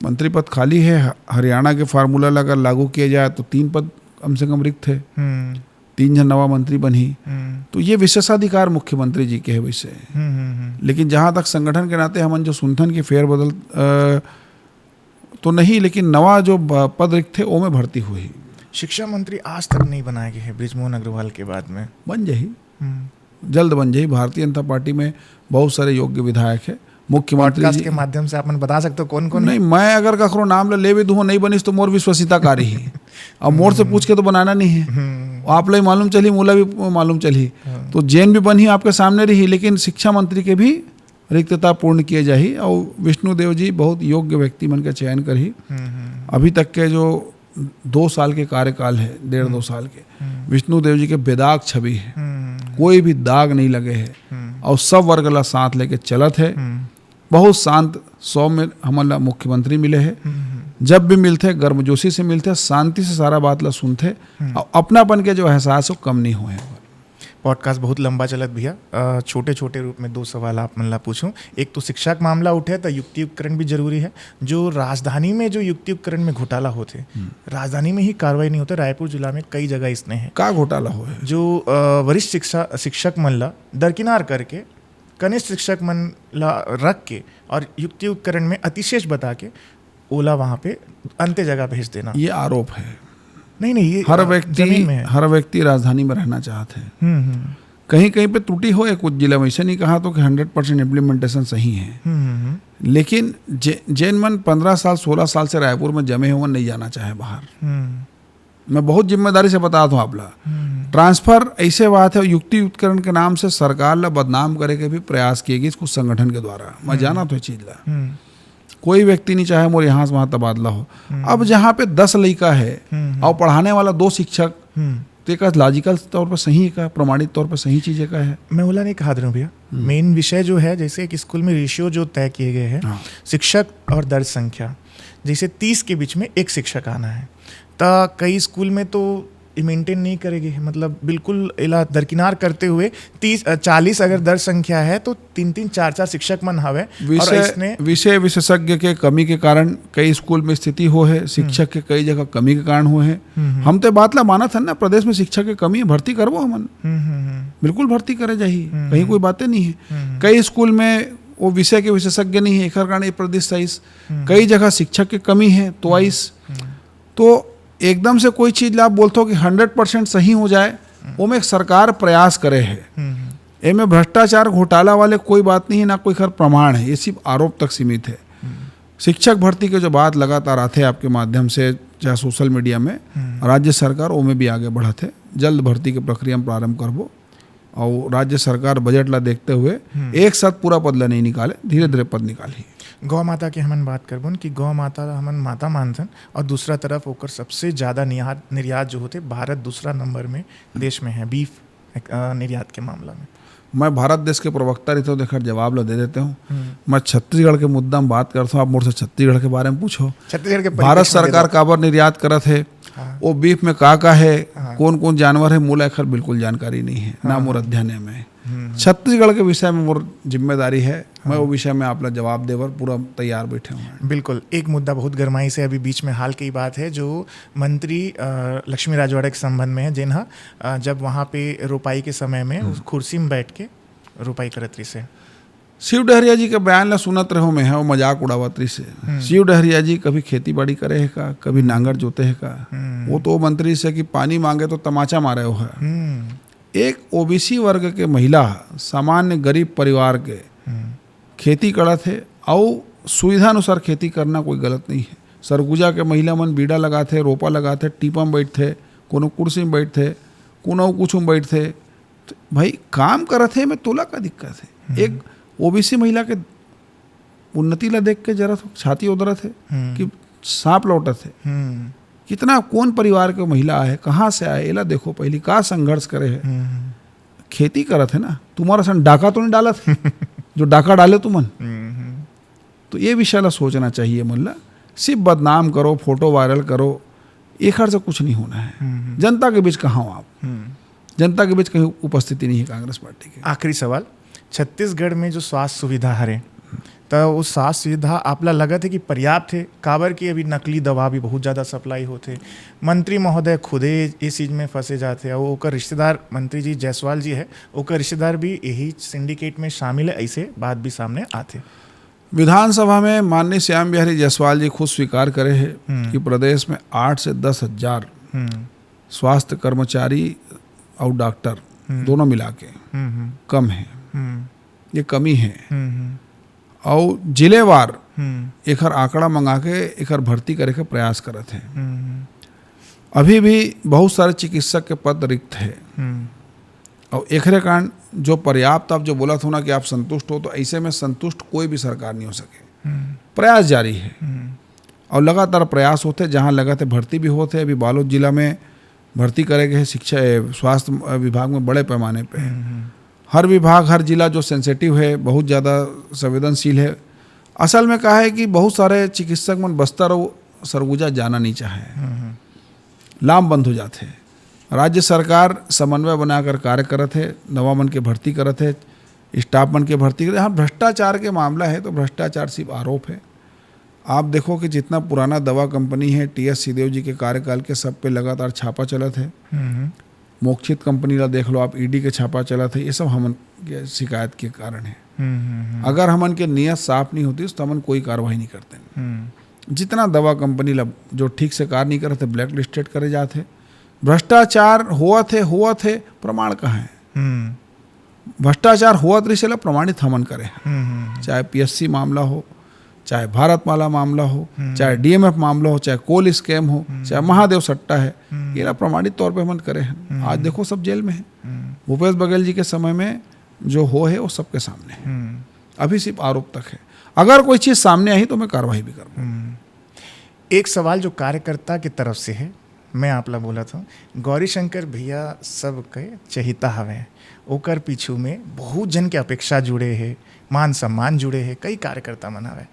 मंत्री पद खाली है। हरियाणा के फार्मूला अगर लागू किया जाए तो 3 पद कम से कम रिक्त है, 3 जन नवा मंत्री बनी। तो ये विशेषाधिकार मुख्यमंत्री जी के है वैसे। लेकिन जहाँ तक संगठन के नाते हमन जो सुनथन की फेरबदल तो नहीं, लेकिन नवा जो पद रिक्त थे वो में भर्ती हुई। शिक्षा मंत्री आज तक नहीं बनाए गए हैं बृजमोहन अग्रवाल के बाद में। बन जाही, जल्द बन जाही। भारतीय जनता पार्टी में बहुत सारे योग्य विधायक है। मुख्यमंत्री जी के माध्यम से अपन बता सकते हो कौन कौन? नहीं, मैं अगर कखरो नाम ले भी दूँ नहीं बनीस तो मोर विश्वसिता कार्य ही। अब मोर से पूछ के तो बनाना नहीं है, आप लोग मालूम चली, मूला भी मालूम चली, तो जैन भी बनी आपके सामने रही। लेकिन शिक्षा मंत्री के भी रिक्तता पूर्ण किए जाही, और विष्णुदेव जी बहुत योग्य व्यक्ति मन का चयन करही। अभी तक के जो 2 साल के कार्यकाल है, 1.5-2 साल के, विष्णुदेव जी के बेदाग छवि है, कोई भी दाग नहीं लगे है, और सब वर्ग ला साथ लेके चलत है। बहुत शांत 100 में हमारा मुख्यमंत्री मिले हैं। जब भी मिलते गर्मजोशी से मिलते, शांति से सारा बात ला सुनते, और अपनापन के जो एहसास हो कम नहीं हुए। पॉडकास्ट बहुत लंबा चलत भैया, छोटे छोटे रूप में 2 सवाल आप मन ला पूछूं। एक तो शिक्षा का मामला उठे तो युक्ति उपकरण भी जरूरी है। जो राजधानी में जो युक्ति उपकरण में घोटाला होते, राजधानी में ही कार्रवाई नहीं होते, रायपुर जिला में कई जगह इसने है। का घोटाला हो? जो वरिष्ठ शिक्षक मन ला दरकिनार करके कनिष्ठ शिक्षक मन रख के और युक्ति उपकरण में अतिशेष बता के ओला वहाँ पे अंत्य जगह भेज देना, ये आरोप है। नहीं ये हर व्यक्ति राजधानी में रहना चाहते हैं। कहीं कहीं पे त्रुटि हो, कुछ जिला में ऐसे नहीं कहा तो कि 100% इम्प्लीमेंटेशन सही है, लेकिन जैन मन 15 साल 16 साल से रायपुर में जमे हुए नहीं जाना चाहे बाहर। मैं बहुत जिम्मेदारी से बताता हूँ आपला, ट्रांसफर ऐसे बात है, युक्ति उपकरण के नाम से सरकार ला बदनाम करे के भी प्रयास किए गए कुछ संगठन के द्वारा। मैं जाना तो चीज ला, कोई व्यक्ति नहीं चाहे मोर यहाँ से वहाँ तबादला हो। अब जहाँ पे 10 लड़का है और पढ़ाने वाला 2 शिक्षक, तो एक लॉजिकल तौर पर सही का, प्रमाणित तौर पर सही चीज़ का है। मैं बोला नहीं कहा रहा हूँ भैया, मेन विषय जो है, जैसे एक स्कूल में रेशियो जो तय किए गए हैं, शिक्षक और दर्ज संख्या, जैसे 30 के बीच में 1 शिक्षक आना है, तो कई स्कूल में तो मेंटेन नहीं करेगी, मतलब बिल्कुल इला दरकिनार करते हुए 30-40 अगर दर्ज संख्या है तो 3-3 4-4 शिक्षक मन हवे। और इसने विषय विशेषज्ञ के कमी के कारण कई स्कूल में स्थिति हो है, शिक्षक के कई जगह कमी के कारण हुए हैं। हम तो बात ला माना था ना, प्रदेश में शिक्षक की कमी है, भर्ती करवो हमन, बिल्कुल भर्ती करे जाही, कहीं कोई बातें नहीं है। कई स्कूल में वो विषय के विशेषज्ञ नहीं है, एक कारण प्रदेश 23 कई जगह शिक्षक की कमी है तो एकदम से कोई चीज आप बोलते हो कि 100% सही हो जाए, वो में एक सरकार प्रयास करे है। इनमें भ्रष्टाचार घोटाला वाले कोई बात नहीं है, ना कोई खर प्रमाण है, ये सिर्फ आरोप तक सीमित है। शिक्षक भर्ती के जो बात लगातार आते हैं आपके माध्यम से, चाहे सोशल मीडिया में, राज्य सरकार वो में भी आगे बढ़त है। जल्द भर्ती की प्रक्रिया में प्रारंभ करबो, और राज्य सरकार बजट ला देखते हुए एक साथ पूरा पद ला नहीं निकाले, धीरे धीरे पद निकाली। गौ माता की हमन बात करबन कि गौ माता हमन माता मानथन, और दूसरा तरफ होकर सबसे ज़्यादा निर्यात जो होते, भारत दूसरा नंबर में देश में है बीफ निर्यात के मामला में। मैं भारत देश के प्रवक्ता रहता हूँ, देखकर जवाब ला दे देते हूँ। मैं छत्तीसगढ़ के मुद्दा में बात करता हूँ, आप मुझसे छत्तीसगढ़ के बारे में पूछो। छत्तीसगढ़ के भारत सरकार काबर निर्यात करत है, वो बीफ में का है, कौन कौन जानवर है, मूल खैर बिल्कुल जानकारी नहीं है, ना मोर अध्ययन में। छत्तीसगढ़ के विषय में मोर जिम्मेदारी है, मैं वो विषय में आपला जवाब देवर पूरा तैयार बैठे हुए। बिल्कुल। एक मुद्दा बहुत गरमाई से अभी बीच में हाल की बात है, जो मंत्री लक्ष्मी राजवाड़ा के संबंध में है, जिन्हा जब वहाँ पे रोपाई के समय में उस कुर्सी में बैठ के रोपाई करत रही से। शिव डहरिया जी के बयान ला सुनत रहो में है, वो मजाक उड़ावत रही से। शिव डहरिया जी कभी खेती बाड़ी करे है का, कभी नांगर जोते है का, वो तो मंत्री से कि पानी मांगे तो तमाचा मारे हो है। एक ओबीसी वर्ग के महिला, सामान्य गरीब परिवार के खेती करत है, और सुविधा अनुसार खेती करना कोई गलत नहीं है। सरगुजा के महिला मन बीड़ा लगाते, रोपा लगाते, टीपा में बैठते, कोनो कुर्सी में बैठते, कोनो कुछ में बैठते, तो भाई काम करत है में तोला का दिक्कत है। एक ओबीसी महिला के उन्नति ला देख के जरा छाती उधरत है कि सांप लौटत है। कितना कौन परिवार के महिला है, कहाँ से आए, एला देखो पहली का संघर्ष करे है। खेती करत है ना, तुम्हारा सन डाका तो नहीं डालत जो डाका डाले तुमन। तो ये विषय ला सोचना चाहिए मतलब, सिर्फ बदनाम करो, फोटो वायरल करो, एक हर से कुछ नहीं होना है। जनता के बीच कहाँ हो आप, जनता के बीच कहीं उपस्थिति नहीं है कांग्रेस पार्टी की। आखिरी सवाल, छत्तीसगढ़ में जो स्वास्थ्य सुविधा हरे, तो वो स्वास्थ्य सुविधा आपला लगत है कि पर्याप्त है? काबर की अभी नकली दवा भी बहुत ज़्यादा सप्लाई होते, मंत्री महोदय खुदे इस चीज़ में फंसे जाते, और ओकर रिश्तेदार मंत्री जी जायसवाल जी है, ओकर रिश्तेदार भी यही सिंडिकेट में शामिल है, ऐसे बात भी सामने आते। विधानसभा में माननीय श्याम बिहारी जायसवाल जी खुद स्वीकार करे हैं कि प्रदेश में 8 से 10 हजार स्वास्थ्य कर्मचारी और डॉक्टर दोनों मिला के कम है, ये कमी है। और जिलेवार एक आंकड़ा मंगा के एक भर्ती करे के प्रयास करते हैं। अभी भी बहुत सारे चिकित्सक के पद रिक्त है, और एक कारण जो पर्याप्त, आप जो बोला था ना कि आप संतुष्ट हो, तो ऐसे में संतुष्ट कोई भी सरकार नहीं हो सके। प्रयास जारी है और लगातार प्रयास होते, जहाँ लगाते भर्ती भी होते। अभी बालोद जिला में भर्ती करे गए शिक्षा स्वास्थ्य विभाग में बड़े पैमाने पे। हर विभाग, हर जिला जो सेंसिटिव है, बहुत ज़्यादा संवेदनशील है। असल में कहा है कि बहुत सारे चिकित्सक मन बस्तर और सरगुजा जाना नहीं चाहे, लाम बंद हो जाते हैं। राज्य सरकार समन्वय बनाकर कार्य करत है, नवा मन के भर्ती करत है, स्टाफ मन के भर्ती करते। हाँ, भ्रष्टाचार के मामला है तो भ्रष्टाचार सिर्फ आरोप है। आप देखो कि जितना पुराना दवा कंपनी है, TS सिदेव जी के कार्यकाल के, सब पे लगातार छापा चलत है। मोक्षित कंपनी ला देख लो आप, ईडी के छापा चला था, ये सब हमन के शिकायत के कारण है। अगर हमन के नियत साफ नहीं होती तो हमन कोई कार्रवाई नहीं करते। जितना दवा कंपनी ला जो ठीक से कार्य नहीं करते ब्लैक लिस्टेड करे जाते। भ्रष्टाचार हुआ थे प्रमाण कहाँ है? भ्रष्टाचार हुआ त्रिशला प्रमाणित हमन करे, चाहे पीएससी मामला हो, चाहे भारत माला मामला हो, चाहे डीएमएफ मामला हो, चाहे कोल स्कैम हो, चाहे महादेव सट्टा है, ये ना प्रमाणित तौर पे हमन करे हैं। आज देखो सब जेल में है। भूपेश बघेल जी के समय में जो है वो सबके सामने है, अभी सिर्फ आरोप तक है। अगर कोई चीज़ सामने आई तो मैं कार्रवाई भी करूँगा। एक सवाल जो कार्यकर्ता की तरफ से है, मैं आपला बोला था, गौरी शंकर भैया सब के चहिता हवे, ओकर पीछू में बहुत जन के अपेक्षा जुड़े है, मान सम्मान जुड़े है, कई कार्यकर्ता मन हवे।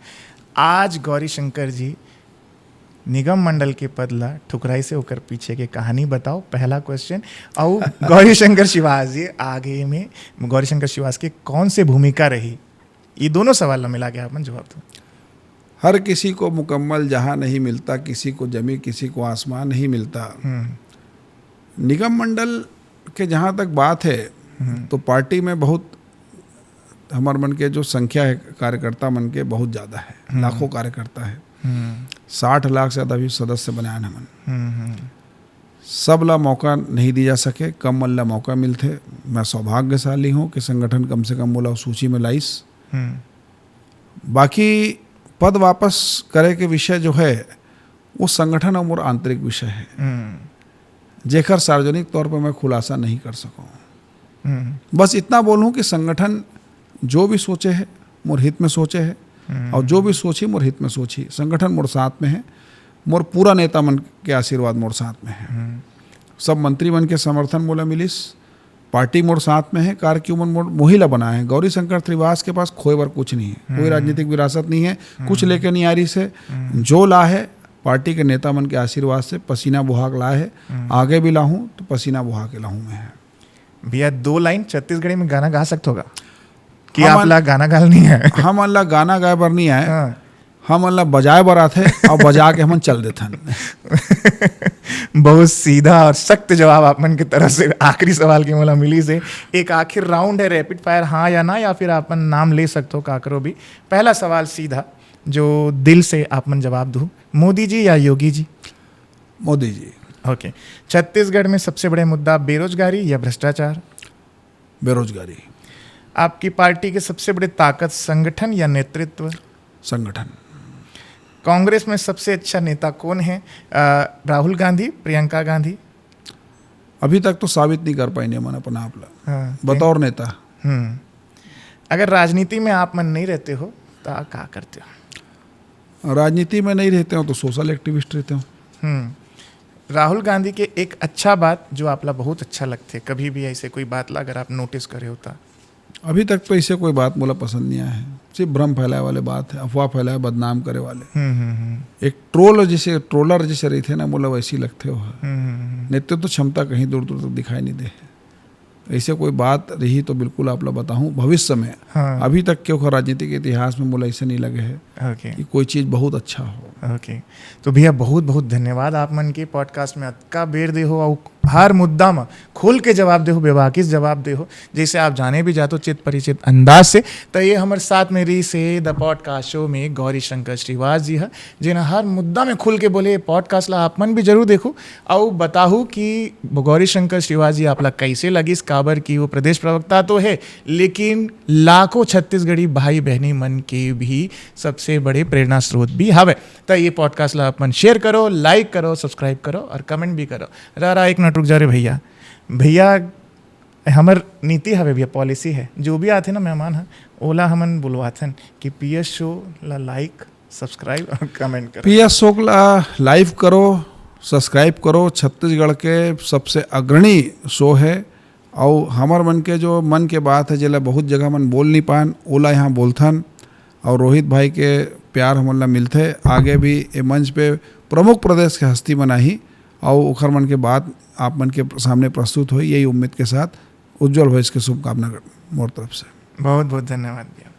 आज गौरी शंकर जी निगम मंडल के पद ला ठुकराई से होकर पीछे के कहानी बताओ, पहला क्वेश्चन। और गौरी शंकर शिवास जी आगे में गौरी शंकर शिवास की कौन से भूमिका रही, ये दोनों सवाल ला मिला के आप जवाब दो। हर किसी को मुकम्मल जहां नहीं मिलता, किसी को जमी किसी को आसमान नहीं मिलता। निगम मंडल के जहाँ तक बात है तो पार्टी में बहुत हमारे मन के जो संख्या है कार्यकर्ता मन के बहुत ज़्यादा है, लाखों कार्यकर्ता है। 60 लाख से ज़्यादा भी सदस्य बनाए हमन। सब ला मौका नहीं दी जा सके, कम मन ला मौका मिलते। मैं सौभाग्यशाली हूँ कि संगठन कम से कम बोला सूची में लाइस। बाकी पद वापस करे के विषय जो है वो संगठन और आंतरिक विषय है, जेकर सार्वजनिक तौर पर मैं खुलासा नहीं कर सकूँ। बस इतना बोलूँ कि संगठन जो भी सोचे है मोर हित में सोचे है, और जो भी सोची मोर हित में सोची। संगठन मोर साथ में है, मोर पूरा नेता मन के आशीर्वाद मोर साथ में है, सब मंत्री मन के समर्थन मोला मिलिस, पार्टी मोर साथ में है, कार्य क्यों मन मोर मोहिला बनाए हैं। गौरी शंकर श्रीवास के पास खोए बर कुछ नहीं है, कोई राजनीतिक विरासत नहीं है, कुछ लेके नहीं आ रही से। जो ला है पार्टी के नेता मन के आशीर्वाद से पसीना बुहा के लाए है, आगे भी लाहूँ तो पसीना बुहा के लाहूँ मैं। भैया 2 लाइन छत्तीसगढ़ी में गाना गा सकते होगा कि आप ला गाना गाल नहीं है? हम अल्लाह गाना गाए बर नहीं आए, हम अल्लाह बजाए बर आते और बजा के हम चल देते। बहुत सीधा और सख्त जवाब आप मन की तरफ से आखिरी सवाल की मोला मिली से। एक आखिर राउंड है रैपिड फायर, हाँ या ना, या फिर आप मन नाम ले सकते हो काकरो भी। पहला सवाल सीधा जो दिल से आप मन जवाब दो, मोदी जी या योगी जी? मोदी जी। ओके। छत्तीसगढ़ में सबसे बड़े मुद्दा बेरोजगारी या भ्रष्टाचार? बेरोजगारी। आपकी पार्टी के सबसे बड़े ताकत संगठन या नेतृत्व? संगठन। कांग्रेस में सबसे अच्छा नेता कौन है, राहुल गांधी, प्रियंका गांधी? अभी तक तो साबित नहीं कर पाएंगे मन अपना आप ला बतौर नेता। अगर राजनीति में आप मन नहीं रहते हो तो आप क्या करते हो? राजनीति में नहीं रहते हो तो सोशल एक्टिविस्ट रहते हो। राहुल गांधी के एक अच्छा बात जो आपला बहुत अच्छा लगते, कभी भी ऐसे कोई बात ला अगर आप नोटिस करे होता? अभी तक तो ऐसे कोई बात मोला पसंद नहीं आया है, सिर्फ भ्रम फैलाए वाले बात है, अफवाह फैलाए, बदनाम करे वाले। एक ट्रोलर जैसे रही थे ना, मोला वैसी लगते हो। नेतृत्व क्षमता कहीं दूर दूर तक दिखाई नहीं दे। ऐसे कोई बात रही तो बिल्कुल आप लोग बताऊँ भविष्य में। अभी तक क्यों राजनीति के इतिहास में मोला ऐसे नहीं लगे है कि कोई चीज़ बहुत अच्छा हो। ओके। तो भैया बहुत बहुत धन्यवाद आप मन के पॉडकास्ट में अतका बेर दे हो और हर मुद्दा में खोल के जवाब दे हो, बेबाकिस जवाब दे हो, जैसे आप जाने भी जाते हो चित परिचित अंदाज से। तो ये हमारे साथ में रही से द पॉडकास्ट शो में गौरी शंकर श्रीवास जी है, जिन्हें हर मुद्दा में खुल के बोले पॉडकास्ट ला आप मन भी जरूर देखो और बताहू कि गौरी शंकर श्रीवास जी आपला कैसे लगी। काबर की वो प्रदेश प्रवक्ता तो है, लेकिन लाखों छत्तीसगढ़ी भाई बहनी मन के भी सबसे बड़े प्रेरणा स्रोत भी हवे। तो ये पॉडकास्ट ला अपन शेयर करो, लाइक करो, सब्सक्राइब करो और कमेंट भी करो। रहा एक रुक जा रे भैया हमर नीति हवे भैया, पॉलिसी है, जो भी आते ना मेहमान है ओला हमन बुलवाथन कि पीएस शो ला लाइक सब्सक्राइब और कमेंट करो। पीएस शो ला लाइव करो, सब्सक्राइब करो। छत्तीसगढ़ के सबसे अग्रणी शो है और हमार मन के जो मन के बात है जेला बहुत जगह मन बोल नहीं पान, ओला यहाँ बोलथन और रोहित भाई के प्यार हमन ला मिलते। आगे भी ये मंच पे प्रमुख प्रदेश के हस्ती बनाही और ओखर मन के बात आप मन के सामने प्रस्तुत हुई, यही उम्मीद के साथ उज्जवल भविष्य की शुभकामना मोर तरफ से। बहुत बहुत धन्यवाद भैया।